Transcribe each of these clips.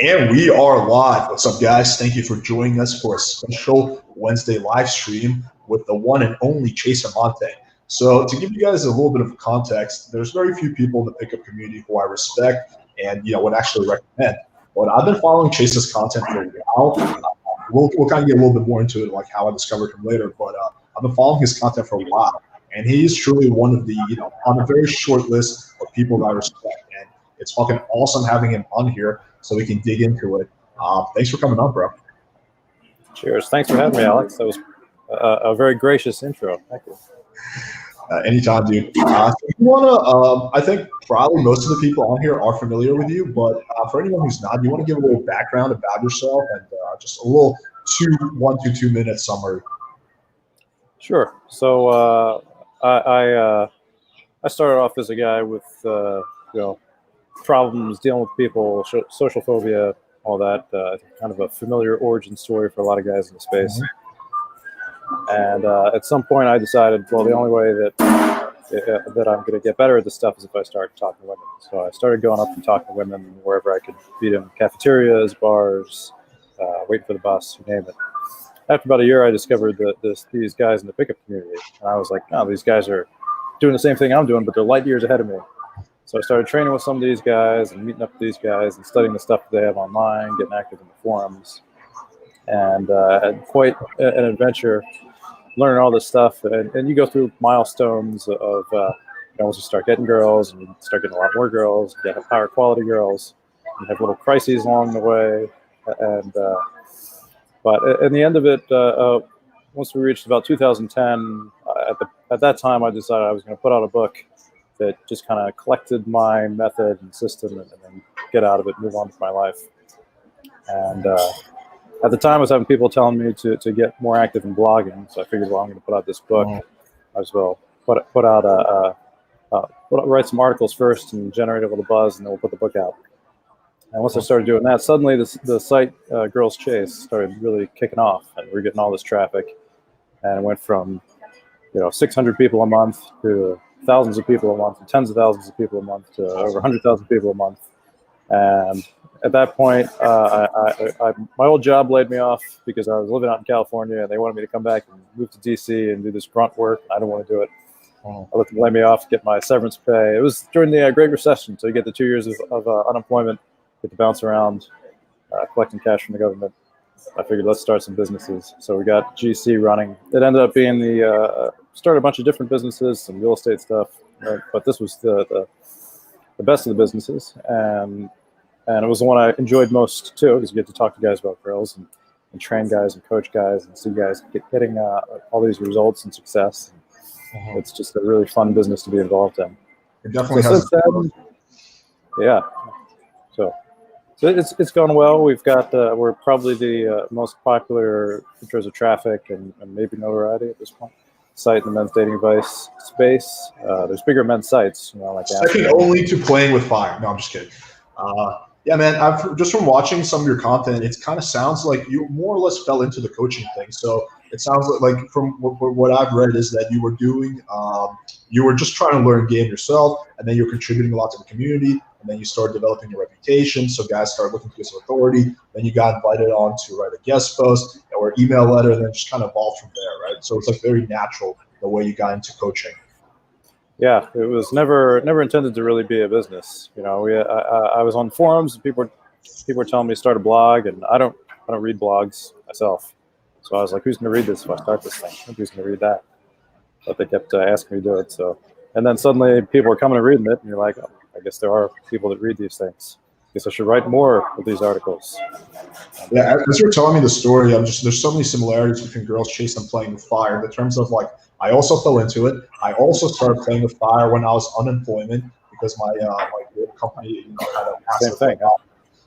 And we are live. What's up, guys? Thank you for joining us for a special Wednesday live stream with the one and only Chase Amante. So, to give you guys a little bit of context, there's very few people in the pickup community who I respect and would actually recommend. But I've been following Chase's content for a while. We'll kind of get a little bit more into it, like how I discovered him later. But I've been following his content for a while, and he's truly one of the on a very short list of people that I respect. And it's fucking awesome having him on here so we can dig into it. Thanks for coming on, bro. Cheers. Thanks for having me, Alex. That was a very gracious intro. Thank you. Anytime, dude. So if you wanna, I think probably most of the people on here are familiar with you, but for anyone who's not, do you want to give a little background about yourself and just a little 1 to 2 minute summary? Sure. So I started off as a guy with problems dealing with people, social phobia, all that. Kind of a familiar origin story for a lot of guys in the space. Mm-hmm. And at some point, I decided, well, the only way that I'm going to get better at this stuff is if I start talking to women. So I started going up and talking to women wherever I could meet them, cafeterias, bars, waiting for the bus, you name it. After about a year, I discovered these guys in the pickup community. And I was like, oh, these guys are doing the same thing I'm doing, but they're light years ahead of me. So I started training with some of these guys and meeting up with these guys and studying the stuff that they have online, getting active in the forums. And had quite an adventure learning all this stuff. And you go through milestones of, once you start getting girls and you start getting a lot more girls, you get higher quality girls, you have little crises along the way. And but in the end of it, once we reached about 2010, at that time, I decided I was going to put out a book that just kind of collected my method and system and then get out of it, move on with my life. And at the time, I was having people telling me to get more active in blogging. So I figured, well, I'm going to put out this book. I as well write some articles first and generate a little buzz, and then we'll put the book out. And once I started doing that, suddenly the site GirlsChase started really kicking off, and we were getting all this traffic. And it went from 600 people a month to thousands of people a month, to tens of thousands of people a month, to over 100,000 people a month. And at that point, my old job laid me off because I was living out in California, and they wanted me to come back and move to DC and do this grunt work. I didn't want to do it. I let them lay me off, get my severance pay. It was during the Great Recession, so you get the 2 years of unemployment, get to bounce around, collecting cash from the government. I figured, let's start some businesses. So we got GC running. It ended up being started a bunch of different businesses, some real estate stuff, but this was the best of the businesses. And it was the one I enjoyed most, too, because you get to talk to guys about girls and train guys and coach guys and see guys getting all these results and success. And it's just a really fun business to be involved in. It definitely has. Yeah. So it's going well. We've got we're probably the most popular in terms of traffic and maybe notoriety at this point site in the men's dating advice space. There's bigger men's sites, like second only to Playing with Fire. No, I'm just kidding. Yeah, man, I've just from watching some of your content, it kind of sounds like you more or less fell into the coaching thing. So it sounds like from what I've read is that you were doing, you were just trying to learn game yourself, and then you're contributing a lot to the community, and then you started developing your reputation. So guys started looking for you as authority. Then you got invited on to write a guest post or email letter, and then just kind of evolved from there, right? So it's like very natural the way you got into coaching. Yeah, it was never intended to really be a business. I was on forums and people were telling me to start a blog, and I don't read blogs myself. So I was like, who's going to read this if I start this thing? Who's going to read that? But they kept asking me to do it. So, and then suddenly people were coming and reading it, and you're like, oh, I guess there are people that read these things. I guess I should write more of these articles. Yeah, as you're telling me the story, there's so many similarities between GirlsChase and Playing with Fire in terms of I also fell into it. I also started Playing with Fire when I was unemployment because my company had a massive thing.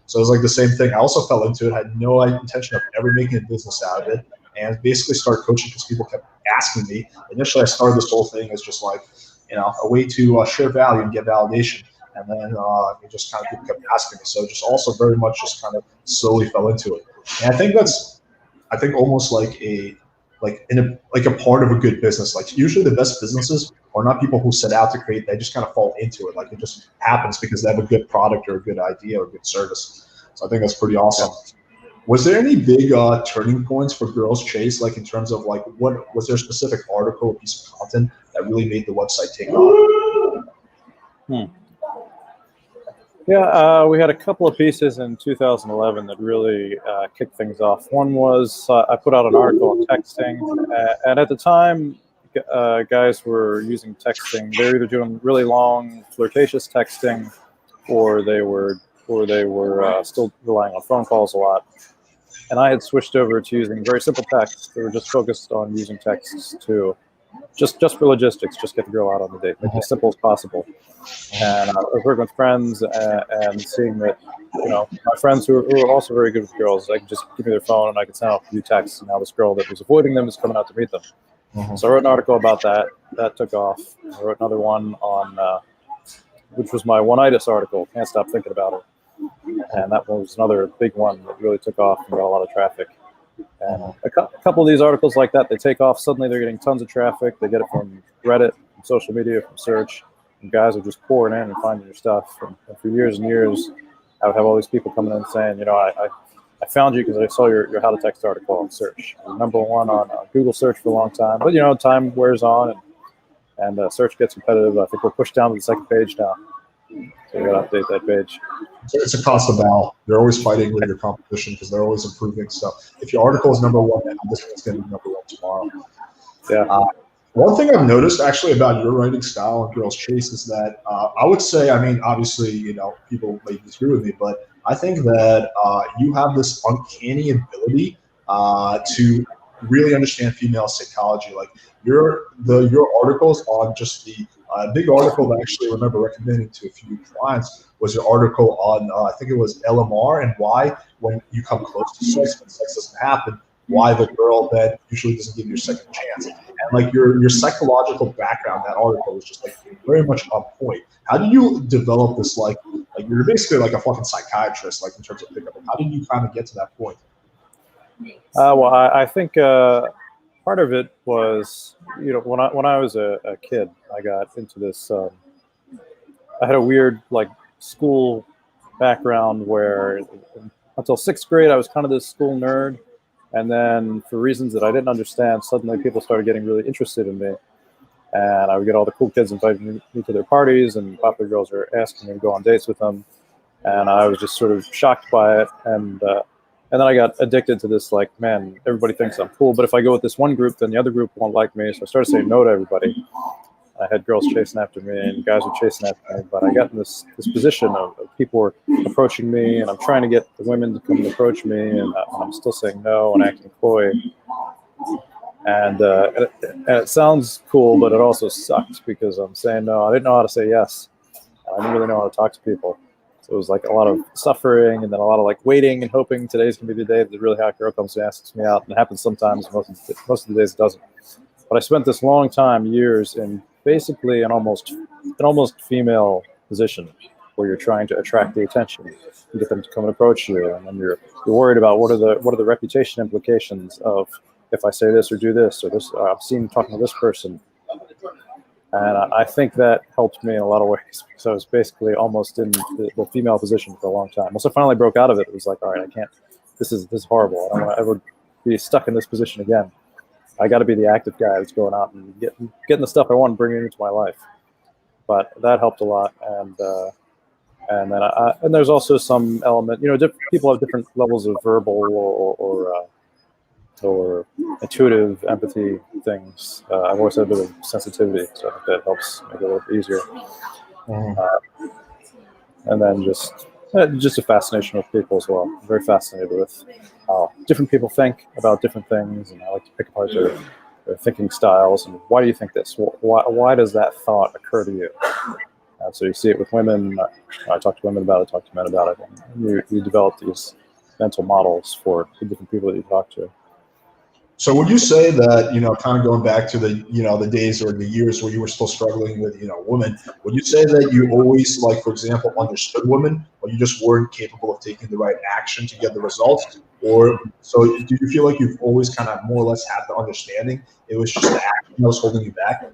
So it was the same thing. I also fell into it. I had no intention of ever making a business out of it, and basically started coaching because people kept asking me. Initially, I started this whole thing as just a way to share value and get validation. And then it just kind of people kept asking me. So just also very much just kind of slowly fell into it. And I think that's almost like a part of a good business. Usually the best businesses are not people who set out to create, they just kind of fall into it. It just happens because they have a good product or a good idea or a good service. So I think that's pretty awesome. Was there any big turning points for GirlsChase, like in terms of like what was there a specific article, or piece of content that really made the website take off? Yeah, we had a couple of pieces in 2011 that really kicked things off. One was I put out an article on texting, and at the time, guys were using texting. They were either doing really long, flirtatious texting, or they were still relying on phone calls a lot. And I had switched over to using very simple texts. They were just focused on using texts to just for logistics, just get the girl out on the date, make it as simple as possible. And I was working with friends and seeing that, my friends who are also very good with girls, they could just give me their phone and I could send out a few texts. And now this girl that was avoiding them is coming out to meet them. So I wrote an article about that. That took off. I wrote another one on, which was my one-itis article, Can't Stop Thinking About Her. And that was another big one that really took off and got a lot of traffic. And a couple of these articles like that, they take off. Suddenly they're getting tons of traffic. They get it from Reddit, from social media, from search. And guys are just pouring in and finding your stuff. And for years and years, I would have all these people coming in saying, I found you because I saw your how to text article on search. Number one on Google search for a long time. But, time wears on and search gets competitive. I think we're pushed down to the second page now. So we got to update that page. It's a constant battle. You're always fighting with your competition because they're always improving. So if your article is number one now, this one's going to be number one tomorrow. Yeah. One thing I've noticed actually about your writing style on GirlsChase is that I would say, obviously, people may disagree with me, but I think that you have this uncanny ability to really understand female psychology. Like your articles on just the big article that I actually remember recommending to a few clients was your article on, I think it was LMR, and why when you come close to sex, when sex doesn't happen, why the girl that usually doesn't give you a second chance. And like your psychological background, that article was just like very much on point. How did you develop this, like you're basically like a fucking psychiatrist, like in terms of pickup? How did you kind of get to that point? Well, I think part of it was, when I was a kid, I got into this. I had a weird school background where until sixth grade I was kind of this school nerd, and then for reasons that I didn't understand, suddenly people started getting really interested in me, and I would get all the cool kids inviting me to their parties, and popular girls were asking me to go on dates with them, and I was just sort of shocked by it, and then I got addicted to this, man, everybody thinks I'm cool, but if I go with this one group, then the other group won't like me. So I started saying no to everybody. I had girls chasing after me and guys were chasing after me, but I got in this position of people were approaching me, and I'm trying to get the women to come and approach me, and I'm still saying no and acting coy. And it sounds cool, but it also sucked because I'm saying no. I didn't know how to say yes. I didn't really know how to talk to people. So it was a lot of suffering, and then a lot of waiting and hoping today's gonna be the day that the really hot girl comes and asks me out. And it happens sometimes. Most of the days it doesn't. But I spent this long time, years, in basically an almost female position where you're trying to attract the attention and get them to come and approach you, and then you're worried about what are the reputation implications of if I say this or do this or this. I'm seen talking to this person. And I think that helped me in a lot of ways because I was basically almost in the female position for a long time. Once I finally broke out of it, it was like, all right, I can't. This is horrible. I don't want to ever be stuck in this position again. I got to be the active guy that's going out and getting the stuff I want and bringing it into my life. But that helped a lot, and then and there's also some element. People have different levels of verbal or intuitive empathy things. I've always had a bit of sensitivity, so I think that helps make it a little bit easier. And then just a fascination with people as well. I'm very fascinated with how different people think about different things, and I like to pick apart their thinking styles. And why do you think this? Why does that thought occur to you? And so you see it with women. I talk to women about it, talk to men about it. And you develop these mental models for the different people that you talk to. So would you say that, kind of going back to the days or the years where you were still struggling with, women, would you say that you always, for example, understood women, or you just weren't capable of taking the right action to get the results? Or so do you feel like you've always kind of more or less had the understanding? It was just the action that was holding you back?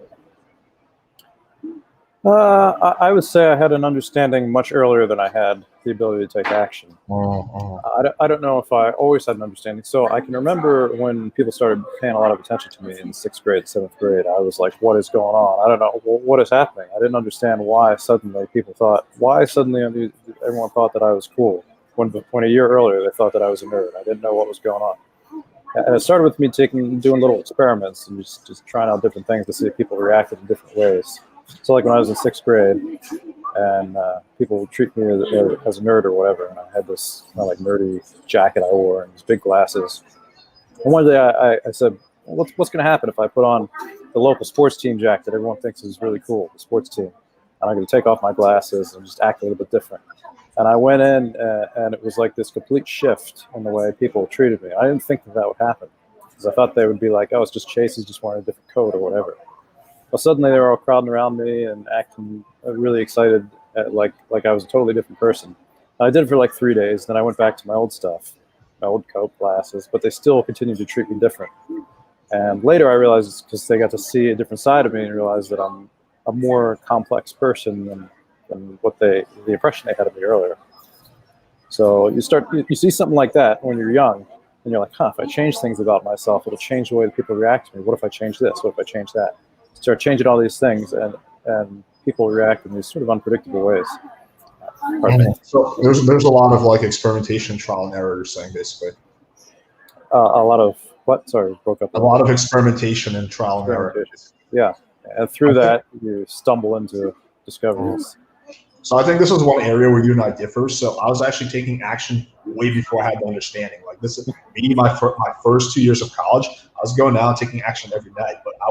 I would say I had an understanding much earlier than I had the ability to take action. I don't know if I always had an understanding. So I can remember when people started paying a lot of attention to me in 6th grade, 7th grade. I was like, what is going on? I don't know. What is happening? I didn't understand why suddenly everyone thought that I was cool. When a year earlier they thought that I was a nerd. I didn't know what was going on. And it started with me doing little experiments and just trying out different things to see if people reacted in different ways. So like when I was in 6th grade and people would treat me as a nerd or whatever, and I had this kind of like nerdy jacket I wore and these big glasses. And one day I said, well, what's going to happen if I put on the local sports team jacket that everyone thinks is really cool, the sports team, and I'm going to take off my glasses and just act a little bit different. And I went in and it was like this complete shift in the way people treated me. I didn't think that would happen because I thought they would be like, oh, it's just Chase, he's just wearing a different coat or whatever. Well, suddenly they were all crowding around me and acting really excited, like I was a totally different person. And I did it for like 3 days. Then I went back to my old stuff, my old coat, glasses, but they still continued to treat me different. And later I realized it's because they got to see a different side of me and realized that I'm a more complex person than what the impression they had of me earlier. So you see something like that when you're young, and you're like, if I change things about myself, it'll change the way that people react to me. What if I change this? What if I change that? Start changing all these things, and people react in these sort of unpredictable ways. So there's a lot of like experimentation, trial and error. You're saying basically. A lot of what? Sorry, broke up. A lot of experimentation and trial and error. Yeah, and through that you stumble into discoveries. So I think this is one area where you and I differ. So I was actually taking action way before I had the understanding. Like this is me, my first 2 years of college. I was going out and taking action every night, but I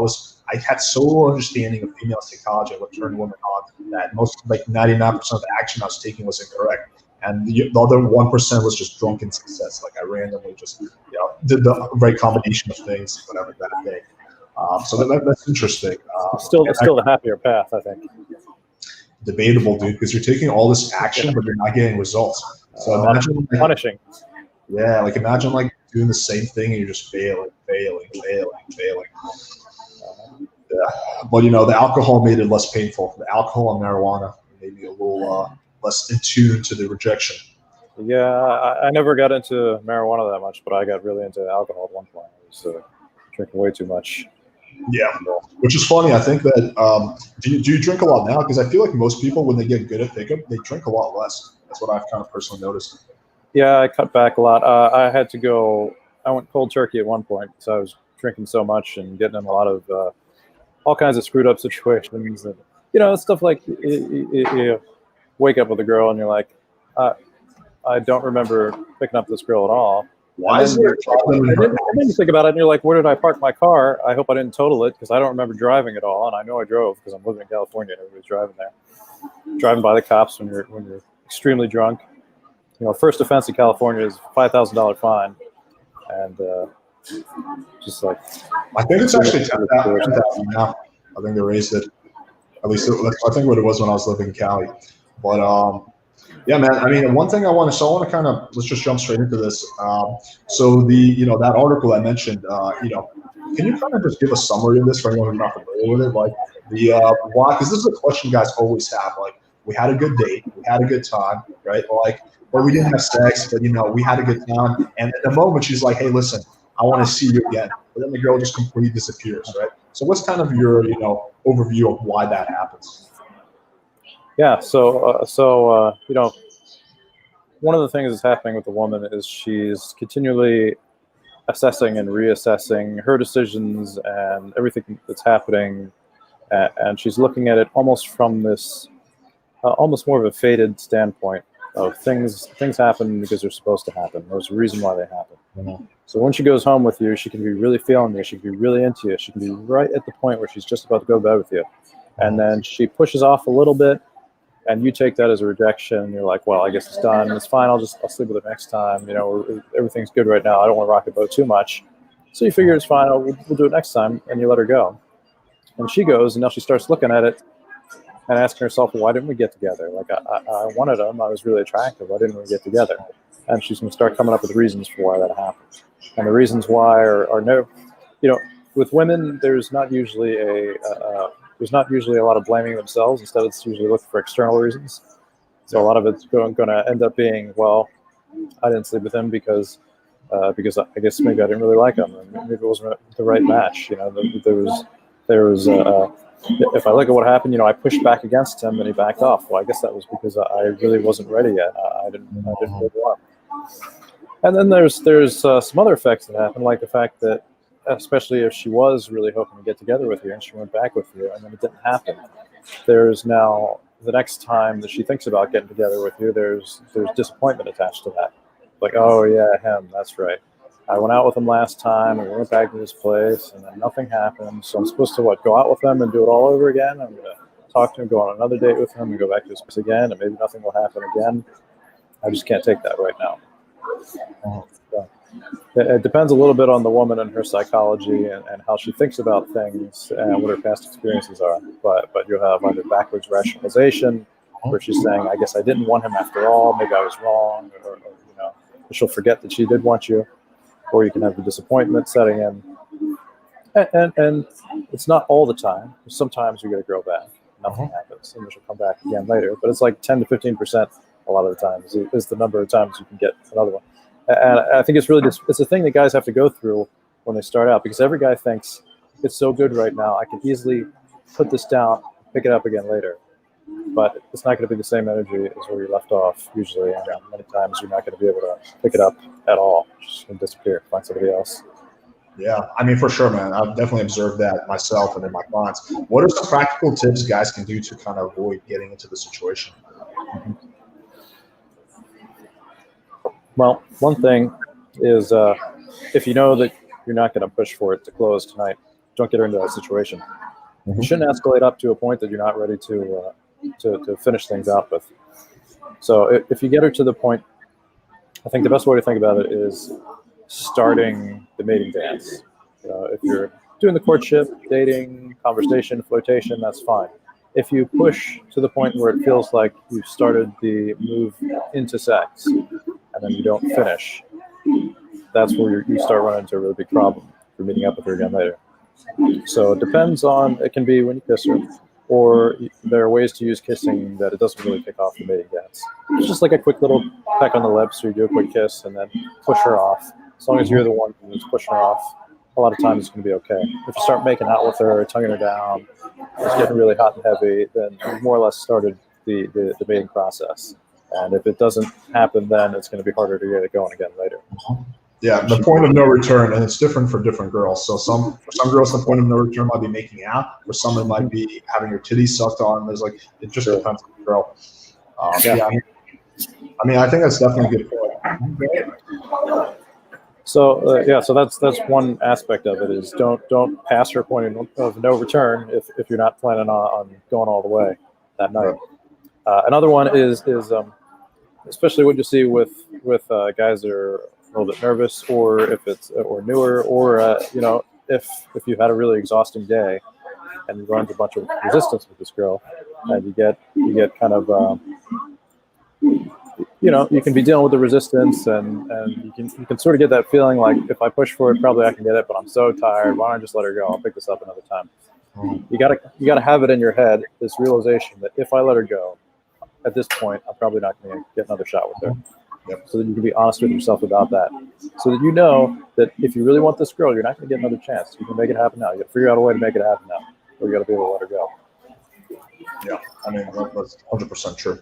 had so little understanding of female psychology and what turned women on that most, like 99% of the action I was taking was incorrect. And the other 1% was just drunken success. Like I randomly just did the right combination of things, whatever that day. So that's interesting. Still the happier path, I think. Debatable, dude, because you're taking all this action, but you're not getting results. So imagine punishing. Yeah, like imagine like doing the same thing and you're just failing. Yeah, but the alcohol made it less painful. The alcohol and marijuana made me a little less in tune to the rejection. Yeah, I never got into marijuana that much, but I got really into alcohol at one point. I was drinking way too much. Yeah, which is funny. I think that do you drink a lot now? Because I feel like most people, when they get good at pickup, they drink a lot less. That's what I've kind of personally noticed. Yeah, I cut back a lot. I went cold turkey at one point because I was drinking so much and getting in a lot of all kinds of screwed up situations. And, stuff like you wake up with a girl and you're like, I don't remember picking up this girl at all. Why is there? And then you think about it and you're like, where did I park my car? I hope I didn't total it because I don't remember driving at all. And I know I drove because I'm living in California and everybody's driving there. Driving by the cops when you're extremely drunk. First offense in California is $5,000 fine. And just like. I think it's actually 10,000 now. I think they raised it. At least I think what it was when I was living in Cali. But yeah, man. I mean, one thing I want to kind of let's just jump straight into this. So that article I mentioned, can you kind of just give a summary of this for anyone who's not familiar with it? Like why? Because this is a question guys always have. Like, we had a good date, we had a good time, right? Or we didn't have sex, but we had a good time. And at the moment, she's like, "Hey, listen, I want to see you again." But then the girl just completely disappears, right? So what's kind of your overview of why that happens? Yeah, so one of the things that's happening with the woman is she's continually assessing and reassessing her decisions and everything that's happening, and she's looking at it almost from this, almost more of a fated standpoint of things happen because they're supposed to happen. There's a reason why they happen. Mm-hmm. So when she goes home with you, she can be really feeling you. She can be really into you. She can be right at the point where she's just about to go to bed with you, and then she pushes off a little bit. And you take that as a rejection. You're like, well, I guess it's done. It's fine. I'll sleep with it next time. Everything's good right now. I don't want to rock the boat too much. So you figure it's fine. We'll do it next time. And you let her go. And she goes, and now she starts looking at it and asking herself, well, why didn't we get together? Like, I wanted him. I was really attractive. Why didn't we get together? And she's going to start coming up with reasons for why that happened. And the reasons why are no, with women, there's not usually there's not usually a lot of blaming themselves. Instead, it's usually looking for external reasons. So a lot of it's going to end up being, well, I didn't sleep with him because I guess maybe I didn't really like him, and maybe it wasn't the right match. There was if I look at what happened, I pushed back against him and he backed off. Well, I guess that was because I really wasn't ready yet. I didn't really want him. And then there's some other effects that happen, like the fact that, especially if she was really hoping to get together with you and she went back with you and then it didn't happen, there's now the next time that she thinks about getting together with you, there's disappointment attached to that. Like, oh yeah, him, that's right. I went out with him last time and we went back to his place and then nothing happened. So I'm supposed to go out with him and do it all over again? I'm going to talk to him, go on another date with him and go back to his place again, and maybe nothing will happen again. I just can't take that right now. So it depends a little bit on the woman and her psychology and how she thinks about things and what her past experiences are. But you'll have either backwards rationalization, where she's saying, I guess I didn't want him after all, maybe I was wrong, or she'll forget that she did want you. Or you can have the disappointment setting in. And it's not all the time. Sometimes you get a girl back, nothing happens, and she'll come back again later. But it's like 10 to 15% a lot of the time is the number of times you can get another one. And I think it's really it's a thing that guys have to go through when they start out, because every guy thinks it's so good right now, I can easily put this down, pick it up again later. But it's not going to be the same energy as where you left off usually. And many times you're not going to be able to pick it up at all. It's just going to disappear, find somebody else. Yeah, I mean, for sure, man. I've definitely observed that myself and in my clients. What are some practical tips guys can do to kind of avoid getting into the situation? Well, one thing is if you know that you're not going to push for it to close tonight, don't get her into that situation. You shouldn't escalate up to a point that you're not ready to finish things out with. So if you get her to the point, I think the best way to think about it is starting the mating dance. If you're doing the courtship, dating, conversation, flirtation, that's fine. If you push to the point where it feels like you've started the move into sex and then you don't finish, that's where you start running into a really big problem for meeting up with her again later. So it depends on, it can be when you kiss her, or there are ways to use kissing that it doesn't really kick off the mating dance. It's just like a quick little peck on the lips, or you do a quick kiss and then push her off. As long as you're the one who's pushing her off, a lot of times it's going to be okay. If you start making out with her, tonguing her down, it's getting really hot and heavy, then you more or less started the mating process. And if it doesn't happen, then it's going to be harder to get it going again later. Yeah, the point of no return, and it's different for different girls. So for some girls, the point of no return might be making out. For some, it might be having your titties sucked on. There's it just depends on the girl. I mean, I think that's definitely a good point. So so that's one aspect of it, is don't pass her point of no return if you're not planning on going all the way that night. Another one is especially what you see with guys that are a little bit nervous, or if it's or newer, or if you've had a really exhausting day and you run into a bunch of resistance with this girl, and you get kind of you can be dealing with the resistance, and you can sort of get that feeling like, if I push for it, probably I can get it, but I'm so tired. Why don't I just let her go? I'll pick this up another time. You gotta have it in your head, this realization that if I let her go, at this point, I'm probably not going to get another shot with her. So that you can be honest with yourself about that. So that you know that if you really want this girl, you're not going to get another chance. You can make it happen now. You got to figure out a way to make it happen now, or you got to be able to let her go. Yeah, I mean, that's 100% true.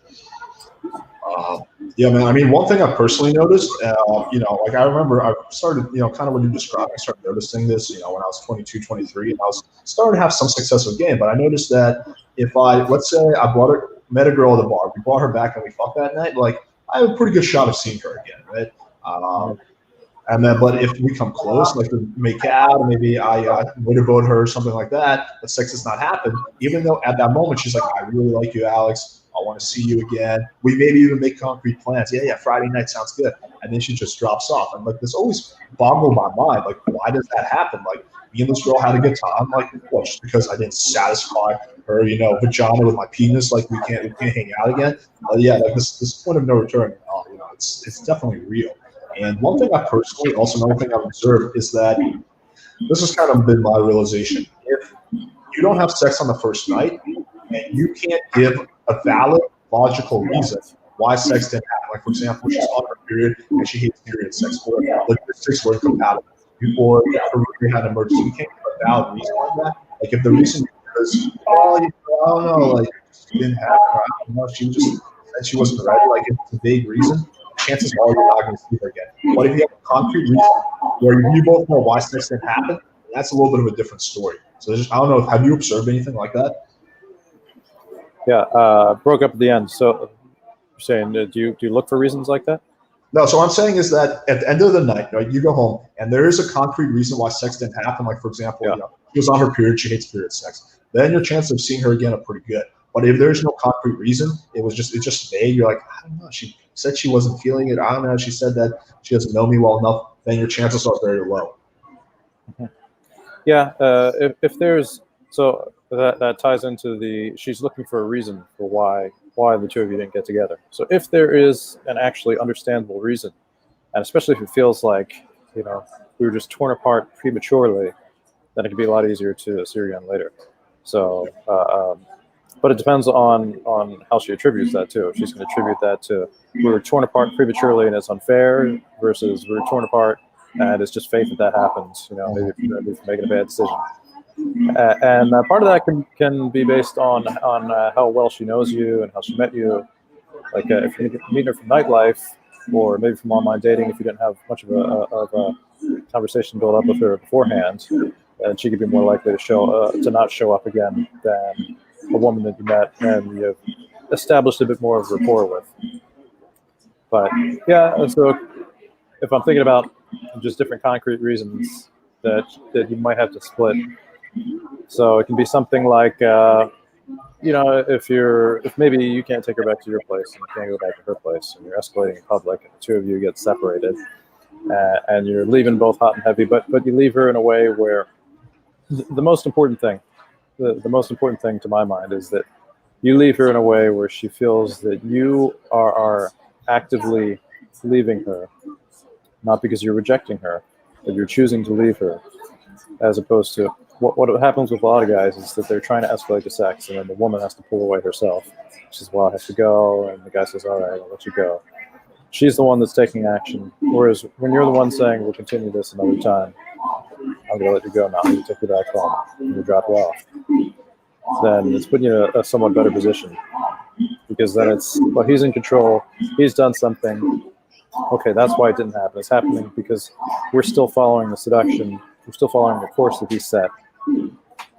Yeah, man. I mean, one thing I personally noticed, like I remember I started, kind of when you described, I started noticing this, when I was 22, 23, and I was starting to have some success with game. But I noticed that if let's say I met a girl at the bar, we brought her back and we fucked that night, I have a pretty good shot of seeing her again, right? And then, but if we come close, like to make out, maybe I motorboat her or something like that, but sex has not happened, even though at that moment she's like, I really like you, Alex. I want to see you again. We maybe even make concrete plans. Yeah, Friday night sounds good. And then she just drops off. And this always boggled my mind. Why does that happen? Me and this girl had a good time. What, just because I didn't satisfy her, vagina with my penis? We can't hang out again. This point of no return, it's definitely real. And one thing I personally, also another thing I've observed is that this has kind of been my realization. If you you don't have sex on the first night and you can't give a valid, logical reason why sex didn't happen. Like, for example, she's on her period and she hates period sex, or logistics were incompatible, or her roommate had an emergency. You can't give a valid reason like that. Like, if the reason is, oh, you know, I don't know, like, she didn't have her, I don't know, she just said she wasn't ready, like, if it's a vague reason, chances are you're not going to see her again. But if you have a concrete reason where you both know why sex didn't happen, that's a little bit of a different story. So I don't know, have you observed anything like that? Yeah, broke up at the end. So you're saying, do you look for reasons like that? No, so what I'm saying is that at the end of the night, right, you go home and there is a concrete reason why sex didn't happen. Like, for example, you know, she was on her period, she hates period sex. Then your chances of seeing her again are pretty good. But if there's no concrete reason, it's just vague. You're like, I don't know. She said she wasn't feeling it. I don't know. She said that she doesn't know me well enough. Then your chances are very low. Yeah, if there's, so that ties into she's looking for a reason for why the two of you didn't get together. So if there is an actually understandable reason, and especially if it feels like, you know, we were just torn apart prematurely, then it can be a lot easier to see her again later. So, but it depends on how she attributes that to. If she's going to attribute that to we were torn apart prematurely and it's unfair, versus we were torn apart and it's just fate that happens. You know, maybe for making a bad decision. And part of that can be based on how well she knows you and how she met you. Like if you meet her from nightlife, or maybe from online dating, if you didn't have much of a conversation built up with her beforehand, and she could be more likely to not show up again than a woman that you met and you've established a bit more of rapport with. But yeah, so if I'm thinking about just different concrete reasons that you might have to split, so it can be something like, you know, if maybe you can't take her back to your place and you can't go back to her place, and you're escalating in public, and the two of you get separated, and you're leaving both hot and heavy, but you leave her in a way where the most important thing, the most important thing to my mind is that you leave her in a way where she feels that you are actively leaving her, not because you're rejecting her, but you're choosing to leave her, as opposed to what happens with a lot of guys is that they're trying to escalate to sex, and then the woman has to pull away herself. She says, well, I have to go, and the guy says, all right, I'll let you go. She's the one that's taking action, whereas when you're the one saying, we'll continue this another time, I'm going to let you go now, you take you back home, and you drop you off, then it's putting you in a somewhat better position. Because then it's, well, he's in control, he's done something, okay, that's why it didn't happen. It's happening because we're still following the seduction, we're still following the course that he set.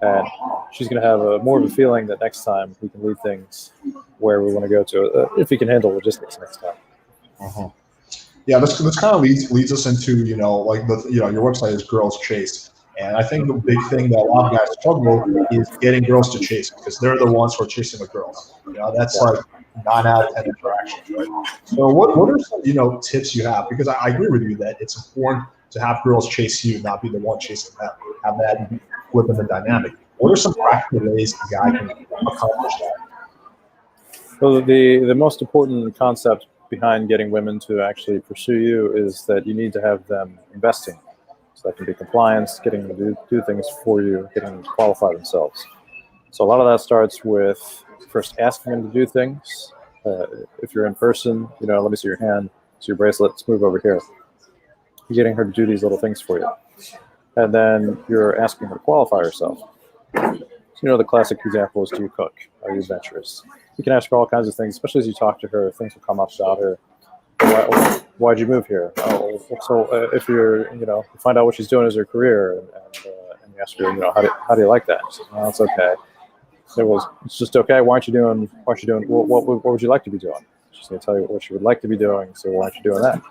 And she's going to have more of a feeling that next time we can lead things where we want to go to, if he can handle logistics next time. Uh-huh. Yeah, this kind of leads us into, you know, like your website is GirlsChase, and I think the big thing that a lot of guys struggle is getting girls to chase, because they're the ones who are chasing the girls. You know, that's like 9 out of 10 interactions, right? So what are some, you know, tips you have? Because I agree with you that it's important to have girls chase you, not be the one chasing them. Have that flip in the dynamic. What are some practical ways a guy can accomplish that? Well, the most important concept behind getting women to actually pursue you is that you need to have them investing. So that can be compliance, getting them to do things for you, getting them to qualify themselves. So a lot of that starts with first asking them to do things. If you're in person, you know, let me see your hand, see your bracelet, let's move over here. You're getting her to do these little things for you. And then you're asking her to qualify herself. So, you know, the classic example is, do you cook? Are you adventurous? You can ask her all kinds of things, especially as you talk to her, things will come up about her. Why'd you move here? Oh, so if you're, you know, you find out what she's doing as her career, and you ask her, you know, how do you like that? She says, oh, it's okay. It's just okay. Why aren't you doing, what would you like to be doing? She's going to tell you what she would like to be doing, so why aren't you doing that?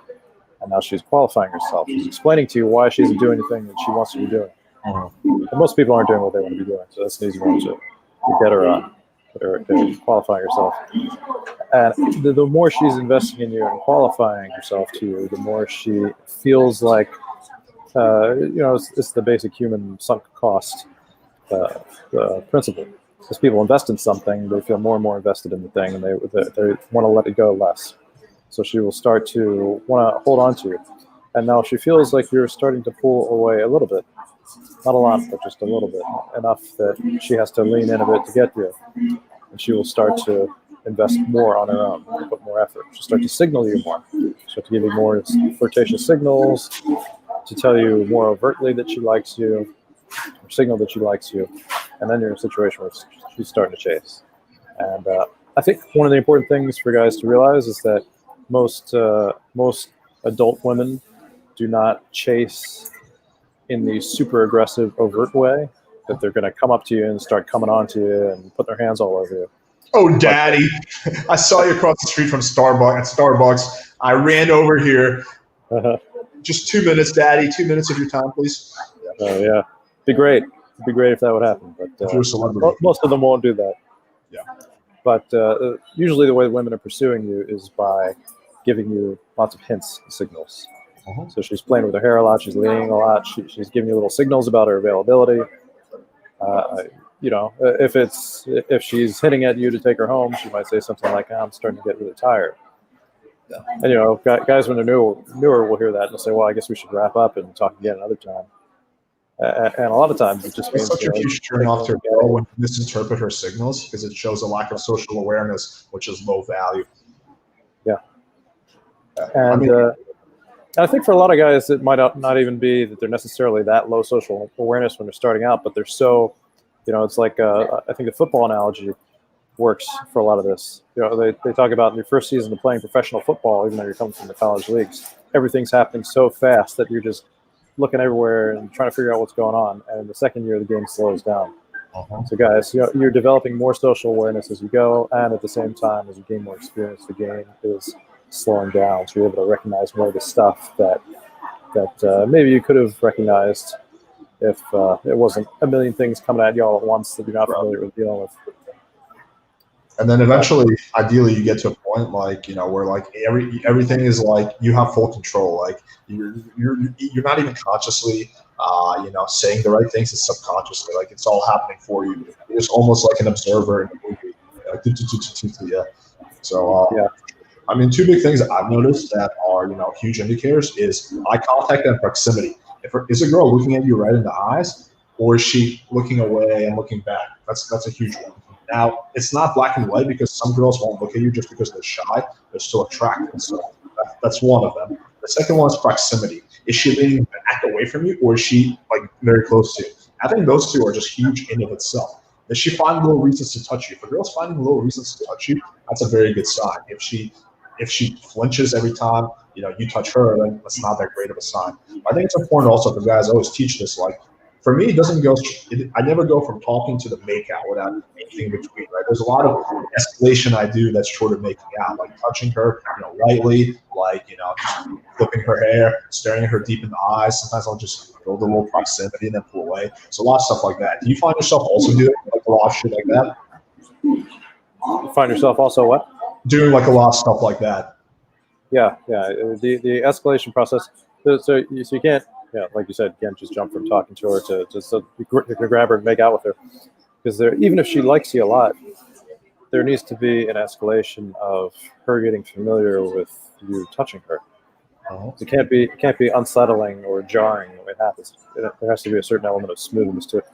And now she's qualifying herself. She's explaining to you why she isn't doing the thing that she wants to be doing. And most people aren't doing what they want to be doing, so that's an easy one to get her on. They're qualifying herself. And the more she's investing in you and qualifying herself to you, the more she feels like, you know, it's the basic human sunk cost principle. As people invest in something, they feel more and more invested in the thing, and they want to let it go less. So she will start to want to hold on to you. And now she feels like you're starting to pull away a little bit. Not a lot, but just a little bit. Enough that she has to lean in a bit to get you. And she will start to invest more on her own, put more effort. She'll start to signal you more. She'll start to give you more flirtatious signals, to tell you more overtly that she likes you, or signal that she likes you. And then you're in a situation where she's starting to chase. And I think one of the important things for guys to realize is that most adult women do not chase in the super aggressive, overt way, that they're going to come up to you and start coming on to you and put their hands all over you. Oh, daddy. I saw you across the street from Starbucks. I ran over here. Just 2 minutes, daddy. 2 minutes of your time, please. Oh, yeah. Be great. It'd be great if that would happen. But if you're a celebrity. Most of them won't do that. Yeah. But usually the way women are pursuing you is by giving you lots of hints and signals. So she's playing with her hair a lot. She's leaning a lot. She's giving you little signals about her availability. If she's hitting at you to take her home, she might say something like, "I'm starting to get really tired." Yeah. And guys when they're newer will hear that and they'll say, "Well, I guess we should wrap up and talk again another time." And a lot of times it just means such a huge turn off to a girl when you misinterpret her signals, because it shows a lack of social awareness, which is low value. Yeah. And I think for a lot of guys, it might not even be that they're necessarily that low social awareness when they're starting out, but they're so, it's like, I think the football analogy works for a lot of this. They talk about in your first season of playing professional football, even though you're coming from the college leagues, everything's happening so fast that you're just looking everywhere and trying to figure out what's going on. And in the second year, the game slows down. So guys, you're developing more social awareness as you go, and at the same time, as you gain more experience, the game is slowing down. So you're able to recognize more of the stuff that maybe you could have recognized if it wasn't a million things coming at you all at once that you're not familiar with dealing with. And then eventually, ideally, you get to a point where everything is you have full control. Like you're not even consciously saying the right things. It's subconsciously, it's all happening for you. It's almost like an observer in a movie. Yeah. So yeah. I mean, two big things I've noticed that are huge indicators is eye contact and proximity. Is a girl looking at you right in the eyes, or is she looking away and looking back? That's a huge one. Now, it's not black and white, because some girls won't look at you just because they're shy. They're still attractive. So that's one of them. The second one is proximity. Is she leaning back away from you, or is she very close to you? I think those two are just huge in of itself. Does she find little reasons to touch you? If a girl's finding little reasons to touch you, that's a very good sign. If she flinches every time you touch her, then that's not that great of a sign. I think it's important also for guys. I always teach this. For me, I never go from talking to the make out without anything in between. Right? There's a lot of escalation I do that's short of making out, like touching her, lightly, just flipping her hair, staring at her deep in the eyes. Sometimes I'll just build a little proximity and then pull away. So a lot of stuff like that. Do you find yourself also doing a lot of shit like that? You find yourself also what? Doing a lot of stuff like that. Yeah. The escalation process. So you can't. Yeah, like you said, you can't just jump from talking to her to grab her and make out with her. Because even if she likes you a lot, there needs to be an escalation of her getting familiar with you touching her. It can't be unsettling or jarring when it happens. There has to be a certain element of smoothness to it.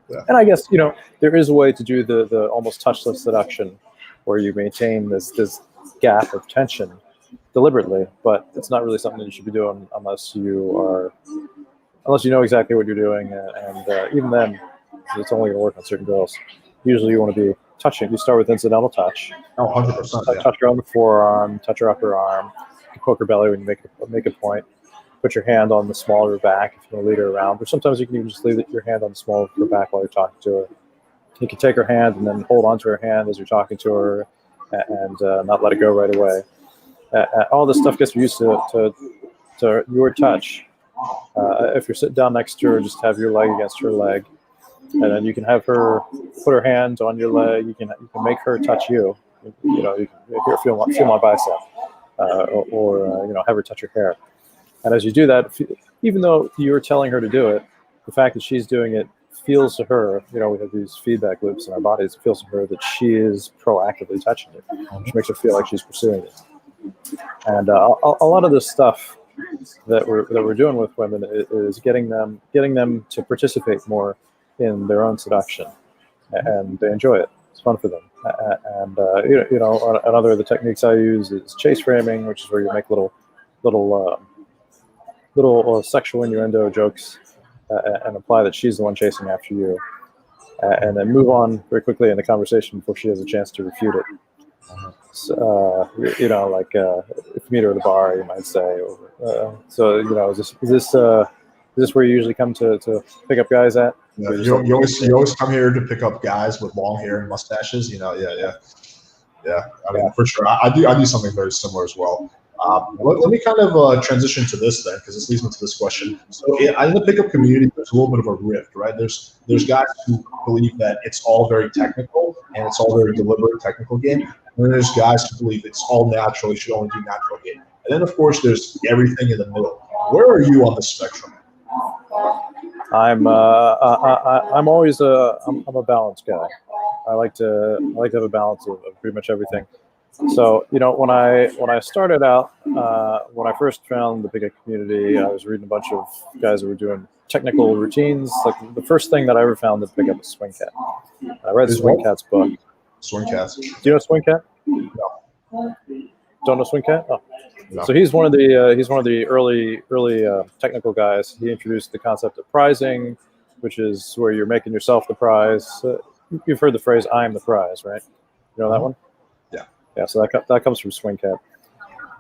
Yeah. And I guess there is a way to do the almost touchless seduction, where you maintain this gap of tension deliberately, but it's not really something that you should be doing unless you know exactly what you're doing, and even then, it's only going to work on certain girls. Usually, you want to be touching. You start with incidental touch. 100%. Touch her on the forearm, touch her upper arm, you poke her belly when you make a point. Put your hand on the small of her back if you want to lead her around, or sometimes you can even just leave your hand on the small of her back while you're talking to her. You can take her hand and then hold onto her hand as you're talking to her, and not let it go right away. All this stuff gets used to your touch. If you're sitting down next to her, just have your leg against her leg, and then you can have her put her hand on your leg. You can make her touch you. You can feel my bicep, or have her touch your hair. And as you do that, even though you're telling her to do it, the fact that she's doing it feels to her, we have these feedback loops in our bodies. It feels to her that she is proactively touching you, which makes her feel like she's pursuing it. And a lot of this stuff that we're doing with women is getting them to participate more in their own seduction, and they enjoy it. It's fun for them. And another of the techniques I use is chase framing, which is where you make little sexual innuendo jokes and imply that she's the one chasing after you, and then move on very quickly in the conversation before she has a chance to refute it. So, if you meet her at a bar, you might say, is this where you usually come to pick up guys at? Yeah, you always come here to pick up guys with long hair and mustaches. Yeah. I mean, for sure, I do something very similar as well. Let me kind of transition to this then, because this leads me to this question. So in the pickup community, there's a little bit of a rift, right? There's guys who believe that it's all very technical and it's all very deliberate technical game. And then there's guys who believe it's all natural. You should only do natural game. And then, of course, there's everything in the middle. Where are you on the spectrum? I'm always I'm a balanced guy. I like to have a balance of pretty much everything. So when I started out, when I first found the pickup community, I was reading a bunch of guys that were doing technical routines. Like the first thing that I ever found to pick up was Swing Cat. I read Swing Cat's book. Swing Cat. Do you know Swing Cat? No. Don't know Swing Cat? Oh. No. So he's one of the early technical guys. He introduced the concept of prizing, which is where you're making yourself the prize. You've heard the phrase "I am the prize," right? You know that one? Yeah. So that comes from Swing Cat,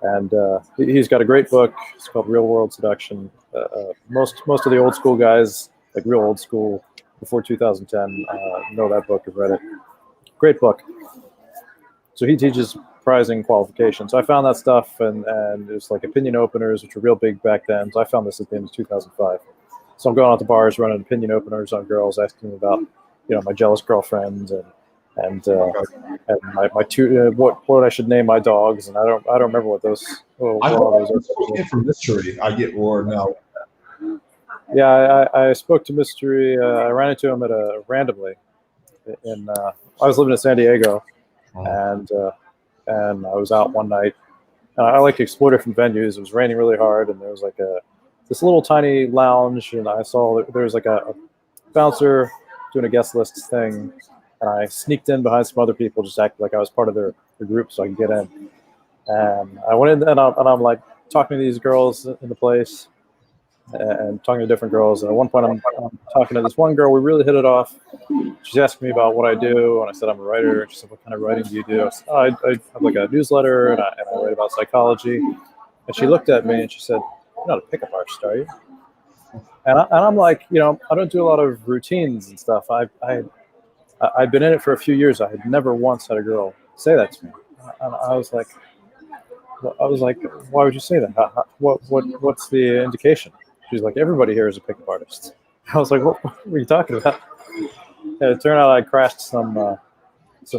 and he's got a great book. It's called Real World Seduction. Most of the old school guys, like real old school, before 2010, know that book, have read it. Great book. So he teaches prizing qualification. So I found that stuff, and there's like opinion openers, which were real big back then. So I found this at the end of 2005. So I'm going out to bars, running opinion openers on girls, asking them about, my jealous girlfriend and my two what I should name my dogs, and I don't remember what those. For mystery, I get roared now. Yeah, I spoke to Mystery. I ran into him randomly. I was living in San Diego, and I was out one night. I like to explore different venues. It was raining really hard, and there was like this little tiny lounge, and I saw there was like a bouncer doing a guest list thing, and I sneaked in behind some other people, just acted like I was part of their group so I could get in. And I went in, and I'm like talking to these girls in the place, and talking to different girls. And at one point, I'm talking to this one girl. We really hit it off. She's asking me about what I do, and I said I'm a writer. She said, "What kind of writing do you do?" I said, I have like a newsletter, and I write about psychology. And she looked at me and she said, "You're not a pickup artist, are you?" And I'm like, I don't do a lot of routines and stuff. I'd been in it for a few years. I had never once had a girl say that to me. And I was like, why would you say that? What's the indication? She's like, everybody here is a pickup artist. I was like, what are you talking about? And it turned out I crashed some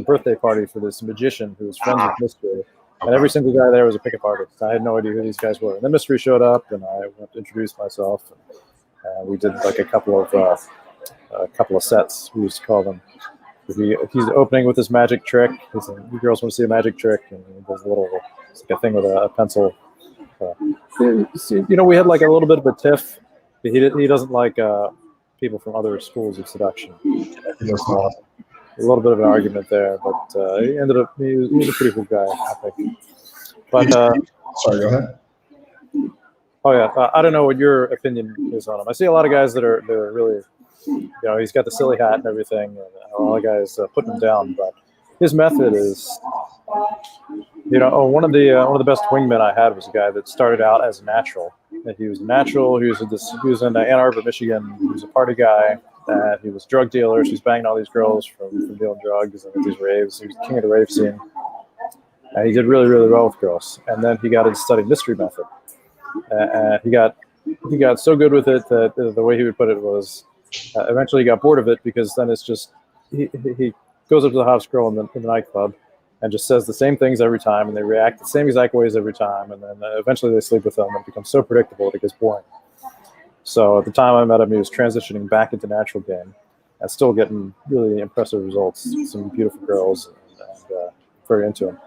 birthday party for this magician who was friends with Mystery. And every single guy there was a pickup artist. I had no idea who these guys were. And then Mystery showed up, and I went to introduce myself. And we did like a couple of sets, we used to call them. He's opening with this magic trick. He's like, you girls want to see a magic trick? And he does it's like a thing with a pencil. We had like a little bit of a tiff. He doesn't like people from other schools of seduction. A little bit of an argument there, but he ended up he was a pretty good guy, I think. But sorry, go ahead. Oh yeah, I don't know what your opinion is on him. I see a lot of guys they're really, he's got the silly hat and everything, and a lot of guys putting him down. But his method is, one of the best wingmen I had was a guy that started out as a natural. He was a natural. He was in Ann Arbor, Michigan. He was a party guy. He was a drug dealer. She's banging all these girls from dealing drugs and at these raves. He was king of the rave scene. And he did really, really well with girls. And then he got into studying Mystery method. And he got so good with it that the way he would put it was, eventually he got bored of it, because then it's just he goes up to the hottest girl in the nightclub and just says the same things every time, and they react the same exact ways every time, and then eventually they sleep with them, and it becomes so predictable that it gets boring. So at the time I met him, he was transitioning back into natural game and still getting really impressive results. Some beautiful girls, and very into him.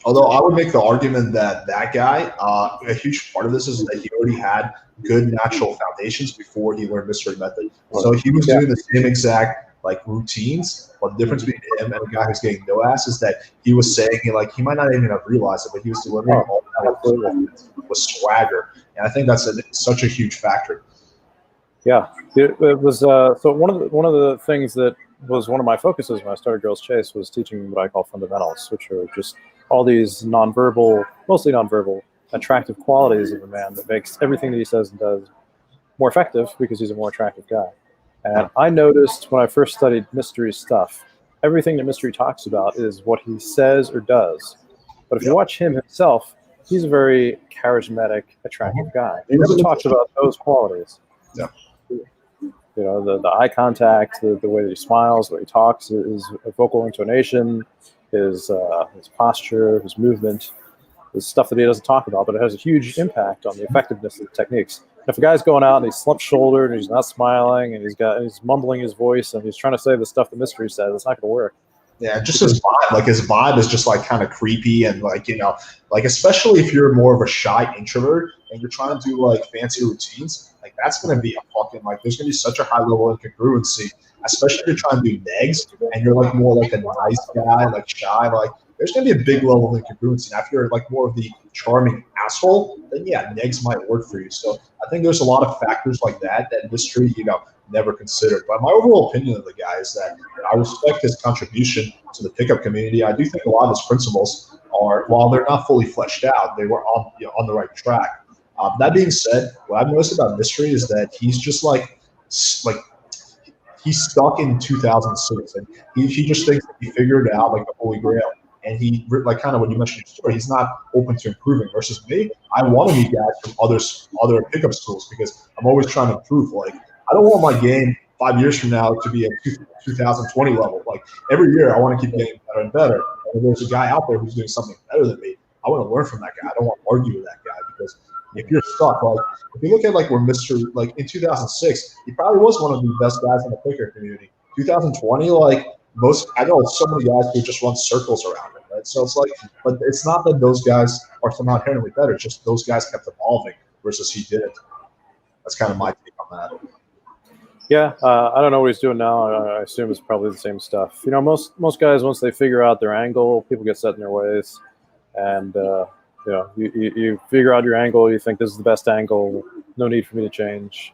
Although I would make the argument that that guy, a huge part of this is that he already had good natural foundations before he learned mystery method. So he was doing the same exact like routines, but the difference between him and a guy who's getting no ass is that he was saying like he might not even have realized it, but he was delivering all that with swagger, and I think that's such a huge factor. Yeah, it was. So one of the things that was one of my focuses when I started GirlsChase was teaching what I call fundamentals, which are just all these mostly nonverbal, attractive qualities of a man that makes everything that he says and does more effective because he's a more attractive guy. And I noticed when I first studied mystery stuff, everything that mystery talks about is what he says or does. But if you watch him himself, he's a very charismatic, attractive guy. He never talks about those qualities. Yeah. You know, the eye contact, the way that he smiles, the way he talks, his vocal intonation, his posture, his movement, is stuff that he doesn't talk about, but it has a huge impact on the effectiveness of the techniques. And if a guy's going out and he's slump-shouldered and he's not smiling and he's mumbling his voice and he's trying to say the stuff the mystery says, it's not going to work. Yeah, just his vibe. Like his vibe is just like kind of creepy and like, you know, like especially if you're more of a shy introvert and you're trying to do like fancy routines, like that's going to be a fucking like there's going to be such a high level of incongruency, especially if you're trying to do negs and you're like more like a nice guy, like shy, like there's going to be a big level of incongruency. Now, if you're like more of the charming asshole, then yeah, negs might work for you. So I think there's a lot of factors like that mystery, you know, never considered. But my overall opinion of the guy is that I respect his contribution to the pickup community. I do think a lot of his principles are, while they're not fully fleshed out, they were on the right track. That being said, what I've noticed about mystery is that he's just like he's stuck in 2006, and he just thinks that he figured it out like the Holy Grail. And he, like kind of when you mentioned your story, he's not open to improving. Versus me, I want to meet guys from other pickup schools because I'm always trying to improve. Like I don't want my game 5 years from now to be at 2020 level. Like every year, I want to keep getting better and better. And if there's a guy out there who's doing something better than me, I want to learn from that guy. I don't want to argue with that guy because if you're stuck, like if you look at like where Mr. like in 2006, he probably was one of the best guys in the picker community. 2020, like I know so many guys who just run circles around him, right? So it's like, but it's not that those guys are somehow inherently better. It's just those guys kept evolving versus he didn't. That's kind of my take on that. Yeah, I don't know what he's doing now. I assume it's probably the same stuff. You know, most guys, once they figure out their angle, people get set in their ways, and you know, you figure out your angle. You think this is the best angle. No need for me to change.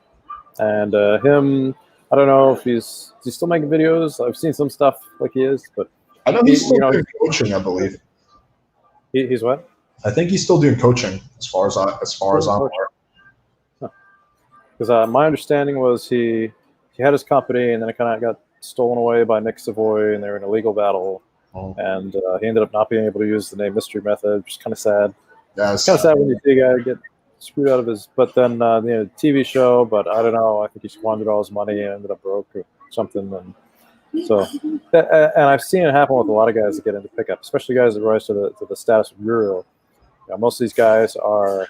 And him, I don't know if he's still making videos. I've seen some stuff like he is, but I know he's still doing coaching. I believe he's what? I think he's still doing coaching, as far as I'm aware. Because my understanding was he had his company, and then it kind of got stolen away by Nick Savoy, and they were in a legal battle. Oh. And he ended up not being able to use the name Mystery Method, which is kind of sad. Yeah, it's kind of sad when you see a guy get screwed out of his. But then the TV show, but I don't know. I think he squandered all his money and ended up broke or something. And so, and I've seen it happen with a lot of guys that get into pickup, especially guys that rise to the status of guru. You know, most of these guys are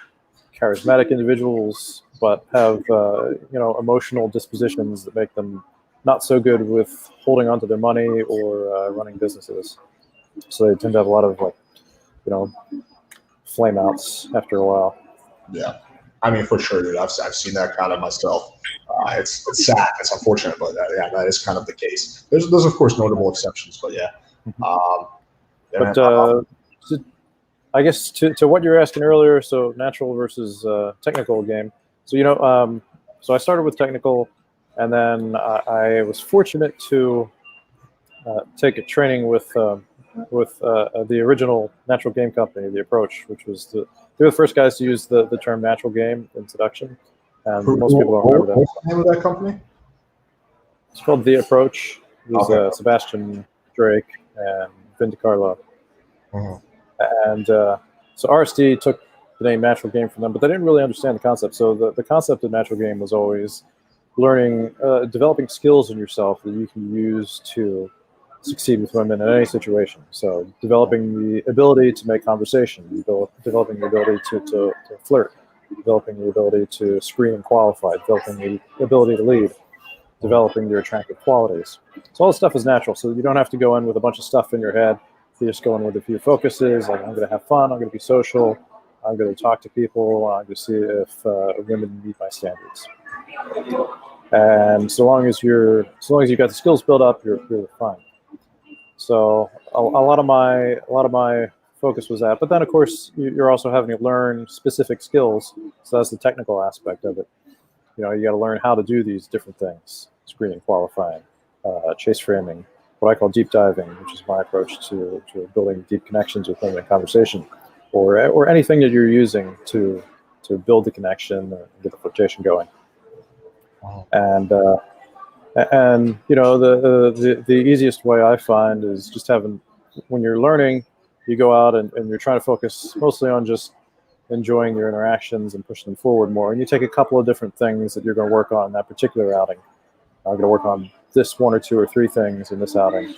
charismatic individuals, but have emotional dispositions that make them not so good with holding onto their money or running businesses. So they tend to have a lot of flame outs after a while. Yeah, I mean for sure, dude. I've seen that kind of myself. It's sad. It's unfortunate, but that is kind of the case. There's of course notable exceptions, but yeah. I guess to what you were asking earlier, so natural versus technical game. So so I started with technical, and then I was fortunate to take a training with the original natural game company, The Approach, which was they were the first guys to use the term natural game in Seduction, and most people don't remember that. What's the name of that company? It's called The Approach. It was Sebastian Drake and Vin DiCarlo. And so RSD took the name natural game from them, but they didn't really understand the concept. So the concept of natural game was always learning, developing skills in yourself that you can use to succeed with women in any situation. So developing the ability to make conversation, developing the ability to flirt, developing the ability to screen and qualify, developing the ability to lead, developing your attractive qualities. So all this stuff is natural. So you don't have to go in with a bunch of stuff in your head. you just go in with a few focuses, like I'm going to have fun, I'm going to be social, I'm going to talk to people, I'm going to see if women meet my standards. And so long as you've got the skills built up, you're fine. So a lot of my focus was that. But then, of course, you're also having to learn specific skills. So that's the technical aspect of it. You got to learn how to do these different things: screening, qualifying, chase framing, what I call deep diving, which is my approach to building deep connections with women in conversation, or anything that you're using to build the connection and get the flirtation going. Wow. And the easiest way I find is just when you're learning, you go out and you're trying to focus mostly on just enjoying your interactions and pushing them forward more. And you take a couple of different things that you're going to work on in that particular outing. I'm going to work on this 1 or 2 or 3 things in this outing,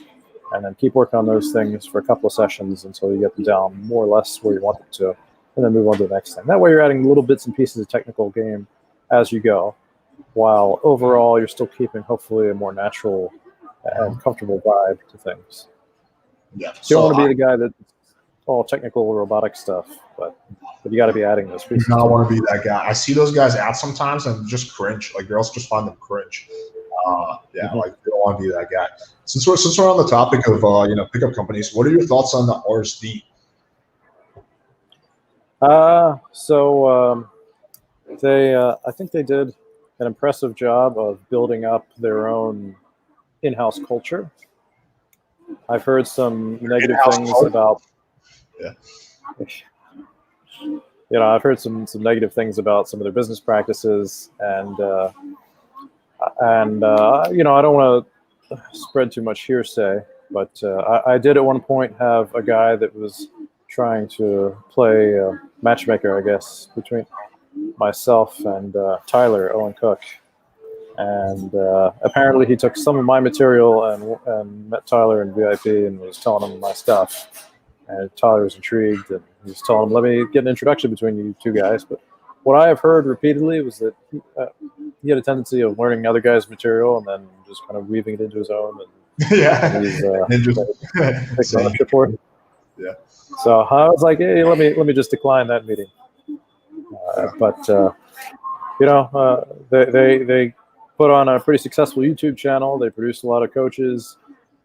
and then keep working on those things for a couple of sessions until you get them down more or less where you want them to, and then move on to the next thing. That way you're adding little bits and pieces of technical game as you go, while overall you're still keeping hopefully a more natural and comfortable vibe to things. Yeah. So you don't want to be the guy that's all technical robotic stuff, but you got to be adding those pieces. You do not want to be that guy. I see those guys out sometimes and just cringe. Like, girls just find them cringe. Like, you don't want to be that guy. Since we're on the topic of pickup companies, what are your thoughts on the RSD? I think they did an impressive job of building up their own in-house culture. I've heard some negative things about. Yeah. I've heard some negative things about some of their business practices, and I don't want to spread too much hearsay, but I did at one point have a guy that was trying to play matchmaker, I guess, between myself and Tyler Owen Cook, and apparently he took some of my material and met Tyler in VIP and was telling him my stuff, and Tyler was intrigued and he was telling him, let me get an introduction between you two guys. But what I have heard repeatedly was that he had a tendency of learning other guys' material and then just kind of weaving it into his own, and he's taking ownership for it. Yeah. So I was like, hey, let me just decline that meeting. They put on a pretty successful YouTube channel. They produced a lot of coaches,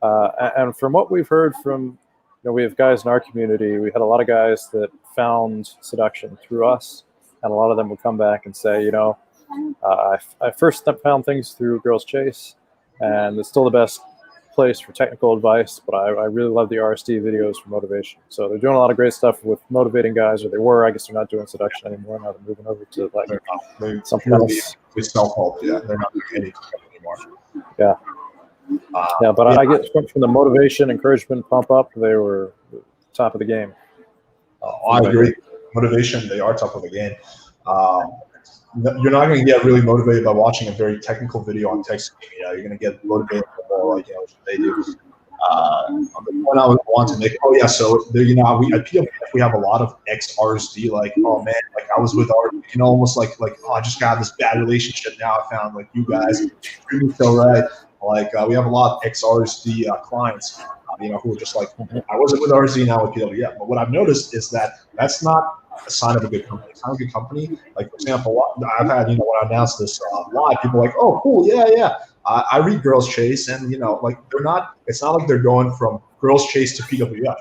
and from what we've heard from, we have guys in our community. We had a lot of guys that found Seduction through us, and a lot of them would come back and say, I first found things through GirlsChase, and it's still the best place for technical advice, but I really love the RSD videos for motivation. So they're doing a lot of great stuff with motivating guys, or they were. I guess they're not doing Seduction anymore. Now they're moving over to something else. With self-help, yeah. They're not doing anything anymore. Yeah. But I get from the motivation, encouragement, pump up, they were top of the game. I agree. Motivation, they are top of the game. You're not going to get really motivated by watching a very technical video on texting. You're going to get motivated more like what they do. The point I want to make. So there, at PWF we have a lot of ex-RSD. Like, oh man, like I was with RSD, almost like I just got this bad relationship. Now I found like you guys treat me so right. Like we have a lot of ex-RSD clients. Who are just like, I wasn't with RSD, now with PWF. But what I've noticed is that that's not a sign of a good company. It's not a good company. Like, for example, I've had, when I announced this live, people are like, oh, cool, yeah. I read GirlsChase, and, they're not, it's not like they're going from GirlsChase to PWF.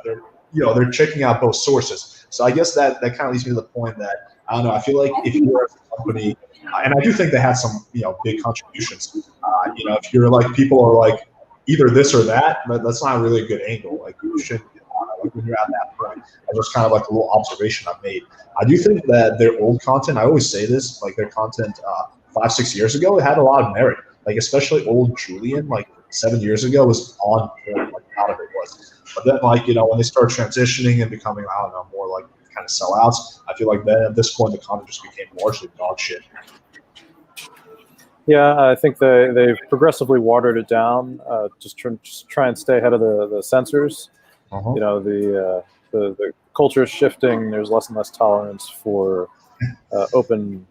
They're checking out both sources. So I guess that kind of leads me to the point that, I don't know, I feel like if you're a company, and I do think they had some, big contributions. If you're like, people are like, either this or that, but that's not really a good angle. Like, you should, like when you're at that point. That's just kind of like a little observation I've made. I do think that their old content, I always say this, like their content 5-6 years ago, it had a lot of merit. Like, especially old Julian, like 7 years ago, was on point, like a lot of it was. But then, like, when they start transitioning and becoming, I don't know, more like kind of sellouts, I feel like then at this point the content just became largely dog shit. Yeah, I think they've progressively watered it down. Just try and stay ahead of the censors. The culture is shifting. There's less and less tolerance for open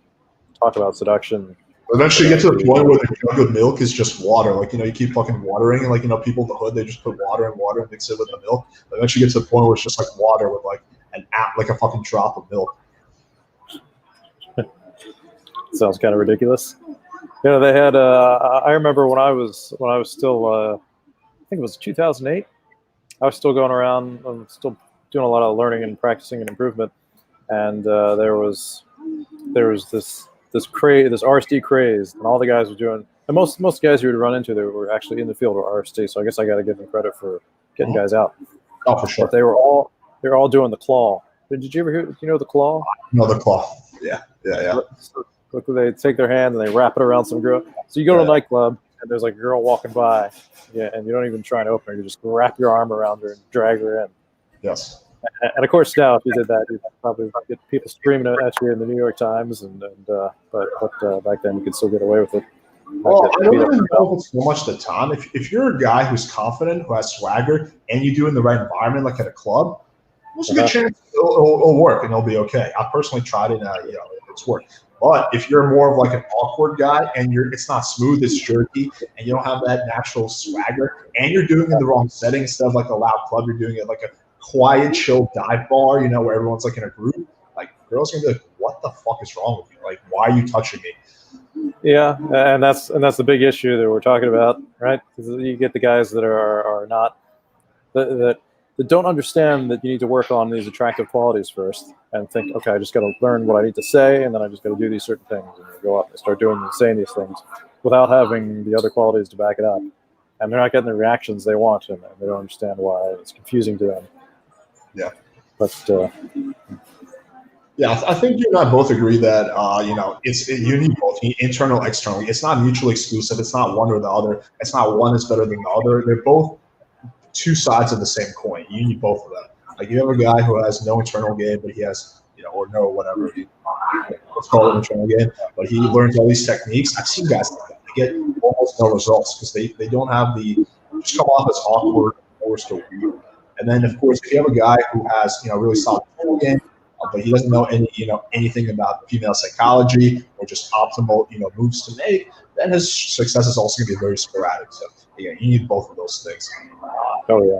talk about seduction. Eventually, you get to the point where the jug of milk is just water. Like, you keep fucking watering, and people in the hood, they just put water and mix it with the milk. Eventually, you get to the point where it's just like water with like like a fucking drop of milk. Sounds kind of ridiculous. They had. I remember when I was still. I think it was 2008. I was still going around. I'm still doing a lot of learning and practicing and improvement, and there was this RSD craze, and all the guys were doing. And most guys you would run into, they were actually in the field of RSD. So I guess I got to give them credit for getting guys out. Oh, for sure. But they were all doing the claw. Did you ever hear? Do you know the claw? No, the claw. Yeah. So, they take their hand and they wrap it around some girl. So you go to a nightclub and there's like a girl walking by, and you don't even try and open her. You just wrap your arm around her and drag her in. Yes. And of course, now if you did that, you'd probably get people screaming at you in the New York Times. But back then, you could still get away with it. Well, I don't even know if it's so much the time. If you're a guy who's confident, who has swagger, and you do it in the right environment, like at a club, there's a good chance it'll work and it'll be okay. I personally tried it, and it's worked. But if you're more of like an awkward guy and it's not smooth, it's jerky, and you don't have that natural swagger, and you're doing it in the wrong setting instead of like a loud club, you're doing it like a quiet, chill dive bar, where everyone's like in a group, like girls are gonna be like, "What the fuck is wrong with you? Like, why are you touching me?" Yeah, and that's the big issue that we're talking about, right? You get the guys that are not that don't understand that you need to work on these attractive qualities first, and think, okay, I just got to learn what I need to say, and then I just got to do these certain things, and they go up and start saying these things without having the other qualities to back it up, and they're not getting the reactions they want, and they don't understand why. It's confusing to them. Yeah, but I think you and I both agree that you need both, you need internal, external. It's not mutually exclusive. It's not one or the other. It's not one is better than the other. They're both two sides of the same coin. You need both of them. Like, you have a guy who has no internal game, but he has, or no whatever, let's call it internal game, but he learns all these techniques. I've seen guys like that. They get almost no results because they don't have just come off as awkward or still weird. And then, of course, if you have a guy who has, really solid internal game, but he doesn't know anything about female psychology or just optimal, moves to make, then his success is also going to be very sporadic. So, you need both of those things. Oh, yeah.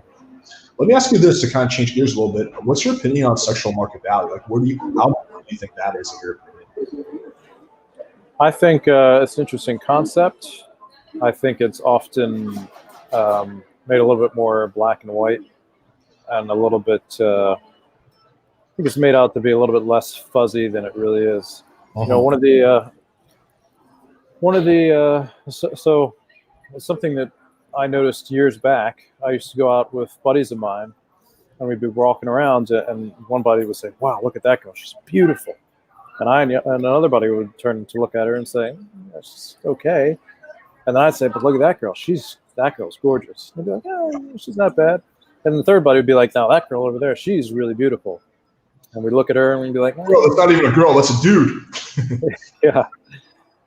Let me ask you this to kind of change gears a little bit. What's your opinion on sexual market value? Like, how important do you think that is, in your opinion? I think it's an interesting concept. I think it's often made a little bit more black and white, and a little bit. I think it's made out to be a little bit less fuzzy than it really is. Uh-huh. So something that I noticed years back, I used to go out with buddies of mine, and we'd be walking around, and one buddy would say, "Wow, look at that girl, she's beautiful." And another buddy would turn to look at her and say, "She's okay." And then I'd say, "But look at that girl, that girl's gorgeous." And they'd be like, "Oh, she's not bad." And the third buddy would be like, "Now that girl over there, she's really beautiful." And we'd look at her and we'd be like, "Girl, that's not even a girl, that's a dude." Yeah.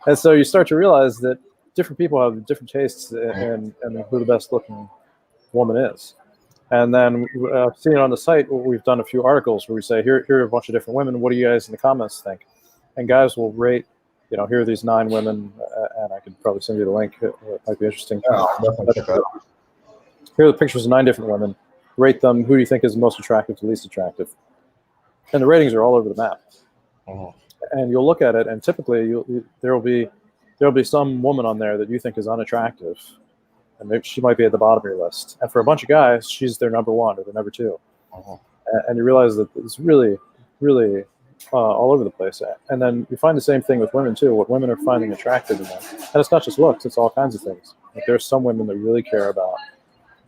And so you start to realize that different people have different tastes in who the best looking woman is. And then seeing it on the site, we've done a few articles where we say, here are a bunch of different women. What do you guys in the comments think? And guys will rate, here are these 9 women, and I could probably send you the link. It might be interesting. Yeah, I'll definitely check that out. Here are the pictures of 9 different women. Rate them. Who do you think is the most attractive to least attractive? And the ratings are all over the map. Uh-huh. And you'll look at it, and typically there will be some woman on there that you think is unattractive, and maybe she might be at the bottom of your list. And for a bunch of guys, she's their number 1 or their number 2. Uh-huh. And you realize that it's really, really all over the place. And then you find the same thing with women too. What women are finding attractive in them, and it's not just looks; it's all kinds of things. Like, there's some women that really care about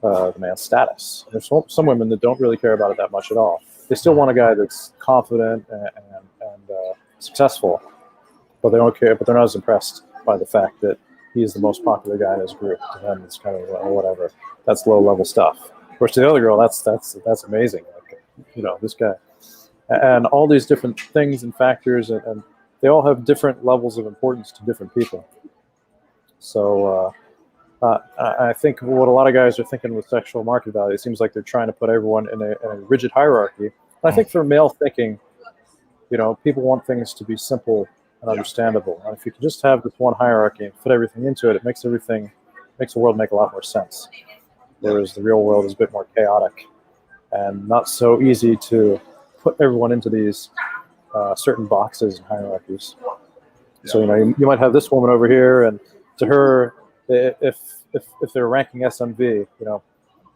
the man's status. There's some women that don't really care about it that much at all. They still want a guy that's confident and successful, but they don't care. But they're not as impressed by the fact that he's the most popular guy in his group. To them, it's kind of whatever. That's low level stuff. Of course, to the other girl, that's amazing. Like, this guy, and all these different things and factors, and they all have different levels of importance to different people. So I think what a lot of guys are thinking with sexual market value, it seems like they're trying to put everyone in a rigid hierarchy. And I think for male thinking, people want things to be simple and understandable. And if you can just have this one hierarchy and fit everything into it, it makes the world make a lot more sense. Whereas the real world is a bit more chaotic and not so easy to put everyone into these certain boxes and hierarchies. So you might have this woman over here, and to her, if they're ranking SMV,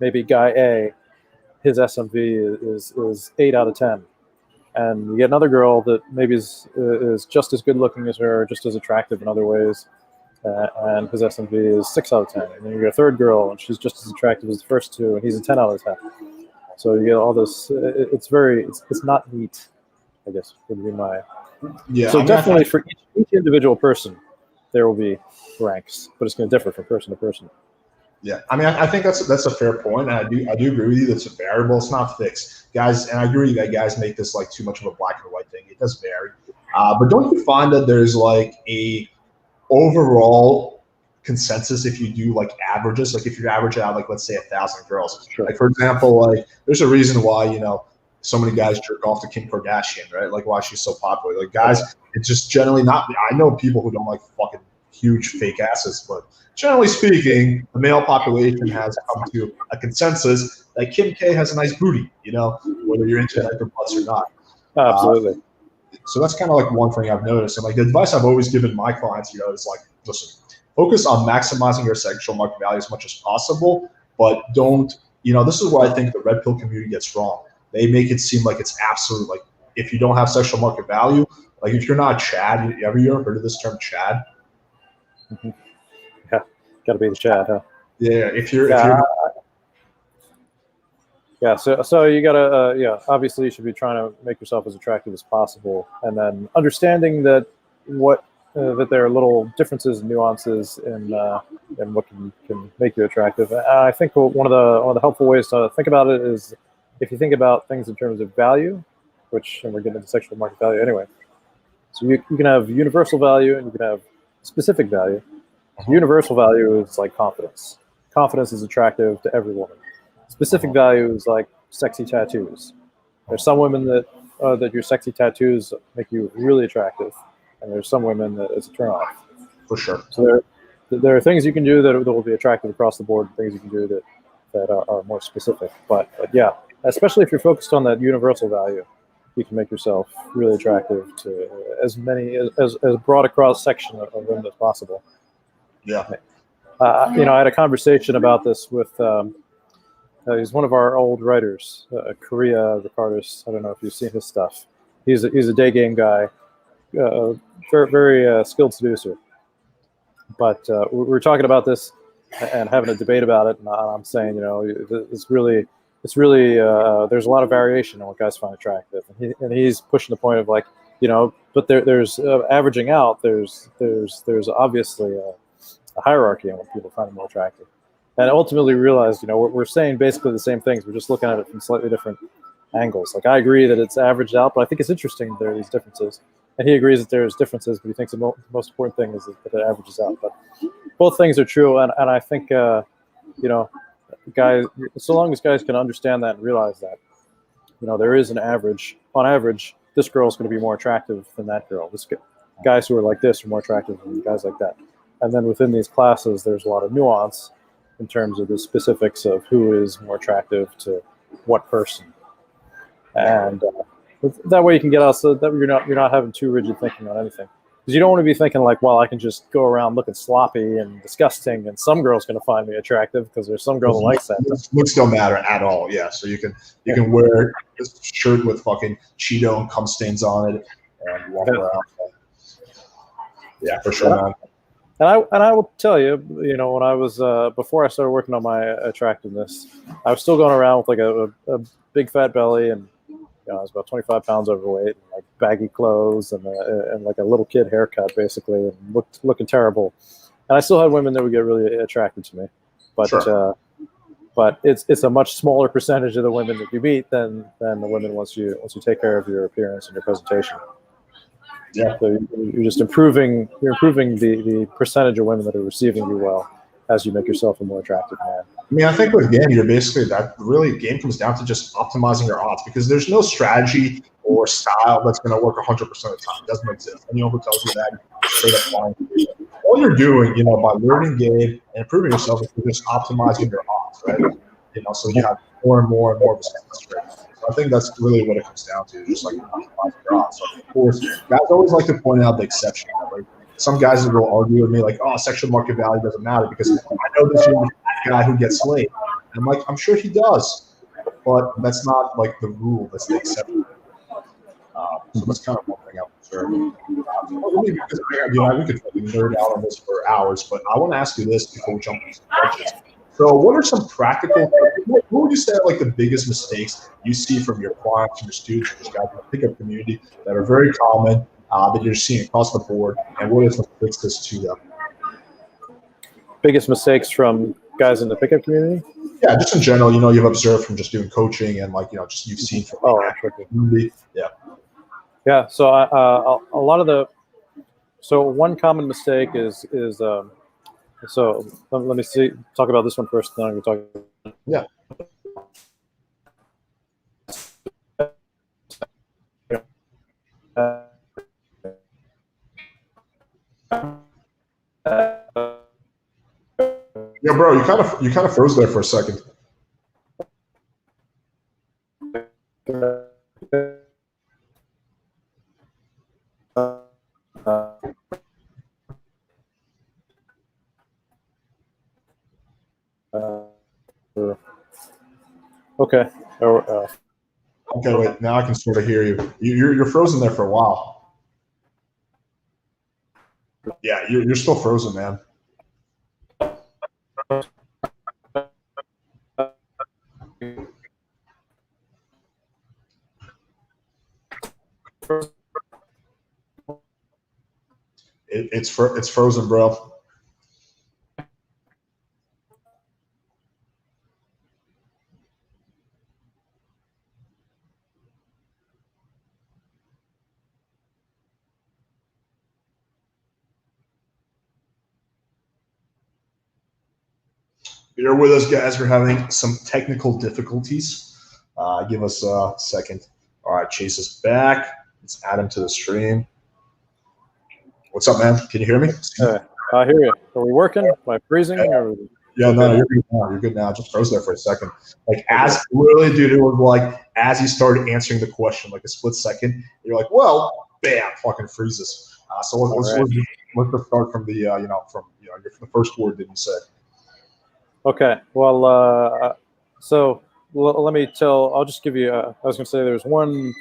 maybe guy A, his SMV is 8 out of 10, and you get another girl that maybe is just as good looking as her, just as attractive in other ways, and his SMV is 6 out of 10. And then you get a third girl, and she's just as attractive as the first two, and he's a 10 out of 10. So you get all this. It's not neat, I guess, would be my. Yeah. So definitely for each individual person, there will be ranks, but it's going to differ from person to person. Yeah, I mean, I think that's a fair point, and I do agree with you. That's a variable. It's not fixed, guys. And I agree that guys make this like too much of a black and white thing. It does vary, but don't you find that there's like a overall consensus if you do like averages? Like if you average out like let's say 1,000 girls, Sure. like for example, like there's a reason why so many guys jerk off to Kim Kardashian, right? Like why she's so popular. Like guys, it's just generally not. I know people who don't like fucking huge fake asses, but generally speaking, the male population has come to a consensus that Kim K has a nice booty, whether you're into diaper butts or not. Absolutely. So that's kind of like one thing I've noticed. And like the advice I've always given my clients, is like, listen, focus on maximizing your sexual market value as much as possible, but don't, this is where I think the red pill community gets wrong. They make it seem like it's absolute, like if you don't have sexual market value, like if you're not Chad, you ever heard of this term Chad? Mm-hmm. Yeah, got to be the Chad, huh? Yeah, So you gotta, obviously you should be trying to make yourself as attractive as possible, and then understanding that that there are little differences and nuances in what can make you attractive. And I think one of the helpful ways to think about it is if you think about things in terms of value, and we're getting into sexual market value anyway. So you can have universal value and you can have specific value. So universal value is like confidence. Confidence is attractive to every woman. Specific value is like sexy tattoos. There's some women that your sexy tattoos make you really attractive, and there's some women that it's a turnoff. For sure. So there are things you can do that will be attractive across the board, things you can do that are more specific. But yeah, especially if you're focused on that universal value, you can make yourself really attractive to as broad a cross section of women as possible. Yeah. I had a conversation about this with he's one of our old writers, Korea Ricardus. I don't know if you've seen his stuff. He's a day game guy, very, very skilled seducer. But we were talking about this and having a debate about it, and I'm saying, it's really there's a lot of variation in what guys find attractive, and he's pushing the point of like, but there's averaging out. There's obviously a hierarchy on what people find more attractive, and ultimately realized, we're saying basically the same things. We're just looking at it from slightly different angles. Like I agree that it's averaged out, but I think it's interesting that there are these differences, and he agrees that there's differences, but he thinks the most important thing is that it averages out. But both things are true, and I think guys, so long as guys can understand that and realize that, there is an average. On average, this girl is going to be more attractive than that girl. Guys who are like this are more attractive than guys like that. And then within these classes, there's a lot of nuance in terms of the specifics of who is more attractive to what person. And that way you can get out so that you're not having too rigid thinking on anything. Because you don't want to be thinking like, well, I can just go around looking sloppy and disgusting, and some girl's going to find me attractive because there's some girl that likes that. Looks don't matter at all. Yeah, so you can wear this shirt with fucking Cheeto and cum stains on it and walk around. Yeah, for sure, man. And I will tell you, when I was before I started working on my attractiveness, I was still going around with like a big fat belly, and I was about 25 pounds overweight, and like baggy clothes, and like a little kid haircut, basically, and looking terrible. And I still had women that would get really attracted to me, but sure. But it's a much smaller percentage of the women that you meet than the women once you take care of your appearance and your presentation. Yeah. So you're just improving the percentage of women that are receiving you well, as you make yourself a more attractive man. I mean, I think with game, you're basically that really game comes down to just optimizing your odds because there's no strategy or style that's going to work 100% of the time. It doesn't exist. Anyone who tells you that, straight up lying. All you're doing, by learning game and improving yourself is you're just optimizing your odds, right? So you have more and more and more of a success rate. So I think that's really what it comes down to, just like optimizing your odds. So of course, guys always like to point out the exception. Like some guys will argue with me, like, "Oh, sexual market value doesn't matter because I know this guy who gets laid." And I'm like, I'm sure he does, but that's not like the rule. That's the exception. So that's kind of one thing I'm observing. We could nerd out on this for hours, but I want to ask you this before we jump into some questions. So what are some practical, what would you say are like the biggest mistakes you see from your clients, your students, your guys in the pickup community that are very common that you're seeing across the board, and what are some fixes to them? Biggest mistakes from guys in the pickup community? Yeah, just in general, you've observed from just doing coaching and just you've seen from the community. Yeah. Yeah. So a lot of one common mistake is so let me talk about this one first, then I'm going to talk. Yeah. Yeah, bro, you kind of froze there for a second. Okay. Okay, wait. Now I can sort of hear you. You're frozen there for a while. Yeah, you're still frozen, man. It's frozen, bro. Bear with us, guys. We're having some technical difficulties. Give us a second. All right, Chase is back. Let's add him to the stream. What's up, man? Can you hear me? I hear you. Are we working? Am I freezing? Yeah, no, you're good now. You're good now. Just froze there for a second. Like really, dude, it was like as you started answering the question, like a split second, you're like, well, bam, fucking freezes. So let's start from the the first word that you said. Okay. Well, so let me tell. I'll just give you. I was going to say there's one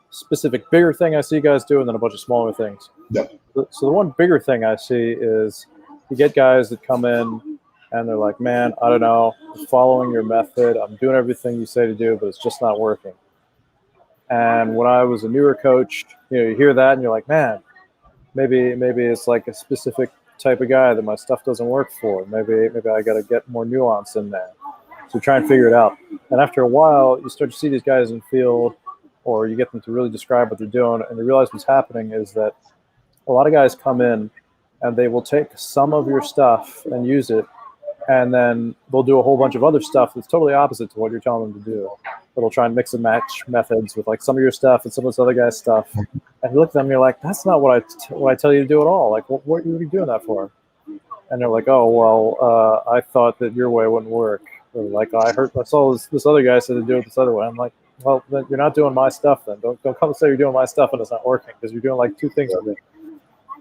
specific bigger thing I see you guys do, and then a bunch of smaller things. Yeah. So the one bigger thing I see is you get guys that come in and they're like, "Man, I don't know. I'm following your method. I'm doing everything you say to do, but it's just not working." And when I was a newer coach, you hear that and you're like, "Man, maybe it's like a specific type of guy that my stuff doesn't work for. Maybe I got to get more nuance in there." So try and figure it out. And after a while, you start to see these guys in the field, or you get them to really describe what they're doing, and you realize what's happening is that a lot of guys come in and they will take some of your stuff and use it, and then they'll do a whole bunch of other stuff that's totally opposite to what you're telling them to do. They'll try and mix and match methods with like some of your stuff and some of this other guy's stuff. And you look at them and you're like, that's not what I tell you to do at all. Like, what are you doing that for? And they're like, oh, well, I thought that your way wouldn't work. Or like, I saw this other guy said to do it this other way. I'm like, well, then you're not doing my stuff then. Don't come and say you're doing my stuff and it's not working, because you're doing like two things with it.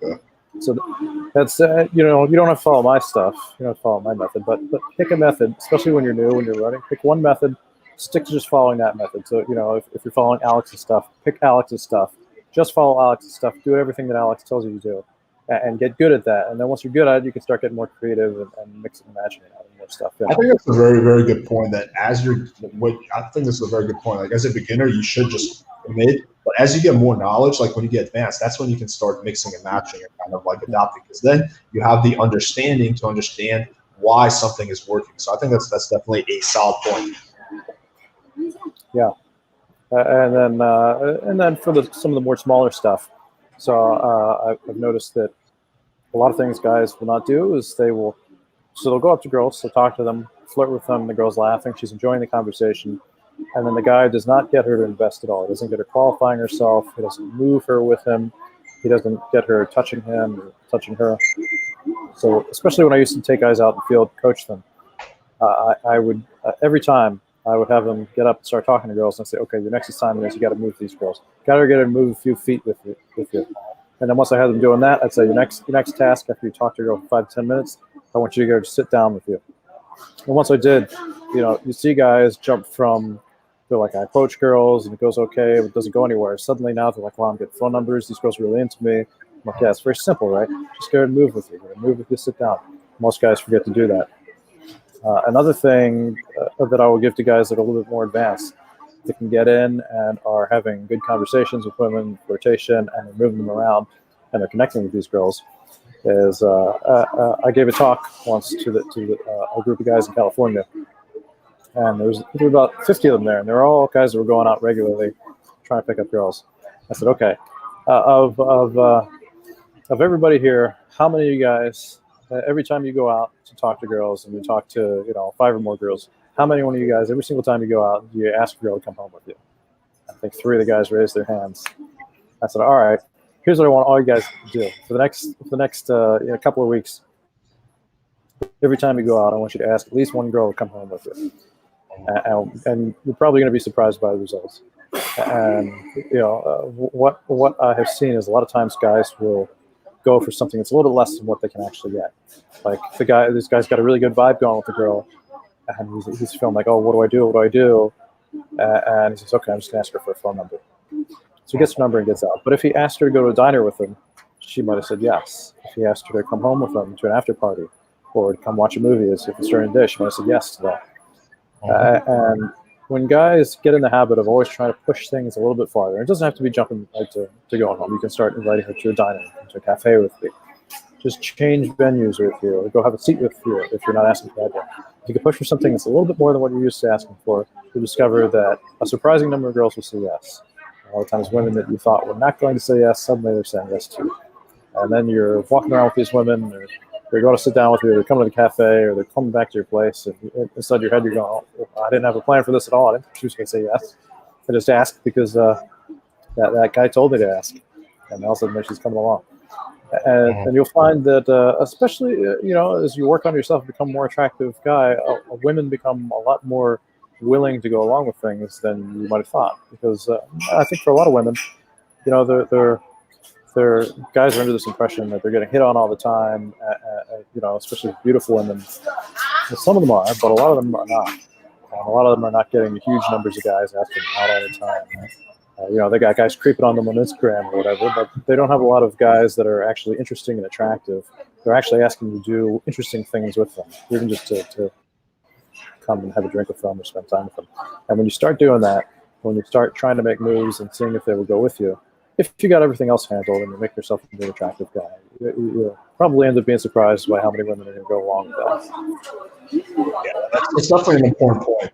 Yeah. So that's, you don't have to follow my stuff. You don't have to follow my method, but pick a method, especially when you're new, when you're learning. Pick one method, stick to just following that method. So, if you're following Alex's stuff, pick Alex's stuff. Just follow Alex's stuff. Do everything that Alex tells you to do, and get good at that. And then once you're good at it, you can start getting more creative and mixing and matching and adding more stuff in. I think that's a very, very good point. That I think this is a very good point. Like as a beginner, you should just commit. But as you get more knowledge, like when you get advanced, that's when you can start mixing and matching and kind of like adapting, because then you have the understanding to understand why something is working. So I think that's definitely a solid point. Yeah. And then for some of the more smaller stuff. So I've noticed that a lot of things guys will not do is they will So they'll go up to girls, they'll talk to them, flirt with them. The girl's laughing, she's enjoying the conversation, and then the guy does not get her to invest at all. He doesn't get her qualifying herself. He doesn't move her with him. He doesn't get her touching him or touching her. So especially when I used to take guys out in the field, coach them, I would every time I would have them get up and start talking to girls and say, okay, your next assignment is you got to move these girls. Got to get her to move a few feet with you. And then once I had them doing that, I'd say your next task after you talk to a girl for 5 to 10 minutes, I want you to go sit down with you. And once I did, you see guys jump from, they're like, I approach girls and it goes okay, but it doesn't go anywhere. Suddenly now they're like, well, I'm getting phone numbers. These girls are really into me. I'm like, yeah, it's very simple, right? Just go and move with you. Move with you, sit down. Most guys forget to do that. Another thing that I will give to guys that are a little bit more advanced, that can get in and are having good conversations with women, flirtation, and they're moving them around, and they're connecting with these girls, is I gave a talk once to a group of guys in California, and there were about 50 of them there, and they're all guys that were going out regularly trying to pick up girls. I said, okay, of everybody here, how many of you guys, every time you go out to talk to girls and you talk to 5 or more girls, how many one of you guys, every single time you go out, do you ask a girl to come home with you? I think 3 of the guys raised their hands. I said, all right, here's what I want all you guys to do. For the next couple of weeks, every time you go out, I want you to ask at least one girl to come home with you. And you're probably going to be surprised by the results. And what I have seen is a lot of times guys will go for something that's a little bit less than what they can actually get. Like this guy's got a really good vibe going with the girl, and he's feeling like, oh, what do I do? What do I do? And he says, okay, I'm just gonna ask her for a phone number. So he gets her number and gets out. But if he asked her to go to a diner with him, she might have said yes. If he asked her to come home with him to an after party or to come watch a movie if it's during the day, she might have said yes to that. And when guys get in the habit of always trying to push things a little bit farther, it doesn't have to be jumping right to going home. You can start inviting her to a diner, to a cafe with you. Just change venues with you, or go have a seat with you if you're not asking for that yet. If you can push for something that's a little bit more than what you're used to asking for, you'll discover that a surprising number of girls will say yes. A lot of times women that you thought were not going to say yes, suddenly they're saying yes to. And then you're walking around with these women, or they're going to sit down with you, they're coming to the cafe, or they're coming back to your place, and inside your head you're going, oh, I didn't have a plan for this at all. I didn't think she was going to say yes. I just asked because that guy told me to ask. And all of a sudden she's coming along. And you'll find that, especially, as you work on yourself, become a more attractive guy, women become a lot more willing to go along with things than you might have thought. Because I think for a lot of women, their guys are under this impression that they're getting hit on all the time, especially beautiful women. And some of them are, but a lot of them are not. And a lot of them are not getting huge numbers of guys asking them out all the time. They got guys creeping on them on Instagram or whatever, but they don't have a lot of guys that are actually interesting and attractive. They're actually asking you to do interesting things with them, even just to come and have a drink with them or spend time with them. And when you start doing that, when you start trying to make moves and seeing if they will go with you, if you got everything else handled and you make yourself a very attractive guy, you'll probably end up being surprised by how many women are going to go along with that. Yeah, that's definitely an important point.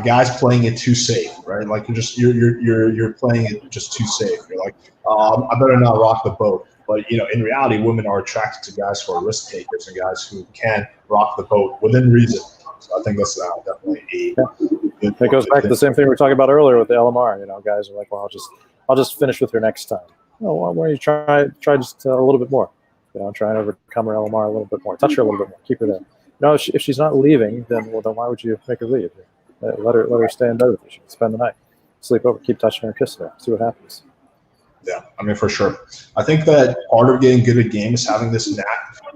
Guys playing it too safe, right? Like you're playing it just too safe. You're like, I better not rock the boat. But in reality, women are attracted to guys who are risk takers and guys who can rock the boat within reason. So I think that's definitely It goes back to the same thing we were talking about earlier with the LMR. Guys are like, well, I'll just finish with her next time. No, why don't you try just a little bit more? Try and overcome her LMR a little bit more, touch her a little bit more, keep her there. If she's not leaving, then why would you make her leave? Let her stay in bed with you. She can spend the night, sleep over, keep touching her, kissing her, see what happens. Yeah, for sure. I think that part of getting good at game is having this knack.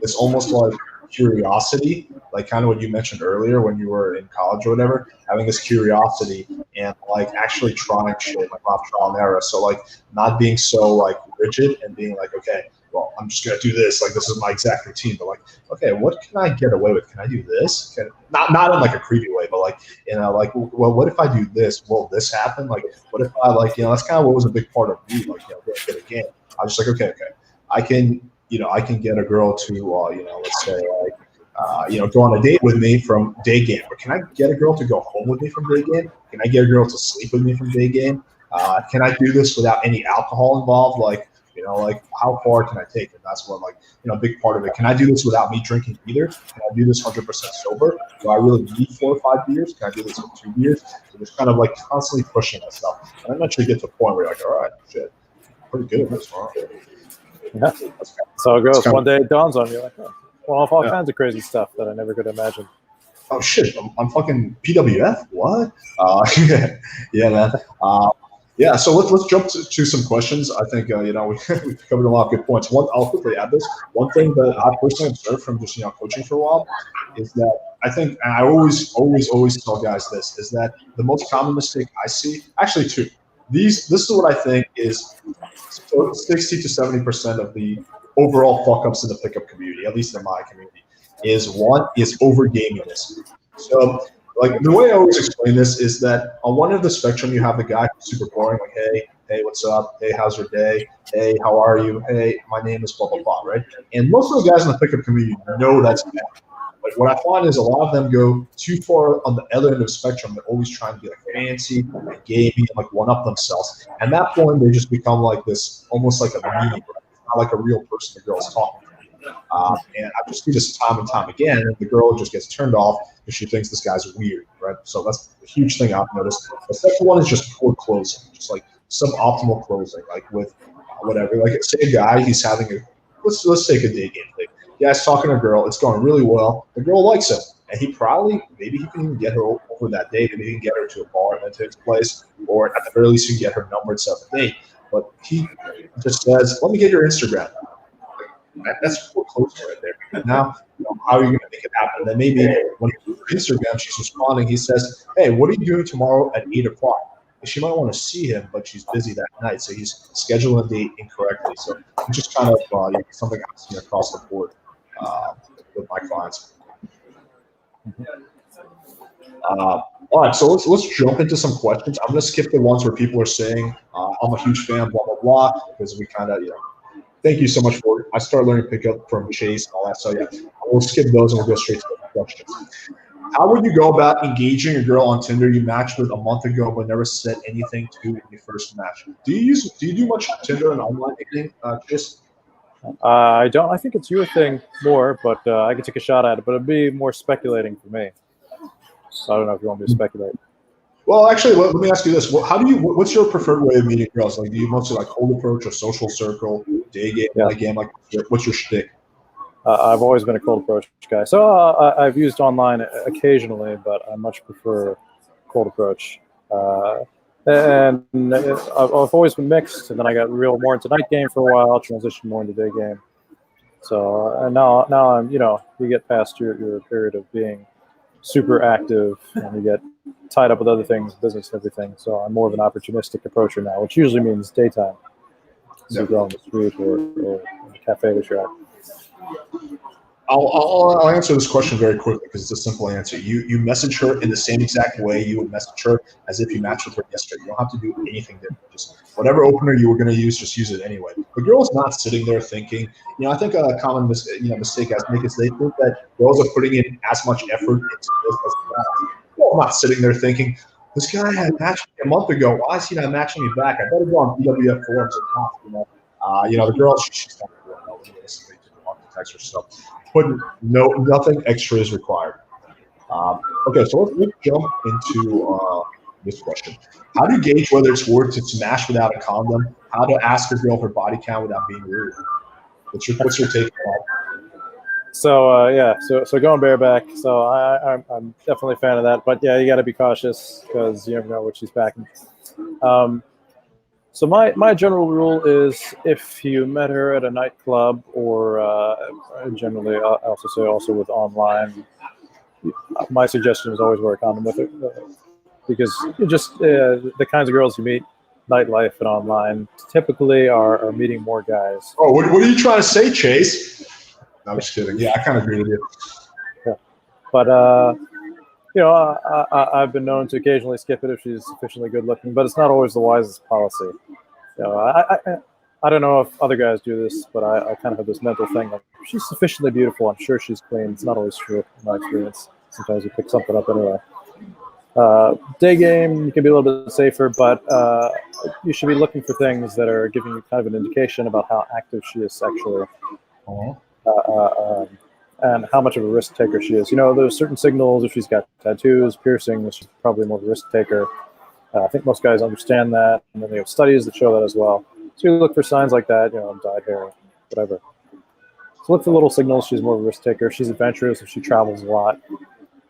It's almost like curiosity, like kind of what you mentioned earlier when you were in college or whatever, having this curiosity and like actually trying shit, like off trial and error. So like not being so like rigid and being like, okay, well, I'm just gonna do this. Like this is my exact routine. But like, okay, what can I get away with? Can I do this? Not in like a creepy way, but like well, what if I do this? Will this happen? Like, what if I that's kind of what was a big part of me, like good at game. I was just like, okay, I can get a girl to let's say go on a date with me from day game. But can I get a girl to go home with me from day game? Can I get a girl to sleep with me from day game? Can I do this without any alcohol involved? Like, You know, like how far can I take it? That's what, like, you know, a big part of it. Can I do this without me drinking either? Can I do this 100% sober? Do I really need 4 or 5 beers? Can I do this for 2 years? So just kind of like constantly pushing myself. And eventually get to a point where you're like, all right, shit, pretty good at this, huh? Yeah. So it goes. One day it dawns on you, like, oh, well, off all kinds of crazy stuff that I never could imagine. Oh shit, I'm fucking PWF. What? Yeah, man. Yeah, so let's jump to some questions. I think you know, we've covered a lot of good points. One, I'll quickly add this. One thing that I personally observed from just, you know, coaching for a while is that I think, and I always tell guys this, is that the most common mistake I see, actually two. This is what I think is 60 to 70% of the overall fuck ups in the pickup community, at least in my community, is over gaminess. So, like, the way I always explain this is that on one end of the spectrum, you have the guy who's super boring, like, hey, what's up? Hey, how's your day? Hey, how are you? Hey, my name is blah, blah, blah, right? And most of the guys in the pickup community know that's bad. But what I find is a lot of them go too far on the other end of the spectrum. They're always trying to be like fancy and gamey and like one up themselves. And at that point, they just become like this, almost like a meanie. Right? It's not like a real person the girl's talking to. And I just see this time and time again, and the girl just gets turned off because she thinks this guy's weird, right? So that's a huge thing I've noticed. The second one is just poor closing, just like suboptimal closing, like with whatever. Like, say a guy, he's having a let's take a day game thing. Guy's talking to a girl, it's going really well. The girl likes him, and maybe he can even get her over that date. Maybe he can get her to a bar and to his place, or at the very least, he can get her number and set up a date. But he just says, "Let me get your Instagram." That's poor closing right there. Now, you know, how are you going to make it happen? And then maybe when he goes to Instagram, she's responding. He says, "Hey, what are you doing tomorrow at 8 o'clock?" And she might want to see him, but she's busy that night, so he's scheduling a date incorrectly. So it's just kind of you know, something I've seen across the board with my clients. All right, so let's jump into some questions. I'm going to skip the ones where people are saying, "I'm a huge fan," blah blah blah, because we kind of, you know. Thank you so much for it. I started learning pickup from Chase and all that. So yeah, we'll skip those and we'll go straight to the questions. How would you go about engaging a girl on Tinder you matched with a month ago but never said anything to when you first matched? Do you do much Tinder and online dating, Chase? I don't. I think it's your thing more, but I could take a shot at it. But it'd be more speculating for me. So I don't know if you want me to speculate. Well, actually, let me ask you this: what's your preferred way of meeting girls? Like, do you mostly like cold approach or social circle, day game, night game? Like, what's your shtick? I've always been a cold approach guy. So I've used online occasionally, but I much prefer cold approach. And I've always been mixed, and then I got more into night game for a while, transitioned more into day game. So and now I'm, you know, you get past your period of being super active, and you get tied up with other things, business and everything. So I'm more of an opportunistic approacher now, which usually means daytime. So you go on the street or the cafe that you're at. I'll answer this question very quickly because it's a simple answer. You message her in the same exact way you would message her as if you matched with her yesterday. You don't have to do anything different. Just whatever opener you were going to use, just use it anyway. The girl's not sitting there thinking. You know, I think a common mistake guys make is they think that girls are putting in as much effort into this as guys. Well, I'm not sitting there thinking, this guy had matched me a month ago. Why is he not matching me back? I better go on BWF forums and talk. You know, the girl, she's not going to know this. They just text her stuff. But nothing extra is required. Okay, so let's jump into this question. How do you gauge whether it's worth to smash without a condom? How to ask a girl for body count without being rude? What's your take on that? So so going bareback. So I'm definitely a fan of that. But yeah, you got to be cautious because you never know what she's packing. So my general rule is if you met her at a nightclub or generally I also say also with online, my suggestion is always wear a condom with it because you just the kinds of girls you meet, nightlife and online, typically are meeting more guys. Oh, what are you trying to say, Chase? No, I'm just kidding. Yeah, I kind of agree with you. Yeah. But you know, I've been known to occasionally skip it if she's sufficiently good looking, but it's not always the wisest policy. You know, I don't know if other guys do this, but I kind of have this mental thing of she's sufficiently beautiful, I'm sure she's clean. It's not always true in my experience. Sometimes you pick something up anyway. Day game, you can be a little bit safer, but you should be looking for things that are giving you kind of an indication about how active she is sexually, and how much of a risk taker she is. There's certain signals. If she's got tattoos, piercings, she's probably more of a risk taker. I think most guys understand that, and then they have studies that show that as well. So you look for signs like that, dyed hair, whatever. So look for little signals. She's more of a risk taker. She's adventurous. If she travels a lot,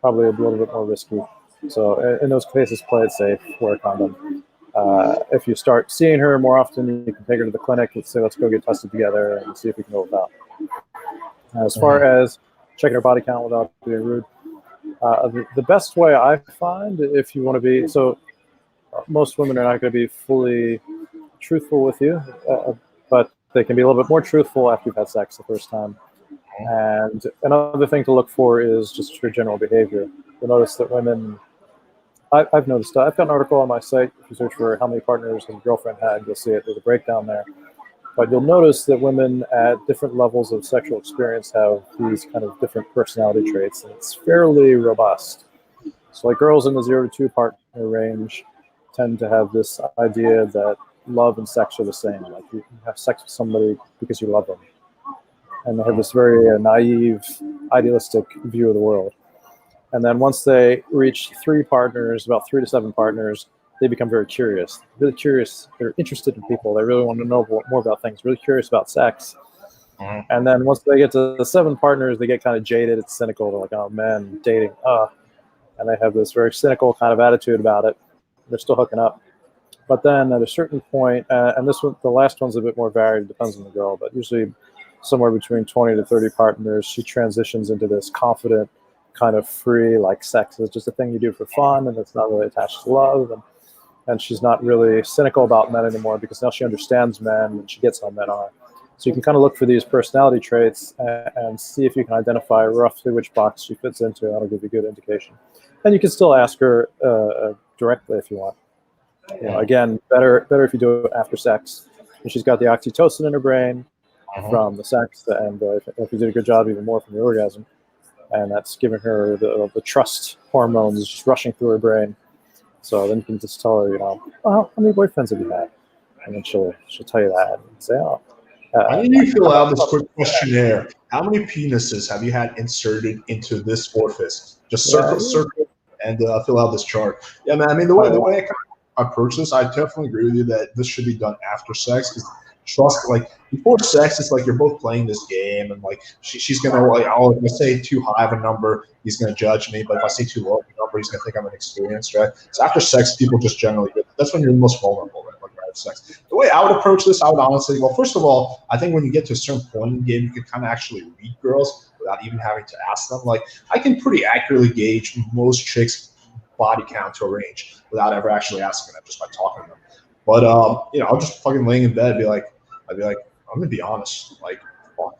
probably a little bit more risky. So in those cases, play it safe. Wear a condom. If you start seeing her more often, you can take her to the clinic. Let's go get tested together and see if we can go without. As far as checking her body count without being rude, the best way I find, if you want to be, most women are not going to be fully truthful with you, but they can be a little bit more truthful after you've had sex the first time. And another thing to look for is just your general behavior. You'll notice that women, I've noticed, I've got an article on my site. If you search for how many partners his girlfriend had, you'll see it. There's a breakdown there. But you'll notice that women at different levels of sexual experience have these kind of different personality traits, and it's fairly robust. So like girls in the 0 to 2 partner range tend to have this idea that love and sex are the same. Like you have sex with somebody because you love them. And they have this very naive, idealistic view of the world. And then once they reach 3 partners, about 3 to 7 partners, they become very curious. Really curious. They're interested in people. They really want to know more about things. Really curious about sex. And then once they get to the 7 partners, they get kind of jaded. It's cynical. They're like, oh, man, dating. And they have this very cynical kind of attitude about it. They're still hooking up. But then at a certain point, and this one, the last one's a bit more varied. It depends on the girl, but usually somewhere between 20 to 30 partners, she transitions into this confident, kind of free, like sex is just a thing you do for fun, and it's not really attached to love. And she's not really cynical about men anymore because now she understands men and she gets how men are. So you can kind of look for these personality traits and see if you can identify roughly which box she fits into. That'll give you a good indication. And you can still ask her directly if you want. Again, better if you do it after sex. And she's got the oxytocin in her brain from the sex, and if you did a good job, even more from the orgasm. And that's giving her the trust hormones just rushing through her brain. So then you can just tell her, well, how many boyfriends have you had? And then she'll tell you that and say, oh. Why don't you fill out this quick questionnaire? How many penises have you had inserted into this orifice? Just circle, and fill out this chart. Yeah, man. I mean, the way I kind of approach this, I definitely agree with you that this should be done after sex, because trust, like before sex, it's like you're both playing this game, and like she's gonna like, if I say too high of a number, he's gonna judge me, but if I say too low of a number, he's gonna think I'm inexperienced, right? So after sex, people just generally, that's when you're the most vulnerable, right? Like right after sex. The way I would approach this, I would honestly, well, first of all, I think when you get to a certain point in the game, you can kind of actually read girls without even having to ask them. Like I can pretty accurately gauge most chicks' body count to a range without ever actually asking them, just by talking to them. But I'll just fucking laying in bed, I'd be like, I'm gonna be honest, like, fuck,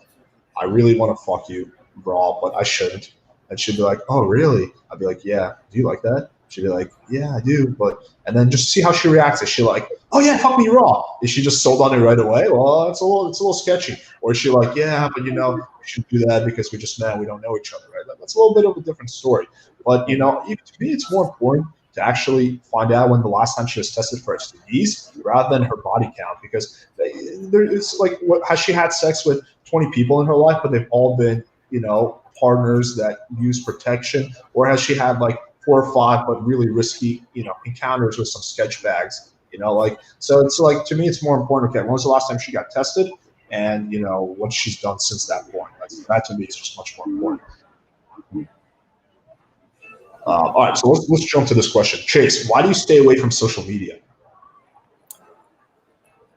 I really want to fuck you, bro, but I shouldn't. And she'd be like, oh, really? I'd be like, yeah. Do you like that? She'd be like, yeah, I do. And then just see how she reacts. Is she like, oh yeah, fuck me raw? Is she just sold on it right away? Well, it's a little sketchy. Or is she like, yeah, but we should do that because we just met, we don't know each other, right? That's a little bit of a different story. But to me, it's more important to actually find out when the last time she was tested for STDs rather than her body count, because it's like, has she had sex with 20 people in her life, but they've all been, partners that use protection, or has she had like 4 or 5 but really risky, encounters with some sketch bags, so it's like, to me, it's more important. Okay, when was the last time she got tested, and what she's done since that point? That to me is just much more important. All right, so let's jump to this question. Chase, why do you stay away from social media?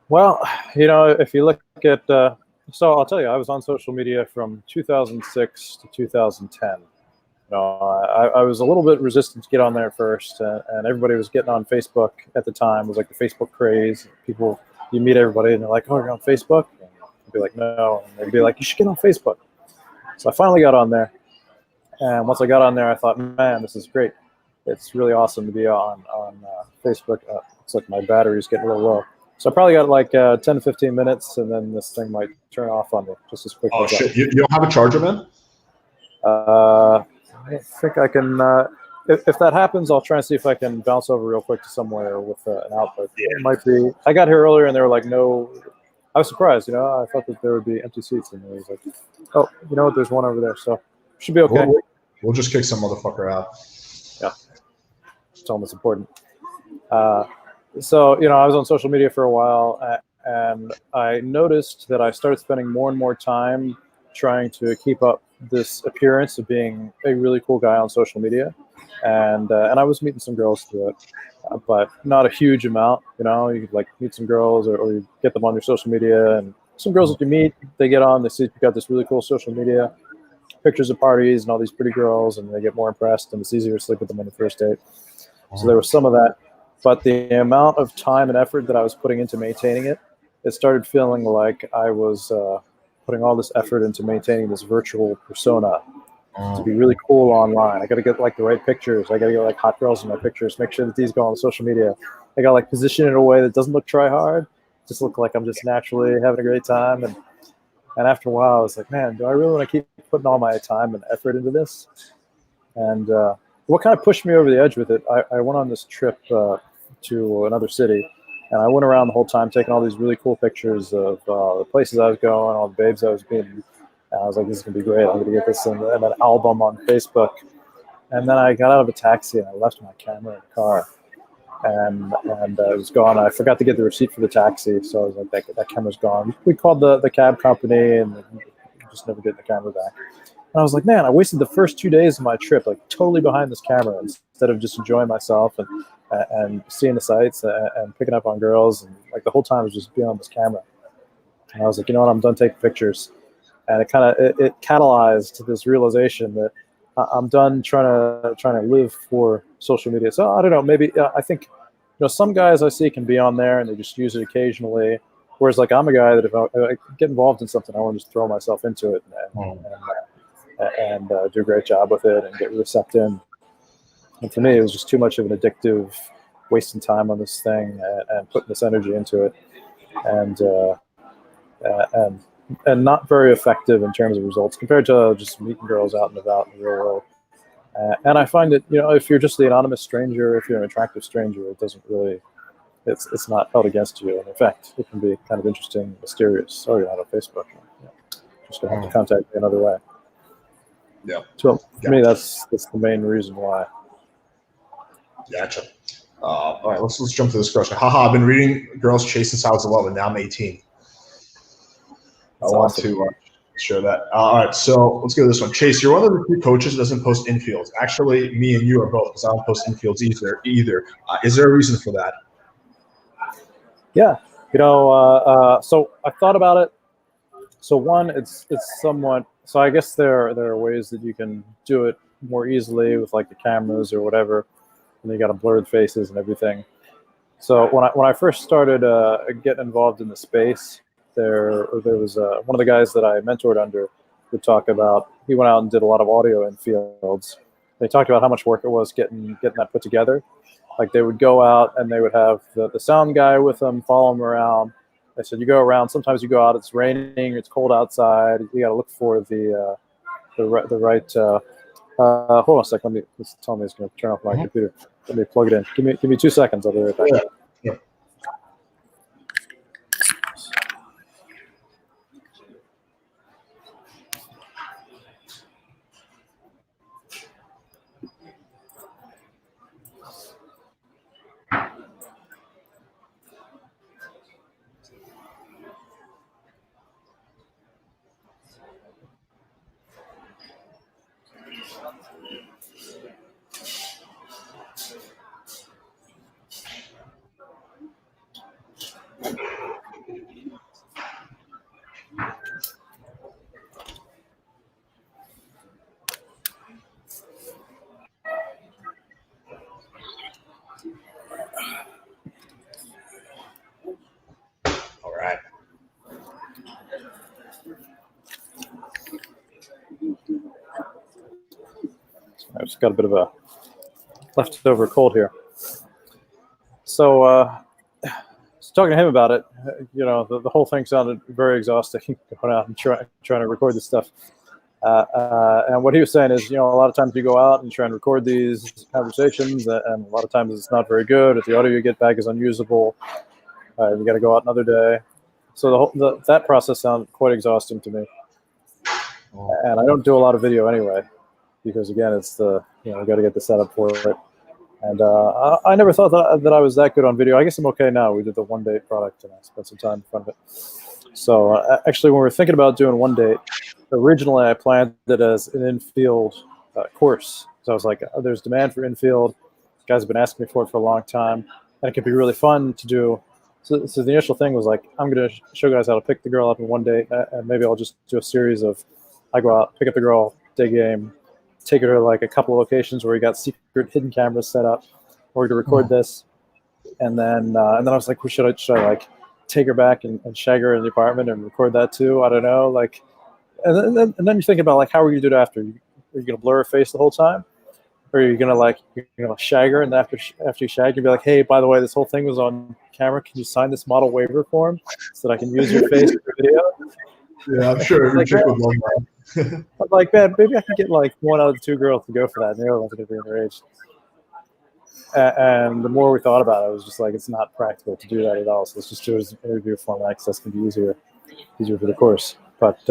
Well, if you look at, so I'll tell you, I was on social media from 2006 to 2010. I was a little bit resistant to get on there first, and everybody was getting on Facebook at the time. It was like the Facebook craze. People, you meet everybody, and they're like, oh, you're on Facebook? And I'd be like, no. And they'd be like, you should get on Facebook. So I finally got on there. And once I got on there, I thought, man, this is great. It's really awesome to be on Facebook. Looks like my battery's getting a little low. So I probably got like 10 to 15 minutes, and then this thing might turn off on me just as quickly. Oh, shit. You don't have a charger, man? I think I can. if that happens, I'll try and see if I can bounce over real quick to somewhere with an outlet. It might be. I got here earlier and they were like, no. I was surprised, I thought that there would be empty seats, and I was like, oh, you know what? There's one over there, so should be okay. We'll just kick some motherfucker out. Yeah, it's almost important. So I was on social media for a while, and I noticed that I started spending more and more time trying to keep up this appearance of being a really cool guy on social media, and I was meeting some girls through it. But not a huge amount, you could like meet some girls or you get them on your social media, and some girls that you meet, they get on, they see you got this really cool social media, pictures of parties and all these pretty girls, and they get more impressed, and it's easier to sleep with them on the first date. So there was some of that, but the amount of time and effort that I was putting into maintaining it started feeling like I was putting all this effort into maintaining this virtual persona to be really cool online. I got to get like the right pictures. I got to get like hot girls in my pictures, make sure that these go on social media. I got to like position it in a way that doesn't look try hard, just look like I'm just naturally having a great time. And after a while, I was like, man, do I really want to keep putting all my time and effort into this? And what kind of pushed me over the edge with it, I went on this trip to another city, and I went around the whole time taking all these really cool pictures of the places I was going, all the babes I was meeting. And I was like, this is going to be great. I'm going to get this in an album on Facebook. And then I got out of a taxi and I left my camera in the car. And it was gone. I forgot to get the receipt for the taxi. So I was like, that camera's gone. We called the cab company and just never getting the camera back. And I was like, man, I wasted the first 2 days of my trip, like totally behind this camera instead of just enjoying myself and seeing the sights and picking up on girls. And like the whole time I was just being on this camera. And I was like, you know what, I'm done taking pictures. And it catalyzed this realization that I'm done trying to live for social media. So I don't know, maybe I think some guys I see can be on there and they just use it occasionally, whereas like I'm a guy that if I get involved in something, I want to just throw myself into it and do a great job with it and get really sucked in. And for me, it was just too much of an addictive, wasting time on this thing and putting this energy into it, and not very effective in terms of results compared to just meeting girls out and about in the real world. And I find that, if you're just the anonymous stranger, if you're an attractive stranger, it doesn't really, it's not held against you. And in fact, it can be kind of interesting, mysterious. Oh, you're not on Facebook. Just going to have to contact me another way. Yeah. So for me, that's the main reason why. Gotcha. All right, let's jump to this question. Haha, I've been reading GirlsChase since I was 11. Now I'm 18. I want to share that. All right, so let's go to this one. Chase, you're one of the few coaches that doesn't post infields. Actually, me and you are both, because I don't post infields either. Is there a reason for that? Yeah, so I thought about it. So one, it's somewhat. So I guess there are ways that you can do it more easily with like the cameras or whatever, and you got to blur the faces and everything. So when I first started getting involved in the space, there was one of the guys that I mentored under would talk about. He went out and did a lot of audio infields. They talked about how much work it was getting that put together. Like they would go out and they would have the sound guy with them, follow them around. They said you go around. Sometimes you go out. It's raining. It's cold outside. You got to look for the right. Hold on a second. It's telling me it's going to turn off my computer. Let me plug it in. Give me 2 seconds. I'll be right back. Yeah. All right. I've just got a bit of a leftover cold here. So talking to him about it, the whole thing sounded very exhausting, going out and trying to record this stuff. And what he was saying is, a lot of times you go out and try and record these conversations, and a lot of times it's not very good. If the audio you get back is unusable, you got to go out another day. So that process sounded quite exhausting to me. And I don't do a lot of video anyway, because again, it's we got to get the setup for it. And I never thought that I was that good on video. I guess I'm okay now. We did the one date product, and I spent some time in front of it. So actually, when we were thinking about doing one date, originally I planned it as an infield course. So I was like, there's demand for infield. Guys have been asking me for it for a long time, and it could be really fun to do. So the initial thing was like, I'm going to show guys how to pick the girl up in one date, and maybe I'll just do a series of, I go out, pick up the girl, day game, take her to like a couple of locations where we got secret hidden cameras set up, or to record this, and then I was like, should I like take her back and shag her in the apartment and record that too? I don't know, like, and then you think about like, how are you do it after? Are you gonna blur her face the whole time, or are you gonna shag her, and after you shag, you'll be like, hey, by the way, this whole thing was on camera. Can you sign this model waiver form so that I can use your face for video? Yeah, I'm sure every chick would love that. But like, man, maybe I can get like one out of the two girls to go for that, and the other one's going to be underage. And the more we thought about it, it was just like, it's not practical to do that at all. So let's just do an interview format, because that's going to be easier for the course. But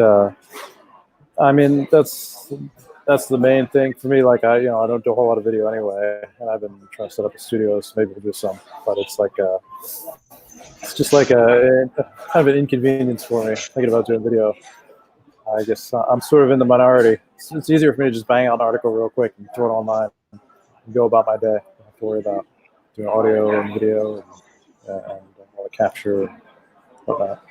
I mean, that's the main thing for me. Like, I don't do a whole lot of video anyway, and I've been trying to set up a studio, so maybe we'll do some. But it's like it's just like a kind of an inconvenience for me thinking about doing video. I guess I'm sort of in the minority. It's easier for me to just bang out an article real quick and throw it online and go about my day. I don't have to worry about doing audio and video and all the capture and whatnot.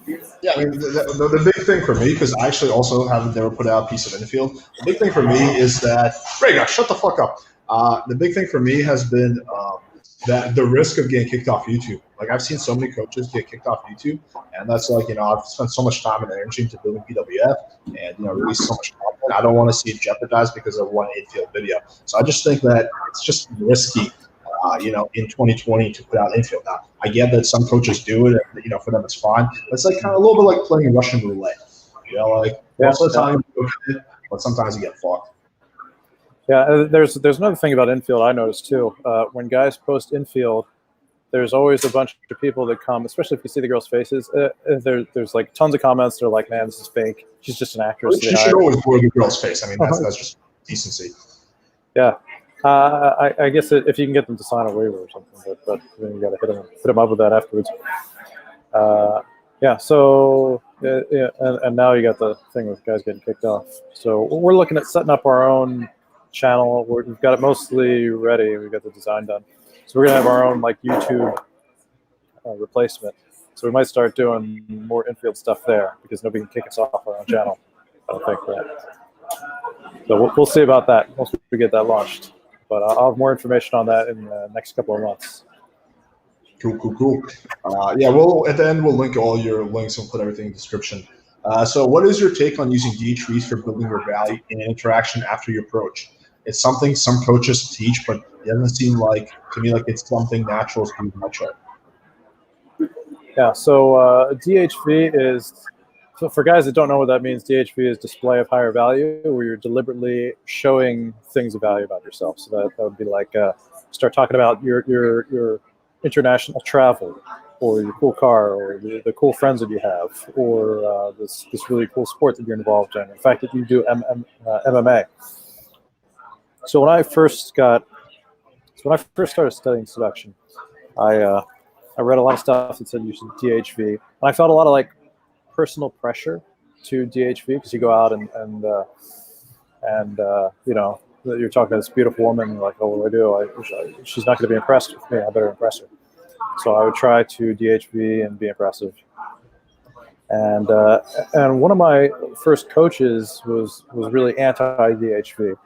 Yeah, I mean, the big thing for me, because I actually also have never put out a piece of infield, the big thing for me is that, Rhaegar, shut the fuck up. The big thing for me has been that the risk of getting kicked off YouTube. Like, I've seen so many coaches get kicked off YouTube, and that's like, I've spent so much time and energy into building PWF and, release so much content. I don't want to see it jeopardized because of one infield video. So I just think that it's just risky, in 2020 to put out infield. Now, I get that some coaches do it, and, for them it's fine. But it's like kind of a little bit like playing Russian roulette. Most of the time you go it, but sometimes you get fucked. Yeah, there's another thing about infield I noticed too. When guys post infield, there's always a bunch of people that come, especially if you see the girls' faces. There's like tons of comments. They're like, "Man, this is fake. She's just an actress." She should always blur the girl's face. I mean, that's just decency. Yeah, I guess if you can get them to sign a waiver or something, but then you got to hit them up with that afterwards. Yeah. So and now you got the thing with guys getting kicked off. So we're looking at setting up our own channel. We've got it mostly ready. We've got the design done. So we're gonna have our own like YouTube replacement. So we might start doing more infield stuff there, because nobody can kick us off our own channel. I don't think that. So we'll see about that once we get that launched. But I'll have more information on that in the next couple of months. Cool. Yeah, at the end we'll link all your links and put everything in the description. So what is your take on using DHVs for building your value and interaction after your approach? It's something some coaches teach, but it doesn't seem to me like it's something natural to do much of. Yeah, so DHV is, so for guys that don't know what that means, DHV is display of higher value, where you're deliberately showing things of value about yourself. So that would be like, start talking about your international travel, or your cool car, or the cool friends that you have, or this really cool sport that you're involved in. The fact that you do MMA. So when I first started studying seduction, I read a lot of stuff that said you should DHV, and I felt a lot of like personal pressure to DHV, because you go out and you're talking to this beautiful woman, and you're like, oh, what do I do? She's not going to be impressed with me. I better impress her. So I would try to DHV and be impressive. And one of my first coaches was really anti-DHV.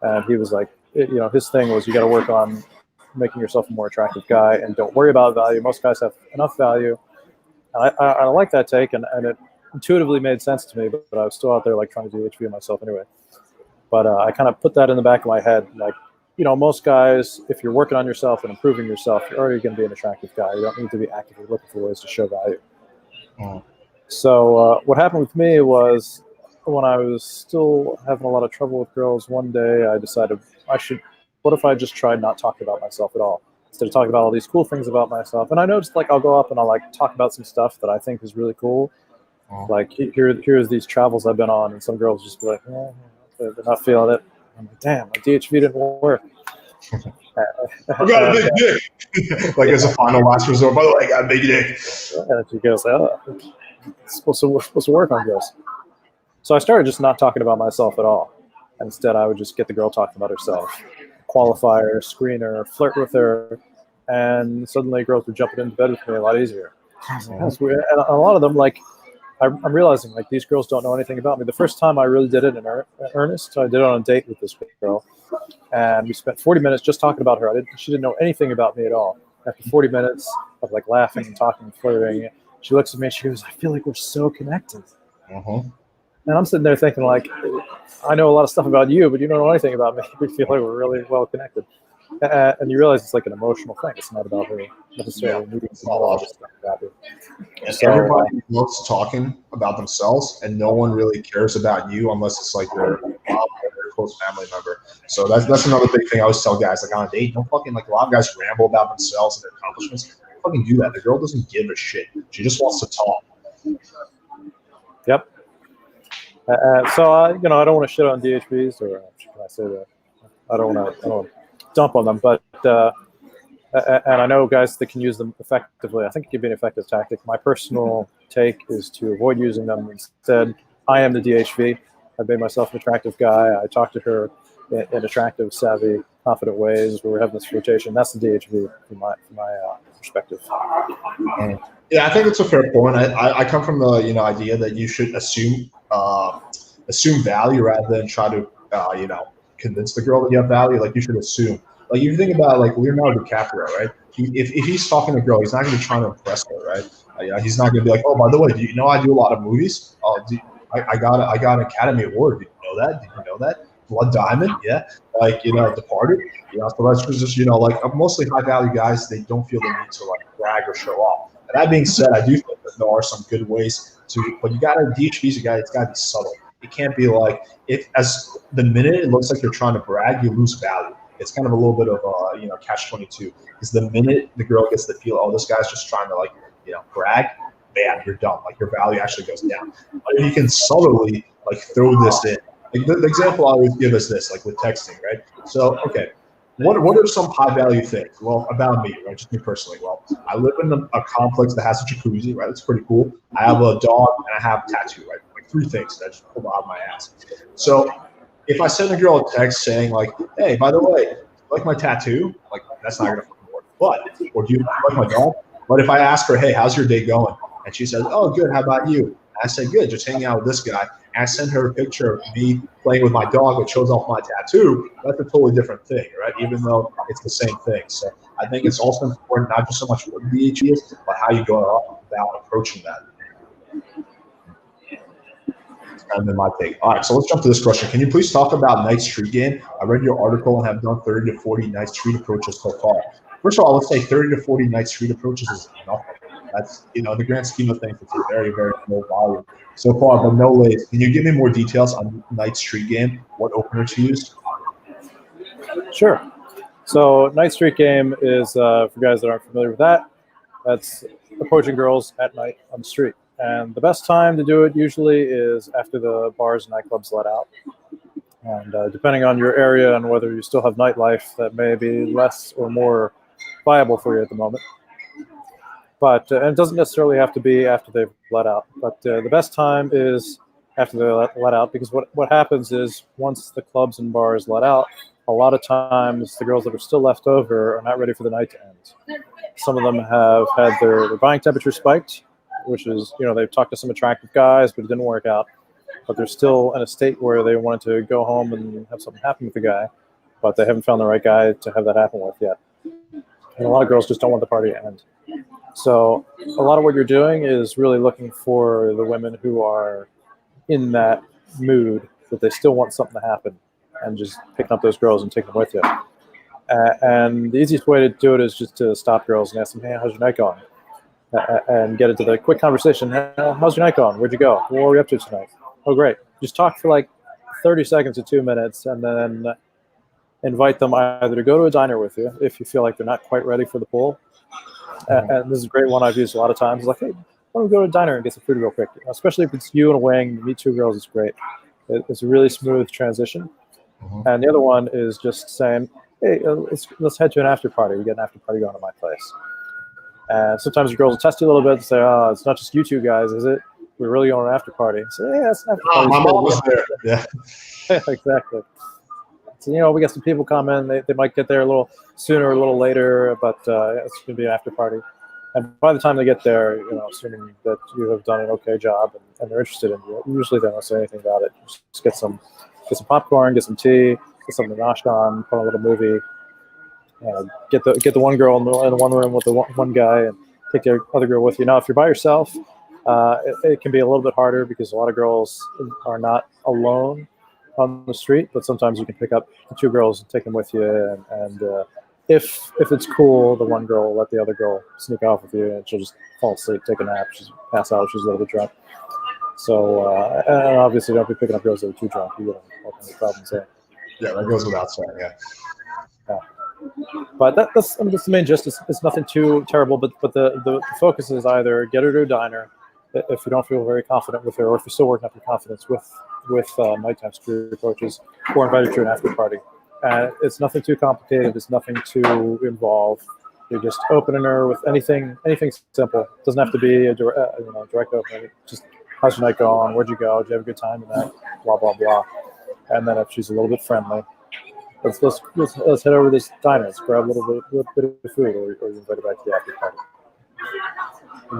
And he was like, his thing was, you got to work on making yourself a more attractive guy, and don't worry about value. Most guys have enough value. And I like that take, and it intuitively made sense to me, but I was still out there like trying to DHV myself anyway. But I kind of put that in the back of my head, like, most guys, if you're working on yourself and improving yourself, you're already going to be an attractive guy. You don't need to be actively looking for ways to show value. So what happened with me was, when I was still having a lot of trouble with girls, one day I decided what if I just tried not talking about myself at all? Instead of talking about all these cool things about myself. And I noticed like I'll go up and I'll like talk about some stuff that I think is really cool. Like here's these travels I've been on, and some girls just be like, oh, they're not feeling it. I'm like, damn, my DHV didn't work. I got a big dick. Like as a final last resort, by the way, I got a big dick. And she goes, oh, it's supposed to work on girls. So I started just not talking about myself at all. Instead, I would just get the girl talking about herself, qualify her, screen her, flirt with her, and suddenly girls were jumping into bed with me a lot easier. That's weird. And a lot of them, like, I'm realizing, like, these girls don't know anything about me. The first time I really did it in earnest, I did it on a date with this girl, and we spent 40 minutes just talking about her. She didn't know anything about me at all. After 40 minutes of, like, laughing and talking and flirting, she looks at me and she goes, I feel like we're so connected. And I'm sitting there thinking, like, I know a lot of stuff about you, but you don't know anything about me. We feel like we're really well connected. And you realize it's like an emotional thing. It's not about her necessarily needing to know all this stuff about you. And so, everybody loves talking about themselves, and no one really cares about you unless it's like their mom or their close family member. So that's another big thing I always tell guys, like on a date, don't fucking, like, a lot of guys ramble about themselves and their accomplishments. Don't fucking do that. The girl doesn't give a shit. She just wants to talk. Yep. So I don't want to shit on DHBs, or can I say that? I don't want to dump on them, but and I know guys that can use them effectively. I think it can be an effective tactic. My personal take is to avoid using them. Instead, I am the DHV. I've made myself an attractive guy. I talk to her in attractive, savvy, confident ways. We're having this flirtation. That's the DHV from my perspective. Yeah, I think it's a fair point. I come from the idea that you should assume value rather than try to convince the girl that you have value. Like, you should assume. Like, if you think about, like, Leonardo DiCaprio, right? If he's talking to a girl, he's not going to be trying to impress her, right? He's not going to be like, oh, by the way, do you know I do a lot of movies? I got an Academy Award. Did you know that? Did you know that? Blood Diamond, yeah. Like, Departed. So that's just like, mostly high value guys, they don't feel the need to, like, brag or show off. And that being said, I do think that there are some good ways to, but you got to DHV's a guy. It's got to be subtle. It can't be like, as the minute it looks like you're trying to brag, you lose value. It's kind of a little bit of a catch-22. Because the minute the girl gets the feel, oh, this guy's just trying to, like, brag, bam, you're done. Like, your value actually goes down. But if you can subtly, like, throw this in. Like, the example I always give is this, like, with texting, right? So, okay, what are some high-value things? Well, about me, right? Just me personally. Well, I live in a complex that has a jacuzzi, right? That's pretty cool. I have a dog and I have a tattoo, right? Like, 3 things that I just pulled out of my ass. So if I send a girl a text saying, like, hey, by the way, you like my tattoo? Like, that's not gonna fucking work. Or do you like my dog? But if I ask her, hey, how's your day going? And she says, oh, good, how about you? And I say, good, just hanging out with this guy. And I send her a picture of me playing with my dog, which shows off my tattoo. That's a totally different thing, right? Even though it's the same thing. So I think it's also important, not just so much what the DH is, but how you go about approaching that. It's kind of been my take. All right, so let's jump to this question. Can you please talk about night street game? I read your article and have done 30 to 40 night street approaches so far. First of all, let's say 30 to 40 night street approaches is nothing. That's, the grand scheme of things, it's a very, very low volume so far, but no lays. Can you give me more details on night street game? What opener to use? Sure. So night street game is, for guys that aren't familiar with that, that's approaching girls at night on the street. And the best time to do it usually is after the bars and nightclubs let out. And depending on your area and whether you still have nightlife, that may be less or more viable for you at the moment. But and it doesn't necessarily have to be after they've let out. But the best time is after they let out, because what happens is once the clubs and bars let out, a lot of times the girls that are still left over are not ready for the night to end. Some of them have had their buying temperature spiked, which is, they've talked to some attractive guys, but it didn't work out. But they're still in a state where they wanted to go home and have something happen with the guy, but they haven't found the right guy to have that happen with yet. And a lot of girls just don't want the party to end. So a lot of what you're doing is really looking for the women who are in that mood, that they still want something to happen, and just picking up those girls and taking them with you. And the easiest way to do it is just to stop girls and ask them, hey, how's your night going? And get into the quick conversation. How's your night going? Where'd you go? What were you up to tonight? Oh, great. just talk for like 30 seconds to 2 minutes, and then invite them either to go to a diner with you if you feel like they're not quite ready for the pool. And this is a great one I've used a lot of times. It's like, hey, why don't we go to a diner and get some food real quick? Especially if it's you and a wing, you meet two girls, it's great. It's a really smooth transition. And the other one is just saying, hey, let's head to an after party. We get an after party going to my place. And sometimes your girls will test you a little bit and say, oh, it's not just you two guys, is it? We're really going to an after party. So, yeah, it's an after party. My mom was there. Yeah. Exactly. So, we got some people coming. They might get there a little sooner or a little later, but it's going to be an after party. And by the time they get there, assuming that you have done an okay job and they're interested in you, usually they don't say anything about it. Just get some popcorn, get some tea, get something to nosh on, put on a little movie. Get the one girl in the one room with the one guy, and take the other girl with you. Now, if you're by yourself, it can be a little bit harder because a lot of girls are not alone on the street, but sometimes you can pick up the two girls and take them with you, and if it's cool, the one girl will let the other girl sneak off with you, and she'll just fall asleep, take a nap, she's pass out, she's a little bit drunk. So and obviously don't be picking up girls that are too drunk. You get all kinds of problems there. Yeah, that goes without saying. Yeah. But that's the main gist. It's nothing too terrible, but the focus is either get her to a diner if you don't feel very confident with her, or if you're still working up your confidence with nighttime street approaches, or invite her to an after party. And it's nothing too complicated. It's nothing too involved. You're just opening her with anything simple. It doesn't have to be a direct opening. Just, how's your night going? Where'd you go? Did you have a good time tonight? Blah blah blah. And then if she's a little bit friendly, let's head over to this diner. Let's grab a little bit of food, or you invite her back to the after party.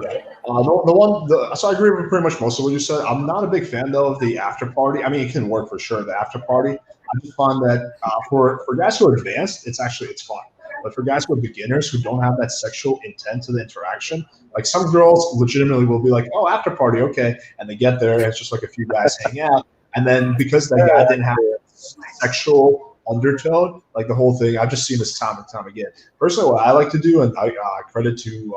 Yeah. So I agree with pretty much most of what you said. I'm not a big fan though of the after party. I mean, it can work for sure, the after party. I just find that for guys who are advanced, it's fun. But for guys who are beginners who don't have that sexual intent to the interaction, like some girls legitimately will be like, oh, after party, okay. And they get there and it's just like a few guys hang out. And then because that guy didn't have sexual undertone, like the whole thing, I've just seen this time and time again. Personally, what I like to do, and I credit to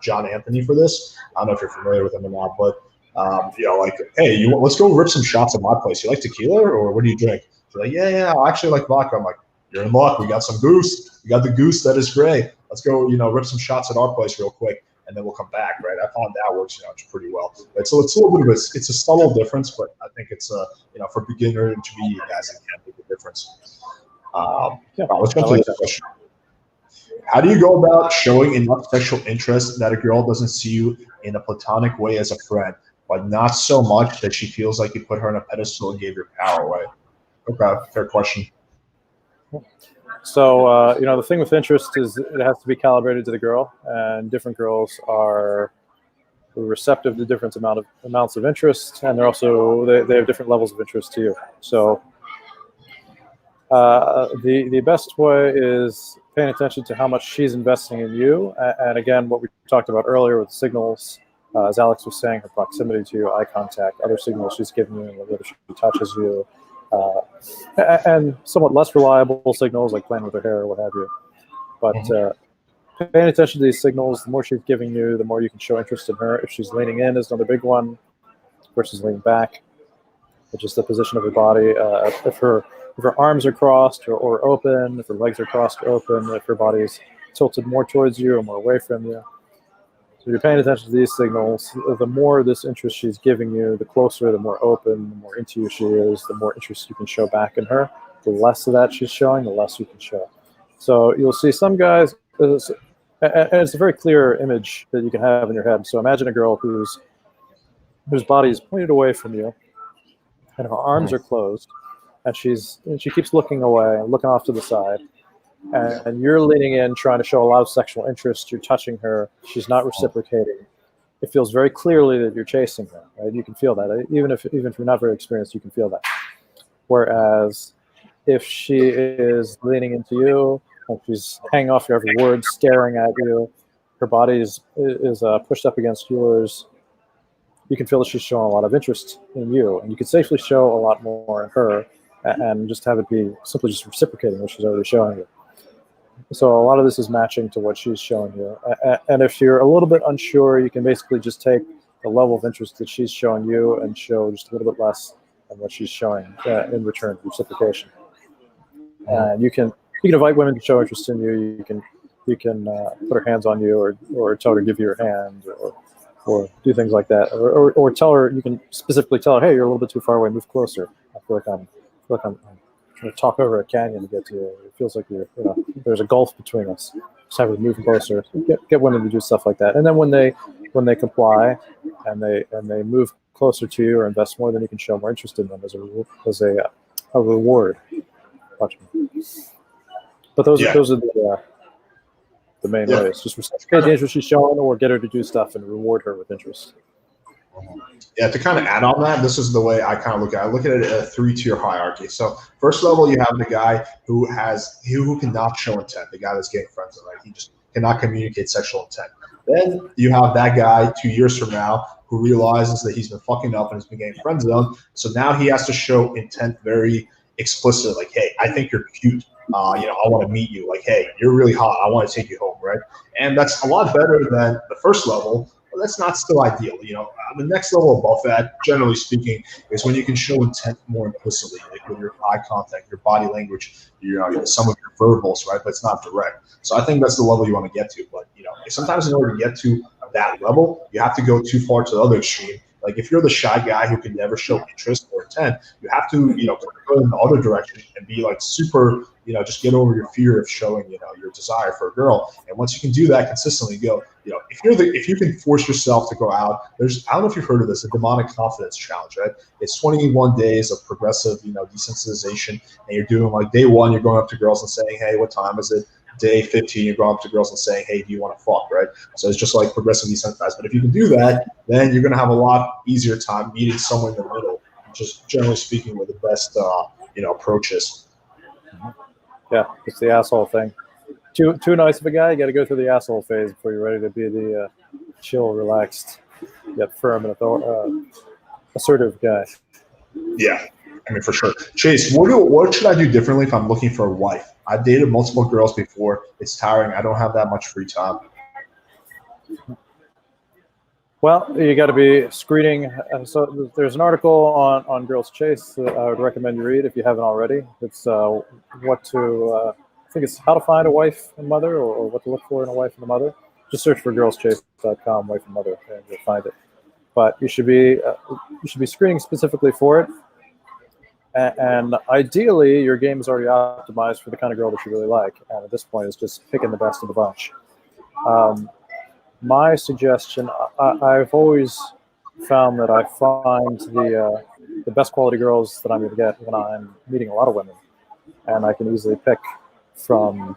John Anthony for this. I don't know if you're familiar with him or not, but like, hey, let's go rip some shots at my place. You like tequila, or what do you drink? She's like, yeah, I actually like vodka. I'm like, you're in luck. We got some goose. We got the goose that is gray. Let's go, rip some shots at our place real quick, and then we'll come back, right? I found that works, pretty well. Right? So it's a little bit of it's a subtle difference, but I think it's for beginner and intermediate guys, it can make a difference. Let's go to the next question. How do you go about showing enough sexual interest that a girl doesn't see you in a platonic way as a friend, but not so much that she feels like you put her on a pedestal and gave your power away? Okay, fair question. So, the thing with interest is it has to be calibrated to the girl, and different girls are receptive to different amounts of interest, and they have different levels of interest to you. So the best way is paying attention to how much she's investing in you. And again, what we talked about earlier with signals, as Alex was saying, her proximity to you, eye contact, other signals she's giving you, whether she touches you, and somewhat less reliable signals like playing with her hair or what have you. But paying attention to these signals, the more she's giving you, the more you can show interest in her. If she's leaning in is another big one, versus leaning back, which is the position of her body. If her arms are crossed or open, if her legs are crossed or open, if her body is tilted more towards you or more away from you. So you're paying attention to these signals. The more this interest she's giving you, the closer, the more open, the more into you she is, the more interest you can show back in her. The less of that she's showing, the less you can show. So you'll see some guys, and it's a very clear image that you can have in your head. So imagine a girl whose body is pointed away from you, and her arms are closed, and she keeps looking away and looking off to the side, and you're leaning in trying to show a lot of sexual interest. You're touching her. She's not reciprocating. It feels very clearly that you're chasing her, right? You can feel that. Even if you're not very experienced, you can feel that. Whereas if she is leaning into you and she's hanging off your every word, staring at you, her body is pushed up against yours, you can feel that she's showing a lot of interest in you, and you can safely show a lot more in her and just have it be simply just reciprocating what she's already showing you. So a lot of this is matching to what she's showing you. And if you're a little bit unsure, you can basically just take the level of interest that she's showing you and show just a little bit less and what she's showing in return for reciprocation. And you can invite women to show interest in you. You can put her hands on you, or tell her to give you your hand, or do things like that, or tell her. You can specifically tell her, hey, you're a little bit too far away. Move closer. I feel like I'm trying to talk over a canyon to get to you. It feels like there's a gulf between us. Just have her move closer. Get women to do stuff like that, and then when they comply and they move closer to you or invest more, then you can show more interest in them as a reward. Watch me. But those are the main ways. Just reciprocate the interest she's showing, or get her to do stuff and reward her with interest. Yeah, to kind of add on that, this is the way I kind of look at it. I look at it at a 3-tier hierarchy. So first level, you have the guy who cannot show intent, the guy that's getting friends with, right? He just cannot communicate sexual intent. Then you have that guy 2 years from now who realizes that he's been fucking up and has been getting friend zoned. So now he has to show intent very explicitly, like, hey, I think you're cute. I want to meet you. Like, hey, you're really hot. I want to take you home, right? And that's a lot better than the first level. But that's not still ideal. The next level above that, generally speaking, is when you can show intent more implicitly, like with your eye contact, your body language, some of your verbals, right? But it's not direct. So I think that's the level you want to get to. But sometimes in order to get to that level, you have to go too far to the other extreme. Like if you're the shy guy who can never show interest or intent, you have to, go in the other direction and be like super, just get over your fear of showing, your desire for a girl. And once you can do that consistently, if you can force yourself to go out, I don't know if you've heard of this, the demonic confidence challenge, right? It's 21 days of progressive, desensitization, and you're doing like day 1, you're going up to girls and saying, hey, what time is it? Day 15, you're going up to girls and saying, hey, do you want to fuck, right? So it's just like progressively desensitized. But if you can do that, then you're going to have a lot easier time meeting someone in the middle, just generally speaking, with the best, approaches. Yeah, it's the asshole thing. Too nice of a guy, you got to go through the asshole phase before you're ready to be the chill, relaxed, yet firm and assertive guy. Yeah, for sure. Chase, what should I do differently if I'm looking for a wife? I've dated multiple girls before. It's tiring. I don't have that much free time. Well, you got to be screening. So there's an article on GirlsChase that I would recommend you read if you haven't already. It's I think it's how to find a wife and mother, or what to look for in a wife and a mother. Just search for girlschase.com, wife and mother, and you'll find it. But you should be screening specifically for it. And ideally, your game is already optimized for the kind of girl that you really like. And at this point, it's just picking the best of the bunch. My suggestion, I've always found that I find the best quality girls that I'm going to get when I'm meeting a lot of women. And I can easily pick from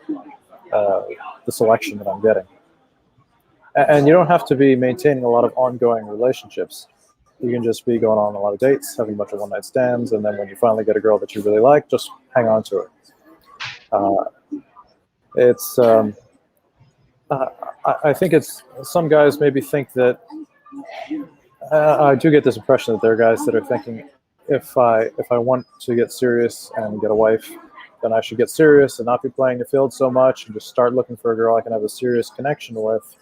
the selection that I'm getting. And you don't have to be maintaining a lot of ongoing relationships. You can just be going on a lot of dates, having a bunch of one-night stands, and then when you finally get a girl that you really like, just hang on to her. I think some guys maybe think that I do get this impression that there are guys that are thinking, if I want to get serious and get a wife, then I should get serious and not be playing the field so much and just start looking for a girl I can have a serious connection with.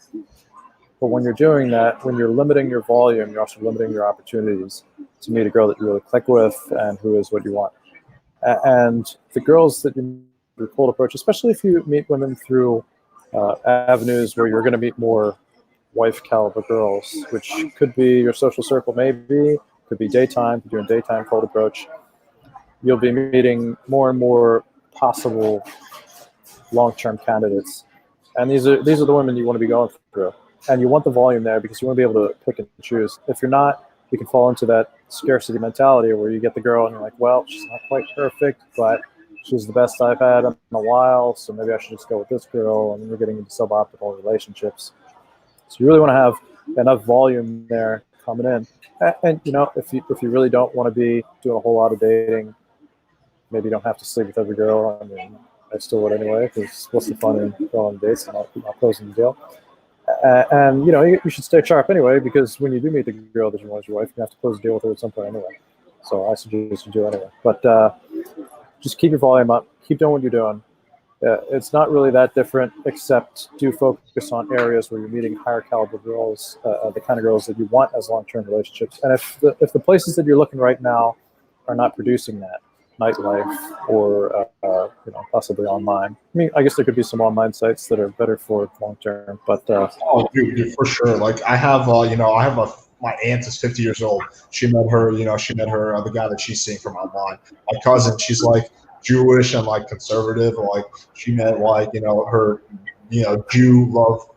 But when you're doing that, when you're limiting your volume, you're also limiting your opportunities to meet a girl that you really click with and who is what you want. And the girls that you cold approach, especially if you meet women through avenues where you're going to meet more wife caliber girls, which could be your social circle, maybe could be daytime, doing daytime cold approach. You'll be meeting more and more possible long-term candidates, and these are the women you want to be going through. And you want the volume there because you want to be able to pick and choose. If you're not, you can fall into that scarcity mentality where you get the girl and you're like, well, she's not quite perfect, but she's the best I've had in a while, so maybe I should just go with this girl, and then you're getting into suboptimal relationships. So you really want to have enough volume there coming in. And if you really don't want to be doing a whole lot of dating, maybe you don't have to sleep with every girl. I mean, I still would anyway, because what's the fun in going on dates and not closing the deal? And you should stay sharp anyway, because when you do meet the girl that you want as your wife, you have to close the deal with her at some point anyway. So I suggest you do anyway. But just keep your volume up. Keep doing what you're doing. It's not really that different, except do focus on areas where you're meeting higher caliber girls, the kind of girls that you want as long-term relationships. And if the places that you're looking right now are not producing that nightlife or possibly online. I mean, I guess there could be some online sites that are better for long term, but Oh, dude, for sure. Like I have, my aunt is 50 years old. She met her, the guy that she's seeing from online. My cousin, she's like Jewish and like conservative. Like she met her, Jew love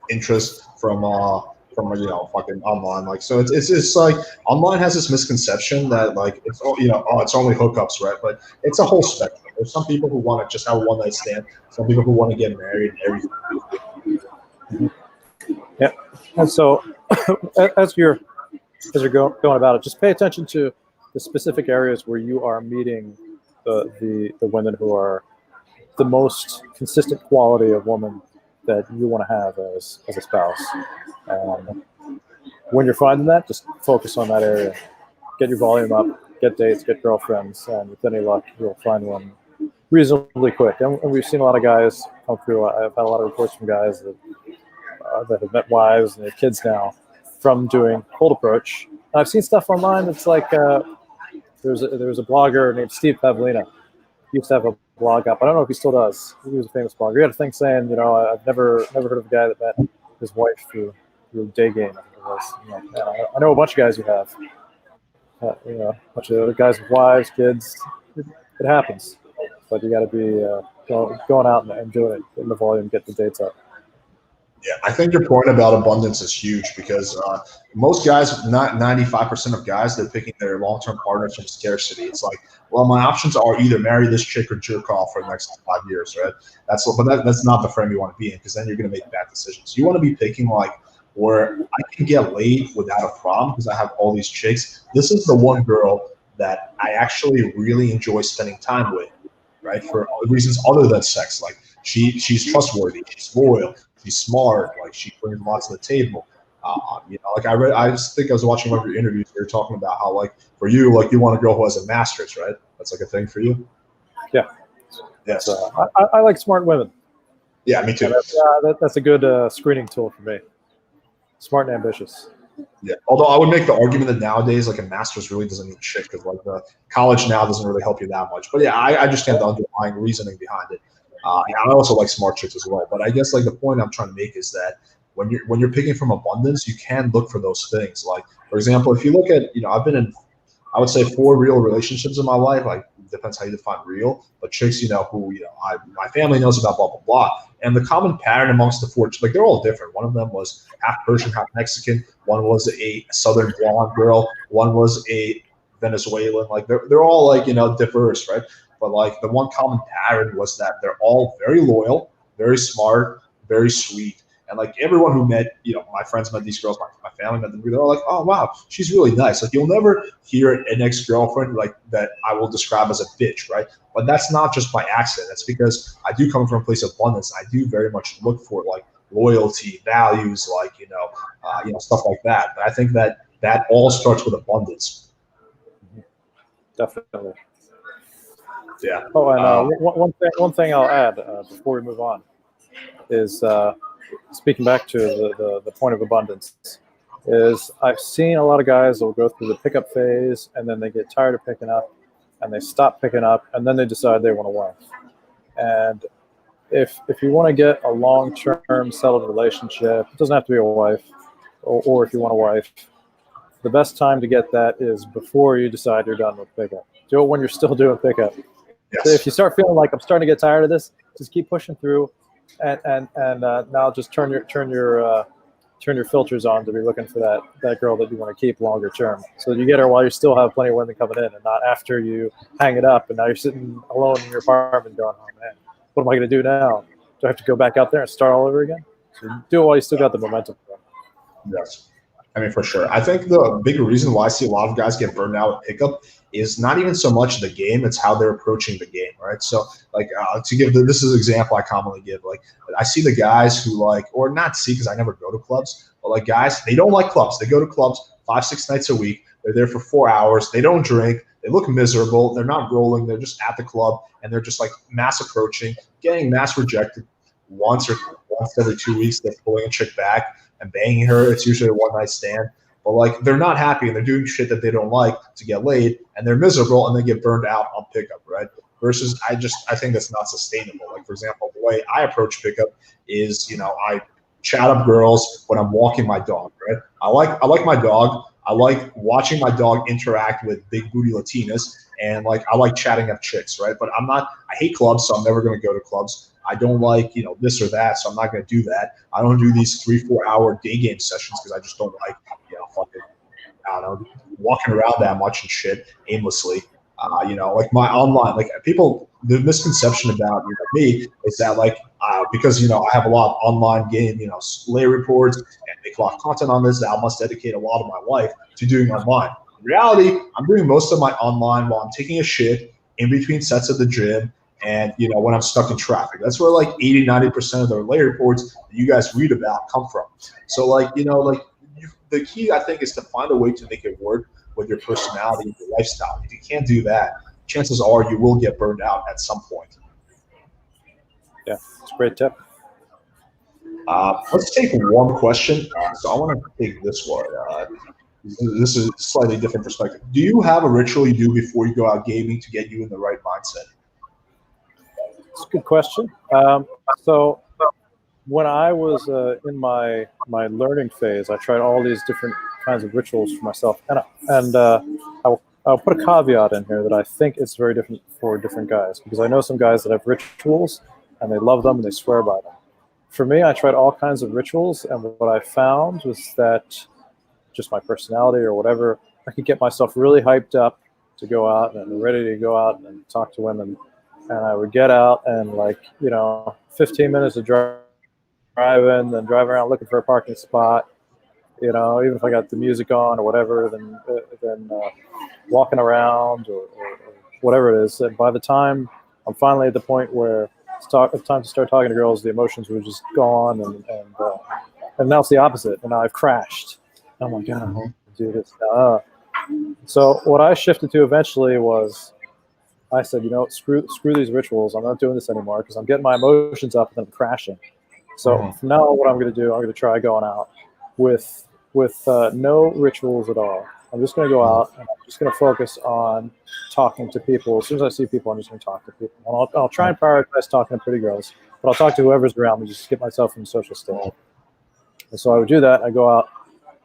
interest from fucking online. Like so, it's just like online has this misconception that like it's it's only hookups, right? But it's a whole spectrum. There's some people who want to just have a one night stand. Some people who want to get married and everything. Yeah, and so as you're going about it, just pay attention to the specific areas where you are meeting the women who are the most consistent quality of woman that you want to have as a spouse. When you're finding that, just focus on that area. Get your volume up, get dates, get girlfriends, and with any luck, you'll find one reasonably quick. And we've seen a lot of guys come through. I've had a lot of reports from guys that have met wives and they have kids now from doing cold approach. And I've seen stuff online that's like there was a blogger named Steve Pavlina. He used to have a blog up. I don't know if he still does. He was a famous blogger. He had a thing saying, I've never heard of a guy that met his wife through day game. I know a bunch of guys who have. A bunch of guys with wives, kids. It happens, but you got to be going out and doing it, getting the volume, get the dates up. Yeah, I think your point about abundance is huge because most guys, not 95% of guys, they're picking their long-term partners from scarcity. It's like, well, my options are either marry this chick or jerk off for the next 5 years, right? That's not the frame you want to be in because then you're going to make bad decisions. You want to be picking like where I can get laid without a problem because I have all these chicks. This is the one girl that I actually really enjoy spending time with, right? For reasons other than sex. Like she's trustworthy, she's loyal, she's smart, like she brings lots to the table. I just think I was watching one of your interviews where you're talking about how like for you, like you want a girl who has a master's, right? That's like a thing for you. Yeah. Yes. I like smart women. Yeah, me too. That's a good screening tool for me. Smart and ambitious. Yeah, although I would make the argument that nowadays, like a master's really doesn't mean shit because like the college now doesn't really help you that much. But yeah, I understand the underlying reasoning behind it. And I also like smart chicks as well. But I guess like the point I'm trying to make is that when you're picking from abundance, you can look for those things. Like for example, if you look at I've been in I would say 4 real relationships in my life. Like depends how you define real, but chicks who my family knows about blah blah blah. And the common pattern amongst the 4, like they're all different. One of them was half Persian, half Mexican. One was a Southern blonde girl. One was a Venezuelan. Like they're all like diverse, right? But like the one common pattern was that they're all very loyal, very smart, very sweet. And like everyone who met, my friends met these girls, my family met them. They're all like, oh wow, she's really nice. Like you'll never hear an ex-girlfriend like that I will describe as a bitch, right? But that's not just by accident. That's because I do come from a place of abundance. I do very much look for like loyalty, values, like stuff like that. But I think that all starts with abundance. Definitely. Yeah. Oh, and one thing I'll add before we move on is speaking back to the point of abundance. Is I've seen a lot of guys that will go through the pickup phase and then they get tired of picking up and they stop picking up and then they decide they want a wife. And if you want to get a long-term settled relationship, it doesn't have to be a wife, or if you want a wife, the best time to get that is before you decide you're done with pickup. Do it when you're still doing pickup. Yes. So if you start feeling like I'm starting to get tired of this, just keep pushing through, and now just turn your filters on to be looking for that girl that you want to keep longer term, so that you get her while you still have plenty of women coming in, and not after you hang it up and now you're sitting alone in your apartment going, oh man, what am I going to do now? Do I have to go back out there and start all over again? So do it while you still got the momentum. Yes. I mean, for sure. I think the bigger reason why I see a lot of guys get burned out with pickup is not even so much the game, it's how they're approaching the game, right? So, like, to give this is an example I commonly give. Like, I see the guys who or not see because I never go to clubs, but like guys, they don't like clubs. They go to clubs 5-6 nights a week. They're there for 4 hours. They don't drink. They look miserable. They're not rolling. They're just at the club, and they're just like mass approaching, getting mass rejected once every 2 weeks. They're pulling a chick back and banging her. It's usually a one-night stand. but like they're not happy and they're doing shit that they don't like to get laid, and they're miserable and they get burned out on pickup, right? Versus I think that's not sustainable. Like, for example, the way I approach pickup is, I chat up girls when I'm walking my dog, right? I like my dog. I like watching my dog interact with big booty Latinas, and like I like chatting up chicks, right? But I hate clubs, so I'm never going to go to clubs. I don't like, this or that, so I'm not going to do that. I don't do these 3-4 hour day game sessions because I just don't like, fucking, I don't know, walking around that much and shit aimlessly. Like my online, like people, the misconception about me is that like because I have a lot of online game, lay reports and make a lot of content on this, that I must dedicate a lot of my life to doing online. In reality, I'm doing most of my online while I'm taking a shit in between sets at the gym, and when I'm stuck in traffic. That's where like 80-90% of the lay reports that you guys read about come from. So like the key, I think, is to find a way to make it work with your personality and your lifestyle. If you can't do that, chances are you will get burned out at some point. Yeah, it's a great tip. Let's take one question. So I want to take this one. This is a slightly different perspective. Do you have a ritual you do before you go out gaming to get you in the right mindset? It's a good question. So when I was in my learning phase, I tried all these different kinds of rituals for myself, and I'll put a caveat in here that I think it's very different for different guys, because I know some guys that have rituals and they love them and they swear by them. For me, I tried all kinds of rituals, and what I found was that just my personality or whatever, I could get myself really hyped up to go out and ready to go out and talk to women, and I would get out and 15 minutes of driving, then drive around looking for a parking spot. Even if I got the music on or whatever, then walking around or whatever it is. And by the time I'm finally at the point where it's time to start talking to girls, the emotions were just gone, and now it's the opposite. And now I've crashed. Oh my God, I don't do this. So what I shifted to eventually was, I said, screw these rituals. I'm not doing this anymore because I'm getting my emotions up and then I'm crashing. So from now on, what I'm going to do, I'm going to try going out with no rituals at all. I'm just going to go out and I'm just going to focus on talking to people. As soon as I see people, I'm just going to talk to people. And I'll try and prioritize talking to pretty girls, but I'll talk to whoever's around me just to get myself in a social state. And so I would do that. I go out,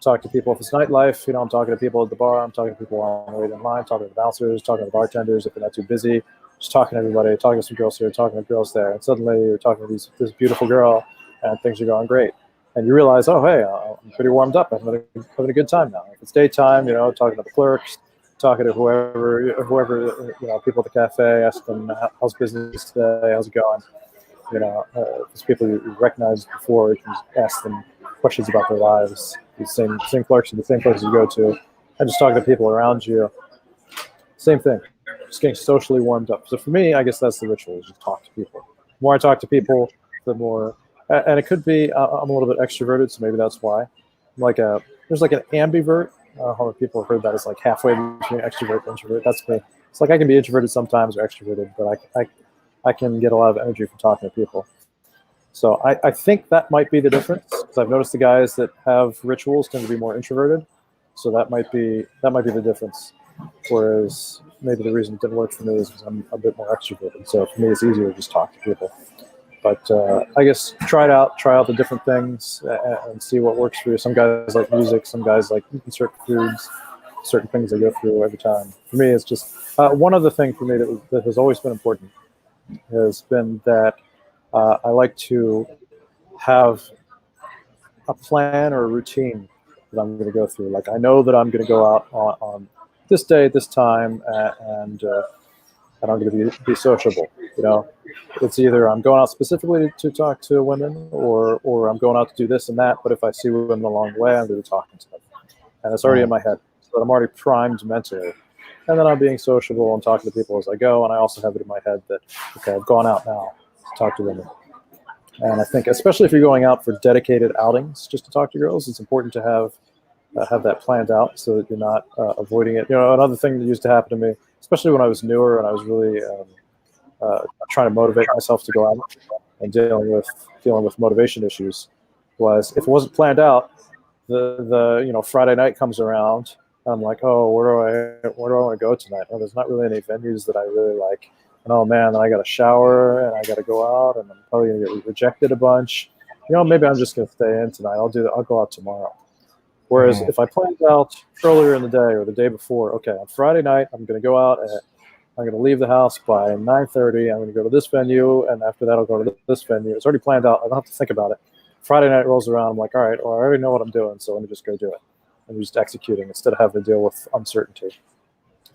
talk to people. If it's nightlife, I'm talking to people at the bar. I'm talking to people on the way in line, talking to the bouncers, talking to the bartenders if they're not too busy, just talking to everybody, talking to some girls here, talking to girls there. And suddenly you're talking to this beautiful girl and things are going great. And you realize, oh, hey, I'm pretty warmed up. I'm having a good time now. If it's daytime, talking to the clerks, talking to whoever, people at the cafe, ask them, how's business today? How's it going? These people you recognize before, you can just ask them questions about their lives. The same clerks and the same places you go to, and just talking to people around you. Same thing, just getting socially warmed up. So for me, I guess that's the ritual, is just talk to people. The more I talk to people, the more. And it could be I'm a little bit extroverted, so maybe that's why. There's like an ambivert. How many people have heard that? It's like halfway between extrovert and introvert. That's me. It's like I can be introverted sometimes or extroverted, but I can get a lot of energy from talking to people. So I think that might be the difference, because I've noticed the guys that have rituals tend to be more introverted. So that might be the difference. Whereas maybe the reason it didn't work for me is because I'm a bit more extroverted. So for me, it's easier to just talk to people. But I guess try out the different things and see what works for you. Some guys like music, some guys like eating certain foods, certain things they go through every time. For me, it's just one other thing for me that has always been important has been that I like to have a plan or a routine that I'm going to go through. Like I know that I'm going to go out on this day at this time, and I'm going to be sociable. It's either I'm going out specifically to talk to women, or I'm going out to do this and that. But if I see women along the way, I'm going to be talking to them, and it's already in my head, so I'm already primed mentally. And then I'm being sociable and talking to people as I go, and I also have it in my head that okay, I've gone out now to talk to women. And I think, especially if you're going out for dedicated outings just to talk to girls, it's important to have that planned out so that you're not avoiding it. Another thing that used to happen to me, especially when I was newer and I was really trying to motivate myself to go out and dealing with motivation issues, was if it wasn't planned out, the Friday night comes around, and I'm like, oh, where do I want to go tonight? Oh, there's not really any venues that I really like. And oh man, then I got to shower and I got to go out, and I'm probably gonna get rejected a bunch. Maybe I'm just gonna stay in tonight. I'll go out tomorrow. Whereas if I planned out earlier in the day or the day before, okay, on Friday night I'm gonna go out and I'm gonna leave the house by 9:30. I'm gonna go to this venue, and after that I'll go to this venue. It's already planned out. I don't have to think about it. Friday night rolls around. I'm like, all right, well, I already know what I'm doing, so let me just go do it. I'm just executing instead of having to deal with uncertainty.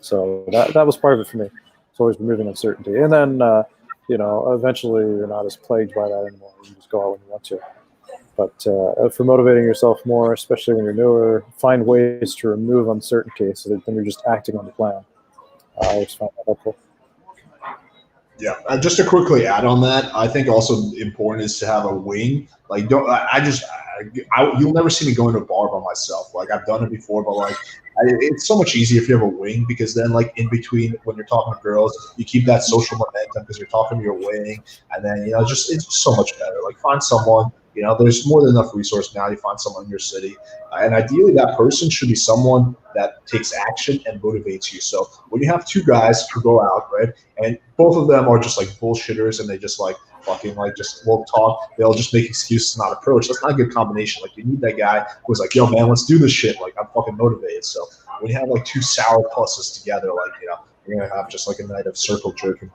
So that was part of it for me. It's always removing uncertainty. And then, eventually you're not as plagued by that anymore. You just go out when you want to. But for motivating yourself more, especially when you're newer, find ways to remove uncertainty so that then you're just acting on the plan. I always find that helpful. Yeah, just to quickly add on that, I think also important is to have a wing. Like, you'll never see me going to a bar by myself. Like, I've done it before, but it's so much easier if you have a wing, because then in between when you're talking to girls, you keep that social momentum because you're talking to your wing, and then it's just so much better. Like, find someone. There's more than enough resource now. You find someone in your city, and ideally that person should be someone that takes action and motivates you. So when you have two guys who go out, right, and both of them are just bullshitters, and they just fucking just won't talk, they'll just make excuses and not approach. That's not a good combination. You need that guy who's like, yo man, let's do this shit. I'm fucking motivated. So when you have two sour pusses together, you're gonna have just a night of circle jerking.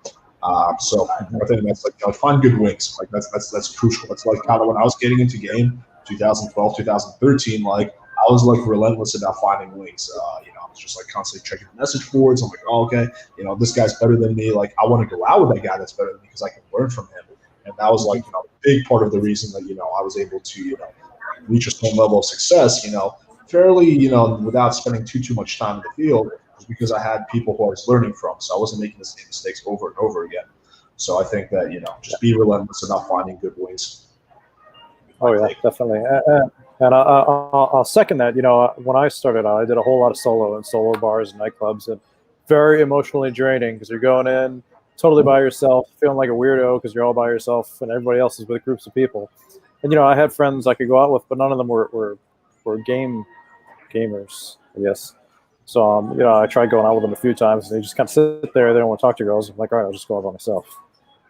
So I think that's find good wings. That's crucial. That's kind of when I was getting into game 2012, 2013. I was relentless about finding wings. I was just constantly checking the message boards. I'm like, oh, okay, this guy's better than me. I want to go out with that guy that's better than me because I can learn from him. And that was a big part of the reason that I was able to reach a certain level of success. Fairly without spending too much time in the field. Because I had people who I was learning from, so I wasn't making the same mistakes over and over again. So I think that just be relentless about finding good wings. Oh yeah, definitely. And I'll second that. When I started out, I did a whole lot of solo bars and nightclubs, and very emotionally draining because you're going in totally by yourself, feeling like a weirdo because you're all by yourself, and everybody else is with groups of people. And I had friends I could go out with, but none of them were gamers, I guess. So, I tried going out with them a few times, and they just kind of sit there. They don't want to talk to girls. I'm like, all right, I'll just go out by myself.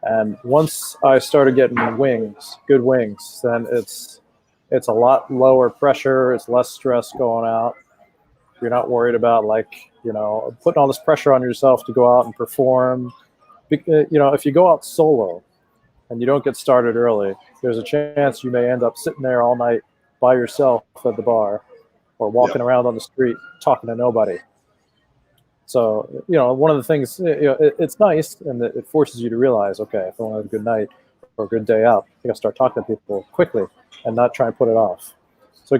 And once I started getting good wings, then it's a lot lower pressure. It's less stress going out. You're not worried about putting all this pressure on yourself to go out and perform. If you go out solo and you don't get started early, there's a chance you may end up sitting there all night by yourself at the bar, or walking around on the street talking to nobody. So, one of the things, it's nice, and it forces you to realize, okay, if I want to have a good night or a good day out, I got to start talking to people quickly and not try and put it off. So it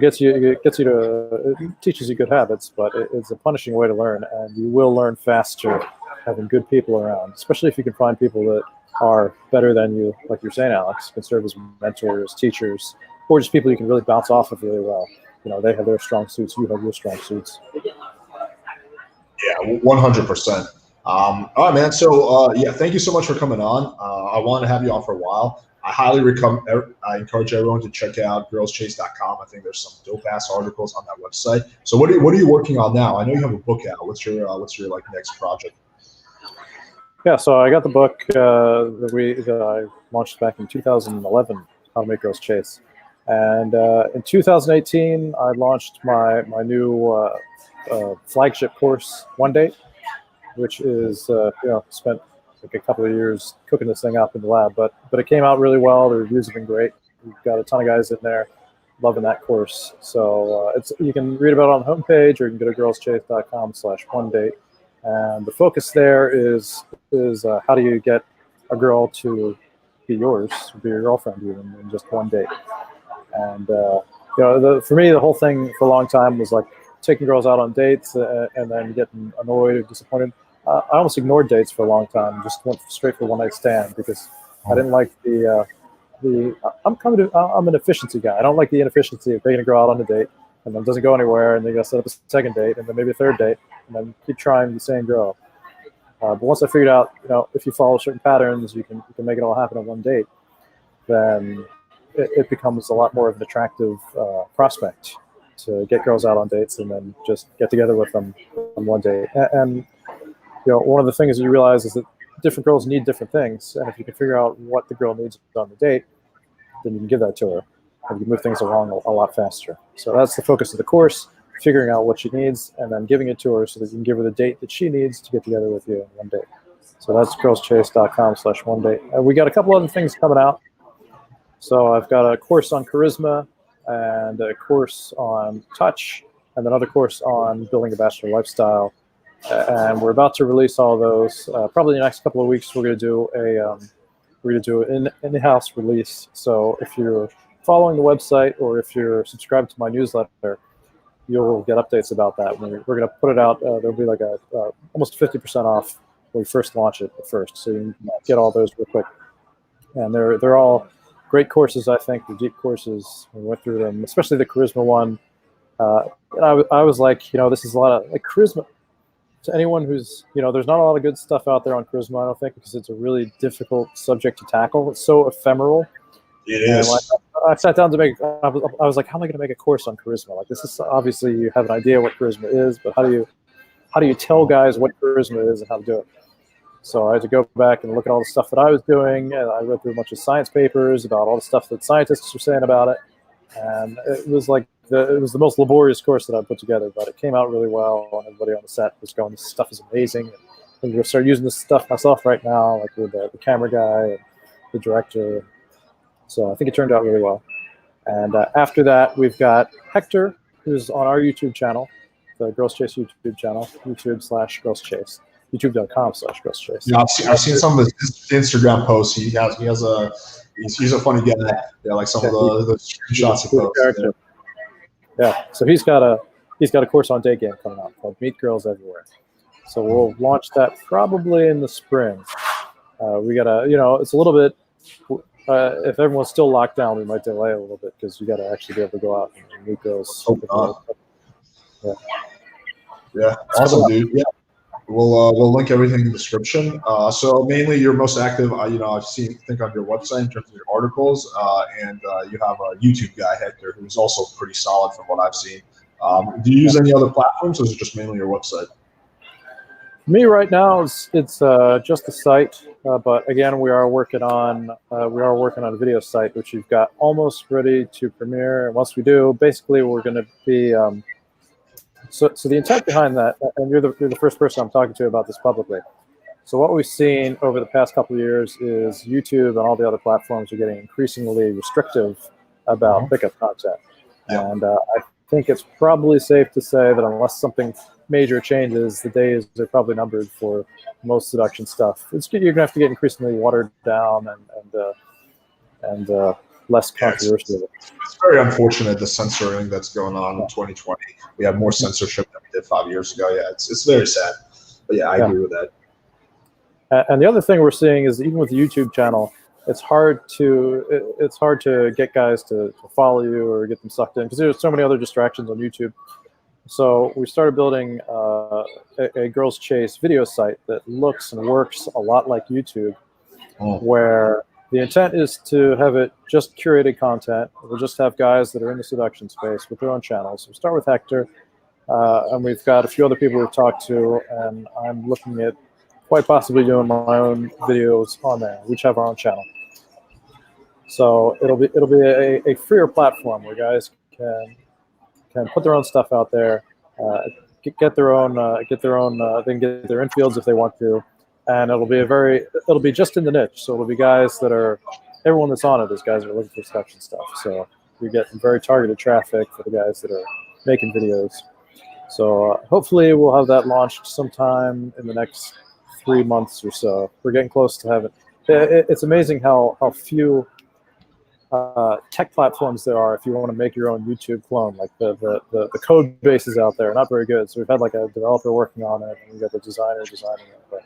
teaches you good habits, but it's a punishing way to learn, and you will learn faster having good people around, especially if you can find people that are better than you, like you're saying, Alex, can serve as mentors, teachers, or just people you can really bounce off of really well. They have their strong suits. You have your strong suits. Yeah, 100%. All right, man. So, thank you so much for coming on. I wanted to have you on for a while. I I encourage everyone to check out GirlsChase.com. I think there's some dope-ass articles on that website. So, what are you working on now? I know you have a book out. What's your next project? Yeah, so I got the book that I launched back in 2011, How to Make Girls Chase. And in 2018, I launched my new flagship course, One Date, which is spent a couple of years cooking this thing up in the lab, but it came out really well. The reviews have been great. We've got a ton of guys in there loving that course. So you can read about it on the homepage, or you can go to girlschase.com/one-date. And the focus there is how do you get a girl to be yours, be your girlfriend even in just one date. And for me, the whole thing for a long time was taking girls out on dates and then getting annoyed or disappointed. I almost ignored dates for a long time and just went straight for one night stand because I didn't like I'm an efficiency guy. I don't like the inefficiency of taking a girl out on a date and then it doesn't go anywhere, and then you got to set up a second date and then maybe a third date and then keep trying the same girl. But once I figured out, if you follow certain patterns, you can make it all happen on one date, then it becomes a lot more of an attractive prospect to get girls out on dates and then just get together with them on one date. And one of the things that you realize is that different girls need different things, and if you can figure out what the girl needs on the date, then you can give that to her, and you can move things along a lot faster. So that's the focus of the course, figuring out what she needs and then giving it to her so that you can give her the date that she needs to get together with you on one date. So that's GirlsChase.com/one-date. And we got a couple other things coming out. So I've got a course on charisma and a course on touch and another course on building a bachelor lifestyle. And we're about to release all those. Probably in the next couple of weeks, we're going to do an in-house release. So if you're following the website or if you're subscribed to my newsletter, you'll get updates about that. We're going to put it out. There'll be like a almost 50% off when we first launch it at first. So you can get all those real quick. And they're all great courses, I think. They're deep courses. We went through them, especially the charisma one. And I was like, this is a lot of like charisma. To anyone who's, there's not a lot of good stuff out there on charisma, I don't think, because it's a really difficult subject to tackle. It's so ephemeral. It is. I sat down to I was like, how am I going to make a course on charisma? Like, this is obviously you have an idea what charisma is, but how do you tell guys what charisma is and how to do it? So I had to go back and look at all the stuff that I was doing, and I read through a bunch of science papers about all the stuff that scientists were saying about it, and it was like it was the most laborious course that I put together, but it came out really well, and everybody on the set was going, this stuff is amazing. And I'm going to start using this stuff myself right now, like with the camera guy and the director. So I think it turned out really well. And after that, we've got Hector, who's on our YouTube channel, the GirlsChase YouTube channel, YouTube/GirlsChase, YouTube.com/GirlsChase. Yeah, I've seen some of his Instagram posts. He's a funny guy. Yeah, like some of the screenshots he posts. Yeah, so he's got a course on date game coming out called Meet Girls Everywhere. So we'll launch that probably in the spring. We gotta, it's a little bit. If everyone's still locked down, we might delay a little bit because you got to actually be able to go out and meet girls. Yeah, awesome, dude. Yeah, we'll link everything in the description. So mainly, you're most active. I've seen on your website in terms of your articles, and you have a YouTube guy, Hector, who's also pretty solid from what I've seen. Do you use any other platforms, or is it just mainly your website? Me right now, it's just the site, but again, we are working on a video site which we've got almost ready to premiere. And once we do, basically, we're going to be so the intent behind that, and you're the first person I'm talking to about this publicly. So what we've seen over the past couple of years is YouTube and all the other platforms are getting increasingly restrictive about pickup content, and I think it's probably safe to say that unless something major changes, the days are probably numbered for most seduction stuff. You're gonna have to get increasingly watered down and less controversial. It's very unfortunate, the censoring that's going on in 2020. We have more censorship than we did 5 years ago. Yeah, it's very sad. But yeah, I agree with that. And the other thing we're seeing is even with the YouTube channel, it's hard to get guys to follow you or get them sucked in because there's so many other distractions on YouTube. So we started building a GirlsChase video site that looks and works a lot like YouTube, where the intent is to have it just curated content. We'll just have guys that are in the seduction space with their own channels. We'll start with Hector, and we've got a few other people we've talked to, and I'm looking at quite possibly doing my own videos on there. We each have our own channel. So it'll be a freer platform where guys can put their own stuff out there, get their own, they can get their infields if they want to, and it'll be just in the niche. So it'll be guys everyone that's on it is guys that are looking for seduction stuff. So we get very targeted traffic for the guys that are making videos. So hopefully we'll have that launched sometime in the next 3 months or so. We're getting close to having it. It's amazing how few tech platforms there are if you want to make your own YouTube clone. Like the code base is out there, not very good. So we've had like a developer working on it, and we've got the designer designing it. But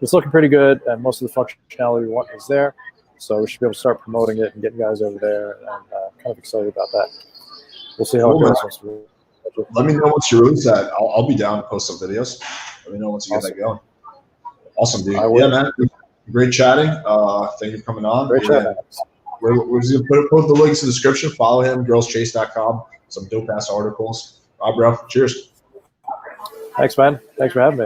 it's looking pretty good, and most of the functionality we want is there. So we should be able to start promoting it and getting guys over there, and kind of excited about that. We'll see how it goes. Let me know once you release that. I'll be down to post some videos. Let me know once you get that going. Awesome, dude. Yeah, man. Great chatting. Thank you for coming on. Great chatting. We're just going to put the links in the description. Follow him, girlschase.com. some dope ass articles. Bro, cheers. Thanks, man. Thanks for having me.